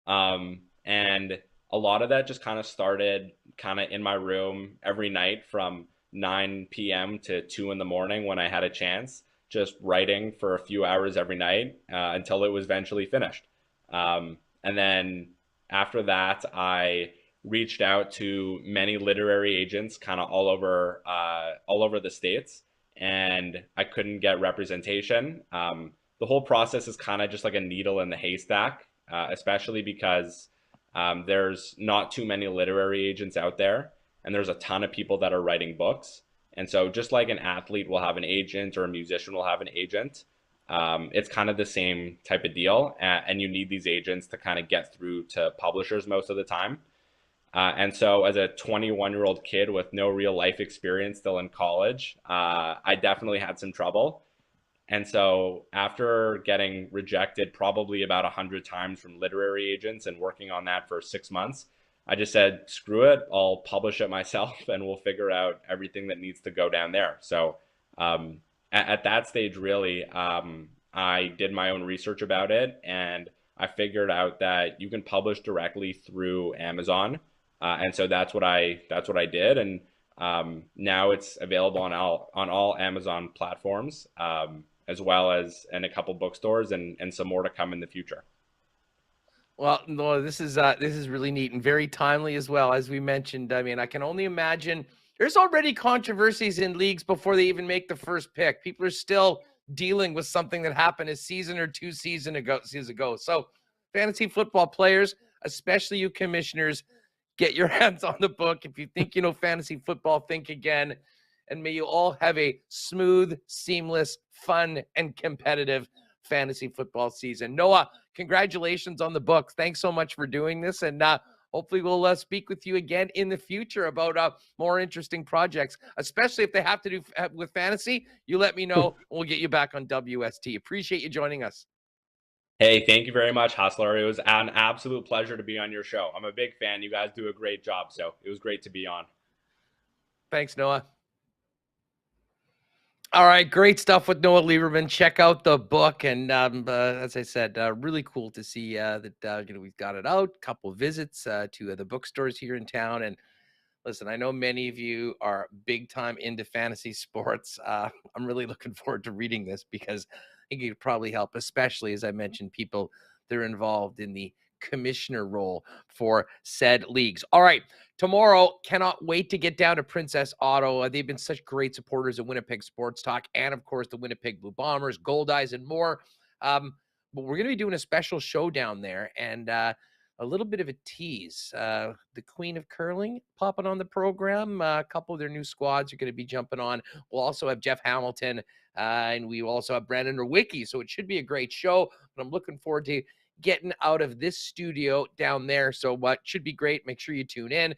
[SPEAKER 5] And a lot of that just kind of started kind of in my room every night from 9 p.m. to 2 in the morning when I had a chance, just writing for a few hours every night until it was eventually finished. And then after that, I reached out to many literary agents kind of all over the States, and I couldn't get representation. The whole process is kind of just like a needle in the haystack, especially because there's not too many literary agents out there, and there's a ton of people that are writing books. And so just like an athlete will have an agent or a musician will have an agent, it's kind of the same type of deal, and you need these agents to kind of get through to publishers most of the time. And so as a 21-year-old kid with no real life experience, still in college, I definitely had some trouble. And so after getting rejected probably about 100 times from literary agents and working on that for 6 months, I just said, screw it, I'll publish it myself and we'll figure out everything that needs to go down there. So at that stage, really, I did my own research about it, and I figured out that you can publish directly through Amazon. And so that's what I did. And now it's available on all Amazon platforms, as well as in a couple bookstores and some more to come in the future.
[SPEAKER 2] Well, no, this is really neat and very timely as well. As we mentioned, I mean, I can only imagine there's already controversies in leagues before they even make the first pick. People are still dealing with something that happened a season or two seasons ago. So fantasy football players, especially you commissioners, get your hands on the book. If you think you know fantasy football, think again. And may you all have a smooth, seamless, fun, and competitive fantasy football season. Noah, congratulations on the book. Thanks so much for doing this. And hopefully we'll speak with you again in the future about more interesting projects, especially if they have to do with fantasy. You let me know. We'll get you back on WST. Appreciate you joining us.
[SPEAKER 5] Hey, thank you very much, Hustler. It was an absolute pleasure to be on your show. I'm a big fan. You guys do a great job, so it was great to be on.
[SPEAKER 2] Thanks, Noah. All right, great stuff with Noah Lieberman. Check out the book, and as I said, really cool to see that we've got it out. Couple visits to the bookstores here in town, and listen, I know many of you are big time into fantasy sports. I'm really looking forward to reading this because I think it could probably help, especially as I mentioned, people that are involved in the commissioner role for said leagues. All right, tomorrow, cannot wait to get down to Princess Auto. They've been such great supporters of Winnipeg Sports Talk and, of course, the Winnipeg Blue Bombers, Gold Eyes, and more. But we're going to be doing a special show down there, and a little bit of a tease. The Queen of Curling popping on the program. A couple of their new squads are going to be jumping on. We'll also have Jeff Hamilton, and we will also have Brandon Rwicki. So it should be a great show. But I'm looking forward to getting out of this studio down there. So what should be great. Make sure you tune in.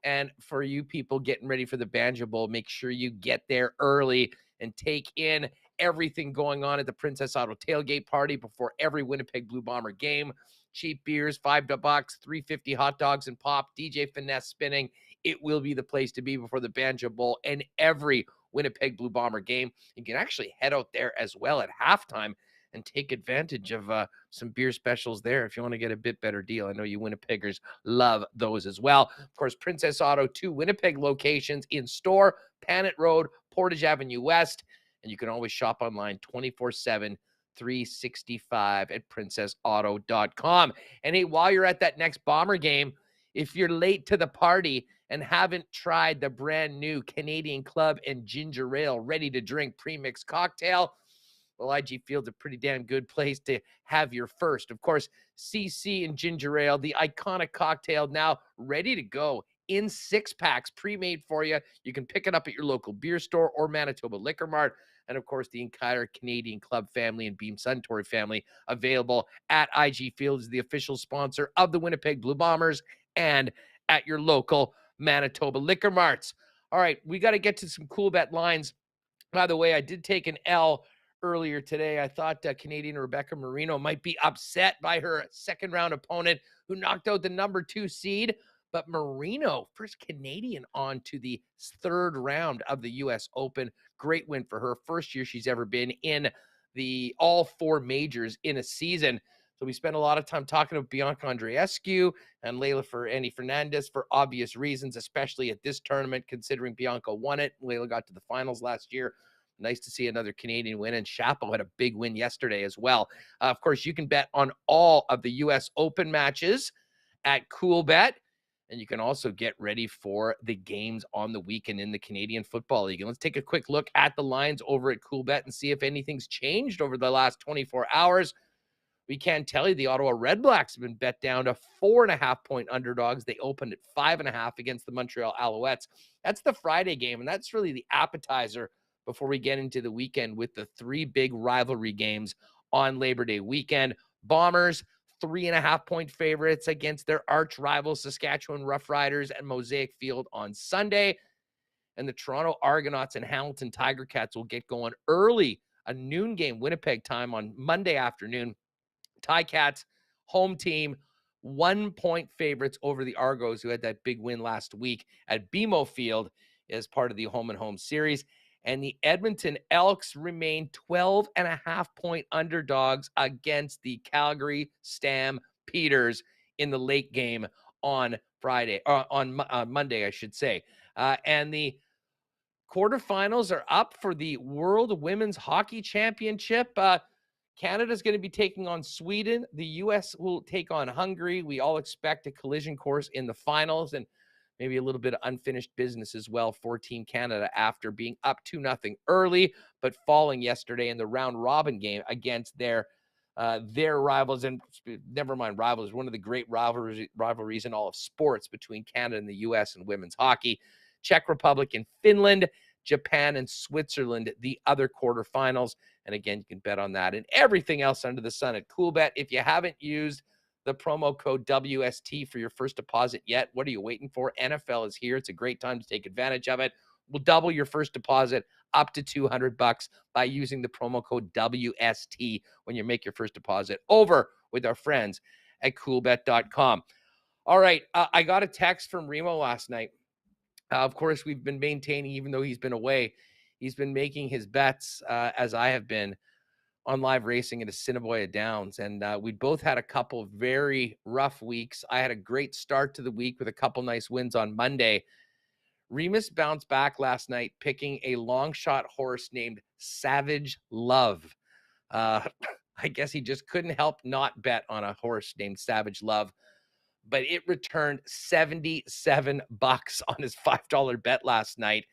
[SPEAKER 2] And for you people getting ready for the Banjo Bowl, make sure you get there early and take in everything going on at the Princess Auto tailgate party before every Winnipeg Blue Bomber game. Cheap beers, $5, $3.50 hot dogs and pop, DJ Finesse spinning. It will be the place to be before the Banjo Bowl and every Winnipeg Blue Bomber game. You can actually head out there as well at halftime and take advantage of some beer specials there if you want to get a bit better deal. I know you Winnipeggers love those as well. Of course, Princess Auto, 2 Winnipeg locations in store, Panet Road, Portage Avenue West, and you can always shop online 24/7, 365 at princessauto.com. And hey, while you're at that next Bomber game, if you're late to the party and haven't tried the brand new Canadian Club and Ginger Ale ready to drink premixed cocktail, well, IG Field's a pretty damn good place to have your first. Of course, CC and Ginger Ale, the iconic cocktail, now ready to go in 6-packs, pre-made for you. You can pick it up at your local beer store or Manitoba Liquor Mart. And, of course, the entire Canadian Club family and Beam Suntory family available at IG Field as the official sponsor of the Winnipeg Blue Bombers and at your local Manitoba Liquor Marts. All right, we got to get to some Coolbet lines. By the way, I did take an L earlier today. I thought Canadian Rebecca Marino might be upset by her second-round opponent who knocked out the number 2 seed. But Marino, first Canadian on to the 3rd round of the U.S. Open. Great win for her. First year she's ever been in the all 4 majors in a season. So we spent a lot of time talking about Bianca Andreescu and Leylah Fernandez for obvious reasons, especially at this tournament, considering Bianca won it. Leylah got to the finals last year. Nice to see another Canadian win, and Chapo had a big win yesterday as well. Of course, you can bet on all of the U.S. Open matches at Coolbet. And you can also get ready for the games on the weekend in the Canadian Football League. And let's take a quick look at the lines over at Coolbet and see if anything's changed over the last 24 hours. We can tell you the Ottawa Redblacks have been bet down to 4.5-point underdogs. They opened at 5.5 against the Montreal Alouettes. That's the Friday game, and that's really the appetizer before we get into the weekend with the 3 big rivalry games on Labor Day weekend. Bombers, 3.5-point favorites against their arch rivals, Saskatchewan Roughriders at Mosaic Field on Sunday. And the Toronto Argonauts and Hamilton Tiger Cats will get going early, a noon game, Winnipeg time on Monday afternoon. Ticats, home team, 1-point favorites over the Argos, who had that big win last week at BMO Field as part of the home and home series. And the Edmonton Elks remain 12.5-point underdogs against the Calgary Stampeders in the late game on Friday, or on Monday, I should say. And the quarterfinals are up for the World Women's Hockey Championship. Canada's going to be taking on Sweden. The U.S. will take on Hungary. We all expect a collision course in the finals, and maybe a little bit of unfinished business as well for Team Canada after being up 2-0 early, but falling yesterday in the round robin game against their rivals. And never mind rivals, one of the great rivalries in all of sports between Canada and the U.S. and women's hockey. Czech Republic and Finland, Japan and Switzerland, the other quarterfinals. And again, you can bet on that and everything else under the sun at Coolbet. If you haven't used the promo code WST for your first deposit yet, what are you waiting for? NFL is here. It's a great time to take advantage of it. We'll double your first deposit up to $200 by using the promo code WST when you make your first deposit over with our friends at coolbet.com. All right. I got a text from Remo last night. Of course, we've been maintaining, even though he's been away, he's been making his bets, as I have been, on live racing at Assiniboia Downs. And we both had a couple of very rough weeks. I had a great start to the week with a couple nice wins on Monday. Remus bounced back last night, picking a long shot horse named Savage Love. I guess he just couldn't help not bet on a horse named Savage Love, but it returned $77 on his $5 bet last night.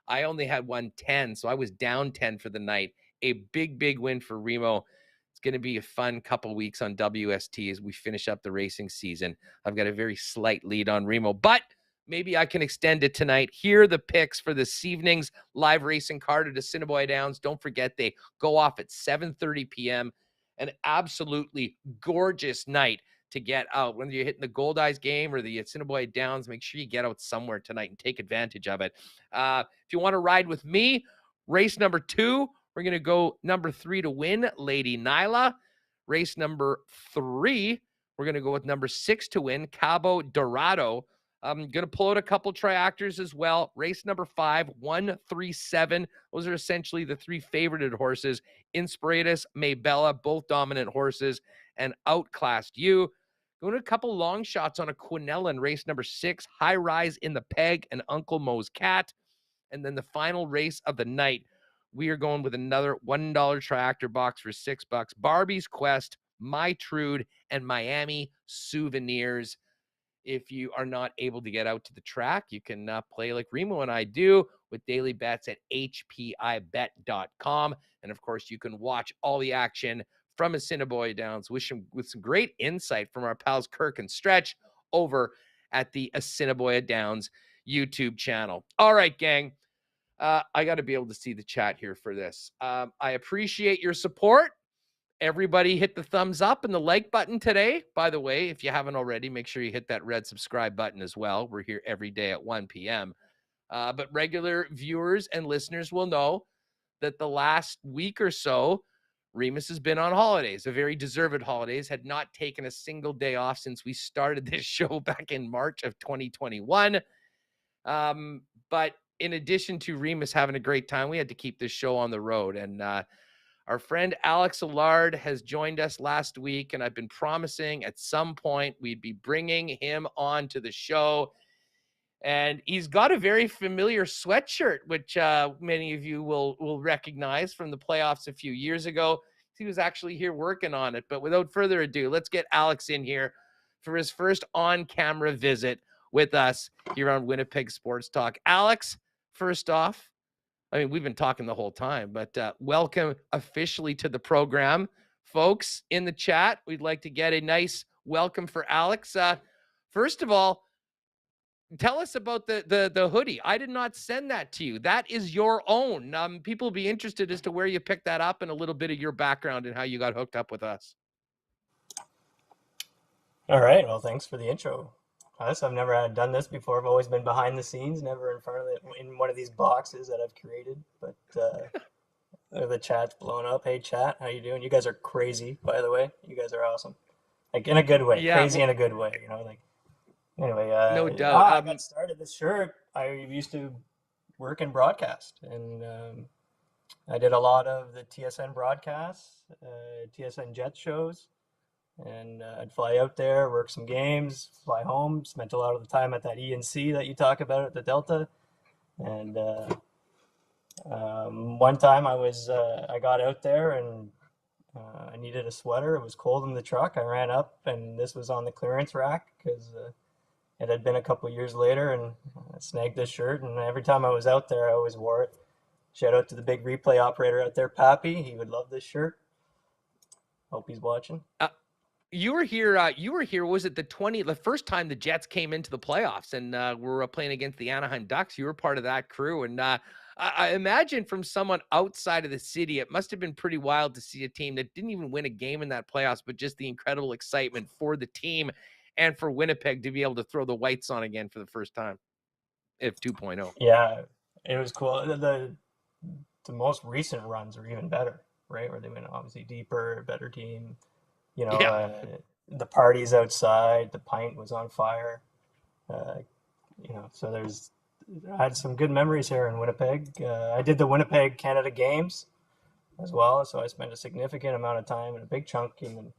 [SPEAKER 2] I only had won 10, so I was down 10 for the night. A big win for Remo. It's going to be a fun couple weeks on WST as we finish up the racing season. I've got a very slight lead on Remo, but maybe I can extend it tonight. Here are the picks for this evening's live racing card at Assiniboia Downs. Don't forget, they go off at 7:30 p.m. An absolutely gorgeous night to get out. Whether you're hitting the Gold Eyes game or the Assiniboia Downs, make sure you get out somewhere tonight and take advantage of it. If you want to ride with me, race number 2, we're going to go number 3 to win, Lady Nyla. Race number 3, we're going to go with number 6 to win, Cabo Dorado. I'm going to pull out a couple triactors as well. Race number 5, 1, 3, 7. Those are essentially the 3 favorited horses. Inspiratus, Maybella, both dominant horses, and Outclassed You. Going to a couple long shots on a Quinella in race number 6, High Rise in the Peg, and Uncle Mo's Cat. And then the final race of the night, we are going with another $1 triactor box for $6. Barbie's Quest, My Trude, and Miami Souvenirs. If you are not able to get out to the track, you can play like Remo and I do with daily bets at hpibet.com. And of course, you can watch all the action from Assiniboia Downs with some great insight from our pals Kirk and Stretch over at the Assiniboia Downs YouTube channel. All right, gang. I got to be able to see the chat here for this. I appreciate your support. Everybody hit the thumbs up and the like button today. By the way, if you haven't already, make sure you hit that red subscribe button as well. We're here every day at 1 p.m. But regular viewers and listeners will know that the last week or so, Remus has been on holidays, a very deserved holidays, had not taken a single day off since we started this show back in March of 2021. But in addition to Remus having a great time, we had to keep this show on the road. And our friend Alex Allard has joined us last week, and I've been promising at some point we'd be bringing him on to the show. And he's got a very familiar sweatshirt, which many of you will recognize from the playoffs a few years ago. He was actually here working on it. But without further ado, let's get Alex in here for his first on-camera visit with us here on Winnipeg Sports Talk. Alex, first off, I mean, we've been talking the whole time, but welcome officially to the program. Folks in the chat, we'd like to get a nice welcome for Alex. First of all, tell us about the hoodie. I did not send that to you. That is your own. People will be interested as to where you picked that up and a little bit of your background and how you got hooked up with us.
[SPEAKER 6] All right. Well, thanks for the intro. I've never done this before. I've always been behind the scenes, never in front of it, in one of these boxes that I've created. But the chat's blown up. Hey, chat, how you doing? You guys are crazy, by the way. You guys are awesome. Like, in a good way. Yeah, crazy in a good way, you know, like. Anyway,
[SPEAKER 2] no doubt.
[SPEAKER 6] I got started this shirt. I used to work in broadcast, and I did a lot of the TSN broadcasts, TSN Jet shows, and I'd fly out there, work some games, fly home, spent a lot of the time at that ENC that you talk about at the Delta. And one time I got out there and I needed a sweater. It was cold in the truck. I ran up, and this was on the clearance rack because it had been a couple years later, and I snagged this shirt, and every time I was out there, I always wore it. Shout out to the big replay operator out there, Pappy. He would love this shirt. Hope he's watching.
[SPEAKER 2] You were here. Was it the first time the Jets came into the playoffs and were playing against the Anaheim Ducks? You were part of that crew, and I imagine from someone outside of the city, it must have been pretty wild to see a team that didn't even win a game in that playoffs, but just the incredible excitement for the team and for Winnipeg to be able to throw the whites on again for the first time, if 2.0.
[SPEAKER 6] Yeah, it was cool. The most recent runs were even better, right? Where they went obviously deeper, better team. You know, the parties outside, the pint was on fire. You know, so I had some good memories here in Winnipeg. I did the Winnipeg Canada Games as well, so I spent a significant amount of time and a big chunk in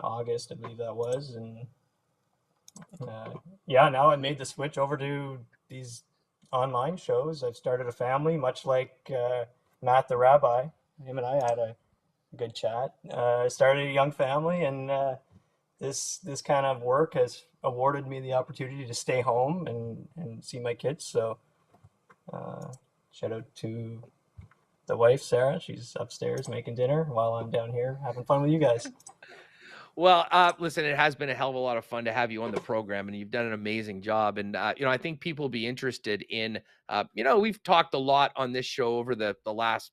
[SPEAKER 6] August, I believe that was. And now I made the switch over to these online shows. I've started a family, much like Matt the Rabbi. Him and I had a good chat. I started a young family, and this kind of work has awarded me the opportunity to stay home and see my kids. So shout out to the wife, Sarah. She's upstairs making dinner while I'm down here having fun with you guys.
[SPEAKER 2] Well, listen, it has been a hell of a lot of fun to have you on the program, and you've done an amazing job. And, I think people will be interested in, we've talked a lot on this show over the last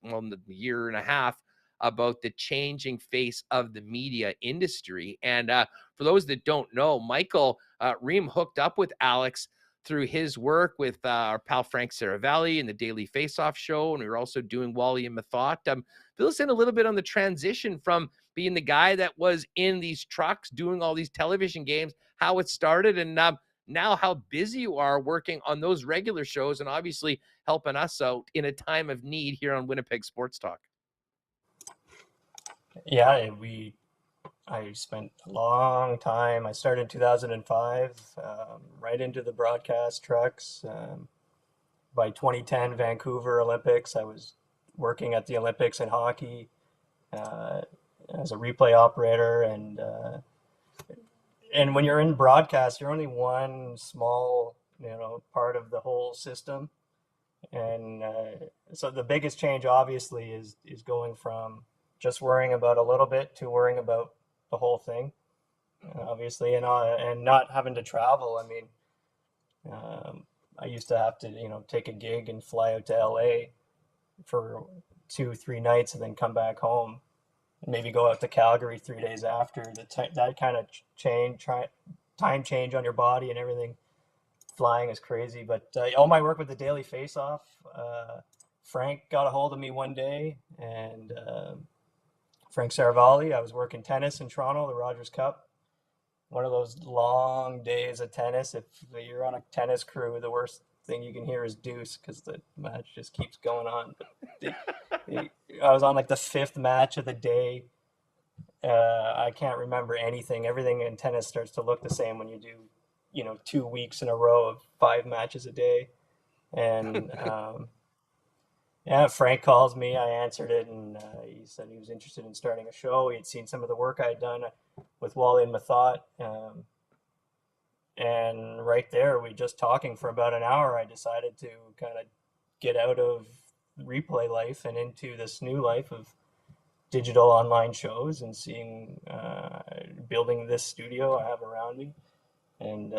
[SPEAKER 2] year and a half about the changing face of the media industry. And for those that don't know, Michael Ream hooked up with Alex through his work with our pal Frank Saravalli and the Daily Face-Off Show, and we were also doing Wally and Methought. Fill us in a little bit on the transition from being the guy that was in these trucks doing all these television games, how it started, and now how busy you are working on those regular shows and obviously helping us out in a time of need here on Winnipeg Sports Talk.
[SPEAKER 6] Yeah, I spent a long time. I started in 2005, right into the broadcast trucks. By 2010 Vancouver Olympics, I was working at the Olympics in hockey as a replay operator. And when you're in broadcast, you're only one small, part of the whole system. And so the biggest change, obviously, is going from just worrying about a little bit to worrying about the whole thing, obviously, and not having to travel. I mean, I used to have to, take a gig and fly out to LA for 2-3 nights and then come back home, and maybe go out to Calgary 3 days after. That kind of time change on your body and everything. Flying is crazy, but all my work with the Daily Face-Off, Frank got a hold of me one day, and Frank Saravalli, I was working tennis in Toronto, the Rogers Cup. One of those long days of tennis. If you're on a tennis crew, the worst thing you can hear is deuce because the match just keeps going on. But I was on like the 5th match of the day. I can't remember anything. Everything in tennis starts to look the same when you do, 2 weeks in a row of 5 matches a day. And yeah, Frank calls me. I answered it, and he said he was interested in starting a show. He had seen some of the work I had done with Wally and Methought. And right there, we just talking for about an hour, I decided to kind of get out of replay life and into this new life of digital online shows and building this studio I have around me. And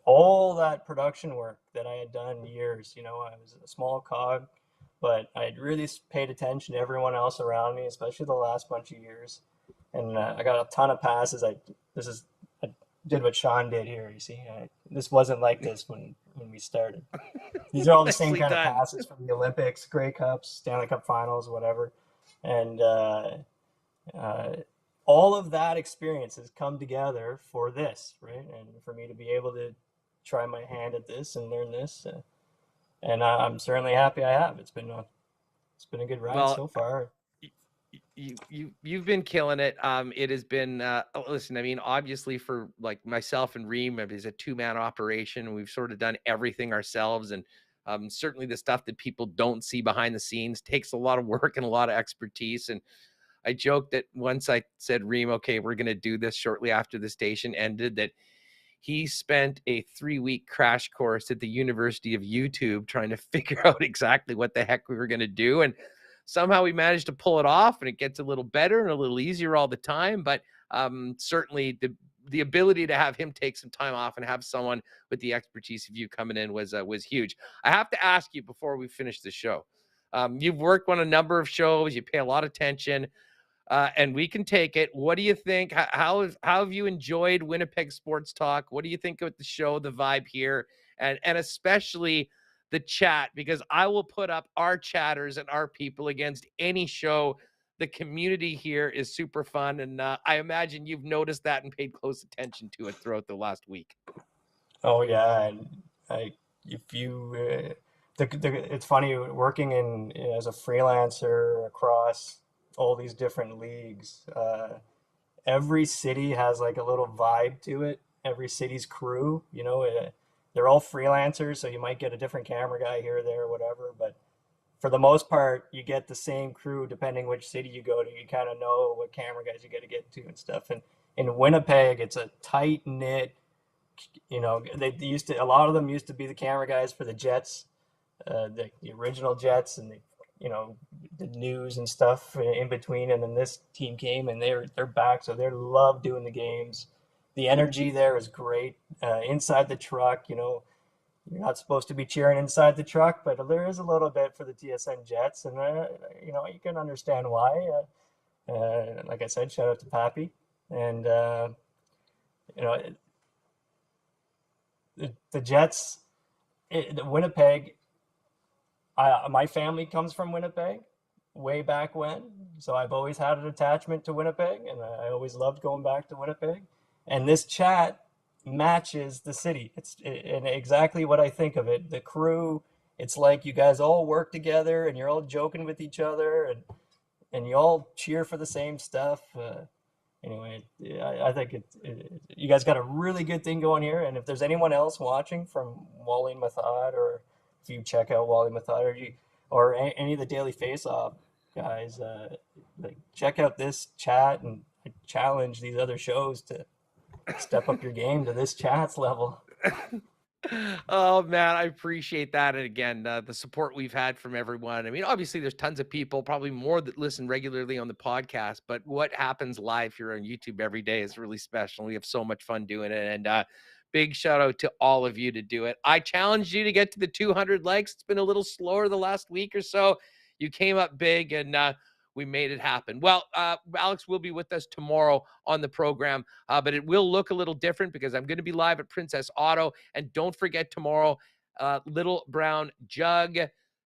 [SPEAKER 6] all that production work that I had done years, I was a small cog, but I had really paid attention to everyone else around me, especially the last bunch of years. And I got a ton of passes. I did what Sean did here. You see, this wasn't like this when we started. These are all the same kind of passes from the Olympics, Grey Cups, Stanley Cup Finals, whatever. And all of that experience has come together for this, right? And for me to be able to try my hand at this and learn this, and I'm certainly happy I have. It's been a good ride so far.
[SPEAKER 2] You've been killing it. It has been. Listen, I mean, obviously for like myself and Reem, it is a 2-man operation. We've sort of done everything ourselves, and certainly the stuff that people don't see behind the scenes takes a lot of work and a lot of expertise. And I joked that once I said, Reem, okay, we're going to do this shortly after the station ended, that he spent a 3-week crash course at the University of YouTube trying to figure out exactly what the heck we were going to do. And somehow we managed to pull it off, and it gets a little better and a little easier all the time. But certainly the ability to have him take some time off and have someone with the expertise of you coming in was huge. I have to ask you before we finish the show, you've worked on a number of shows, you pay a lot of attention, and we can take it. What do you think? How have you enjoyed Winnipeg Sports Talk? What do you think of the show, the vibe here, and especially the chat? Because I will put up our chatters and our people against any show. The community here is super fun, and I imagine you've noticed that and paid close attention to it throughout the last week.
[SPEAKER 6] Oh yeah, and it's funny working as a freelancer across all these different leagues. Every city has like a little vibe to it. Every city's crew, they're all freelancers, so you might get a different camera guy here or there or whatever, but for the most part, you get the same crew depending which city you go to. You kind of know what camera guys you got to get to and stuff. And in Winnipeg, it's a tight knit. You know, a lot of them used to be the camera guys for the Jets, the original Jets, and the news and stuff in between. And then this team came and they're back, so they love doing the games. The energy there is great. Inside the truck, you're not supposed to be cheering inside the truck, but there is a little bit for the TSN Jets, and you can understand why. Like I said, shout out to Pappy, and the Jets, the Winnipeg. My family comes from Winnipeg, way back when, so I've always had an attachment to Winnipeg, and I always loved going back to Winnipeg. And this chat matches the city. It's exactly what I think of it. The crew, it's like you guys all work together and you're all joking with each other and you all cheer for the same stuff. Anyway, I think you guys got a really good thing going here. And if there's anyone else watching from Wally and Mathod, or if you check out Wally Mathod or any of the Daily Face-Off guys, check out this chat, and I challenge these other shows to step up your game to this chat's level.
[SPEAKER 2] Oh man, I appreciate that. And again, the support we've had from everyone. I mean, obviously there's tons of people, probably more that listen regularly on the podcast, but what happens live here on YouTube every day is really special. We have so much fun doing it. And big shout out to all of you to do it. I challenged you to get to the 200 likes. It's been a little slower the last week or so. You came up big, and we made it happen. Well, Alex will be with us tomorrow on the program, but it will look a little different because I'm going to be live at Princess Auto. And don't forget tomorrow, Little Brown Jug,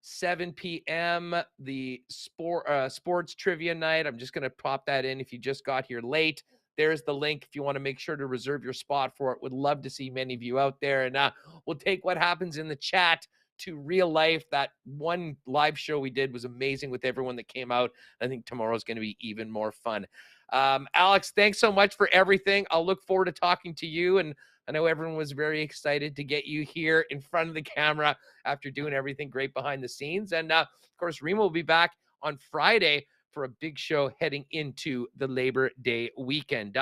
[SPEAKER 2] 7 p.m., the sports trivia night. I'm just going to pop that in if you just got here late. There's the link if you want to make sure to reserve your spot for it. Would love to see many of you out there. And we'll take what happens in the chat to real life. That one live show we did was amazing with everyone that came out. I think tomorrow's going to be even more fun. Alex, thanks so much for everything. I'll look forward to talking to you. And I know everyone was very excited to get you here in front of the camera after doing everything great behind the scenes. And of course, Remo will be back on Friday for a big show heading into the Labor Day weekend.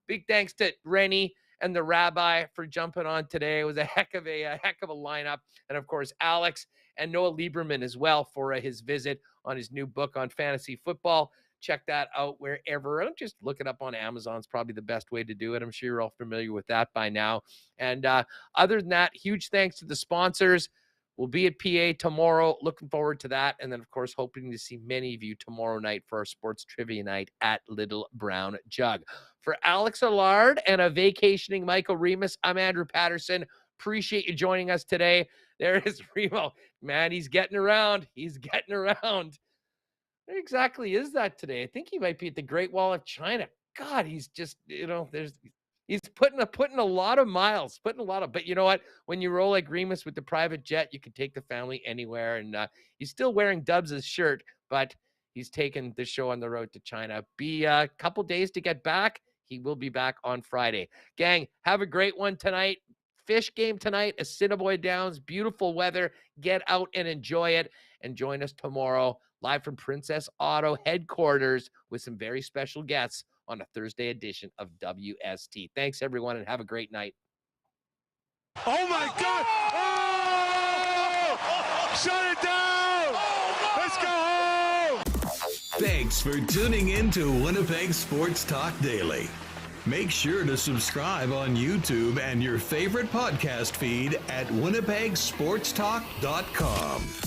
[SPEAKER 2] Big thanks to Rennie and the Rabbi for jumping on today. It was a heck of a lineup. And of course, Alex and Noah Lieberman as well for his visit on his new book on fantasy football. Check that out wherever. I'm just looking up on Amazon. It's probably the best way to do it. I'm sure you're all familiar with that by now. And other than that, huge thanks to the sponsors. We'll be at PA tomorrow. Looking forward to that. And then, of course, hoping to see many of you tomorrow night for our sports trivia night at Little Brown Jug. For Alex Allard and a vacationing Michael Remus, I'm Andrew Paterson. Appreciate you joining us today. There is Remo. Man, he's getting around. He's getting around. Where exactly is that today? I think he might be at the Great Wall of China. God, he's just, he's putting a lot of miles, but you know what? When you roll like Remus with the private jet, you can take the family anywhere. And he's still wearing Dubs' shirt, but he's taken the show on the road to China. Be a couple days to get back. He will be back on Friday. Gang, have a great one tonight. Fish game tonight, Assiniboia Downs. Beautiful weather. Get out and enjoy it. And join us tomorrow live from Princess Auto headquarters with some very special guests on a Thursday edition of WST. Thanks, everyone, and have a great night.
[SPEAKER 7] Oh, my God! Oh! Shut it down! Let's go home!
[SPEAKER 1] Thanks for tuning in to Winnipeg Sports Talk Daily. Make sure to subscribe on YouTube and your favorite podcast feed at winnipegsportstalk.com.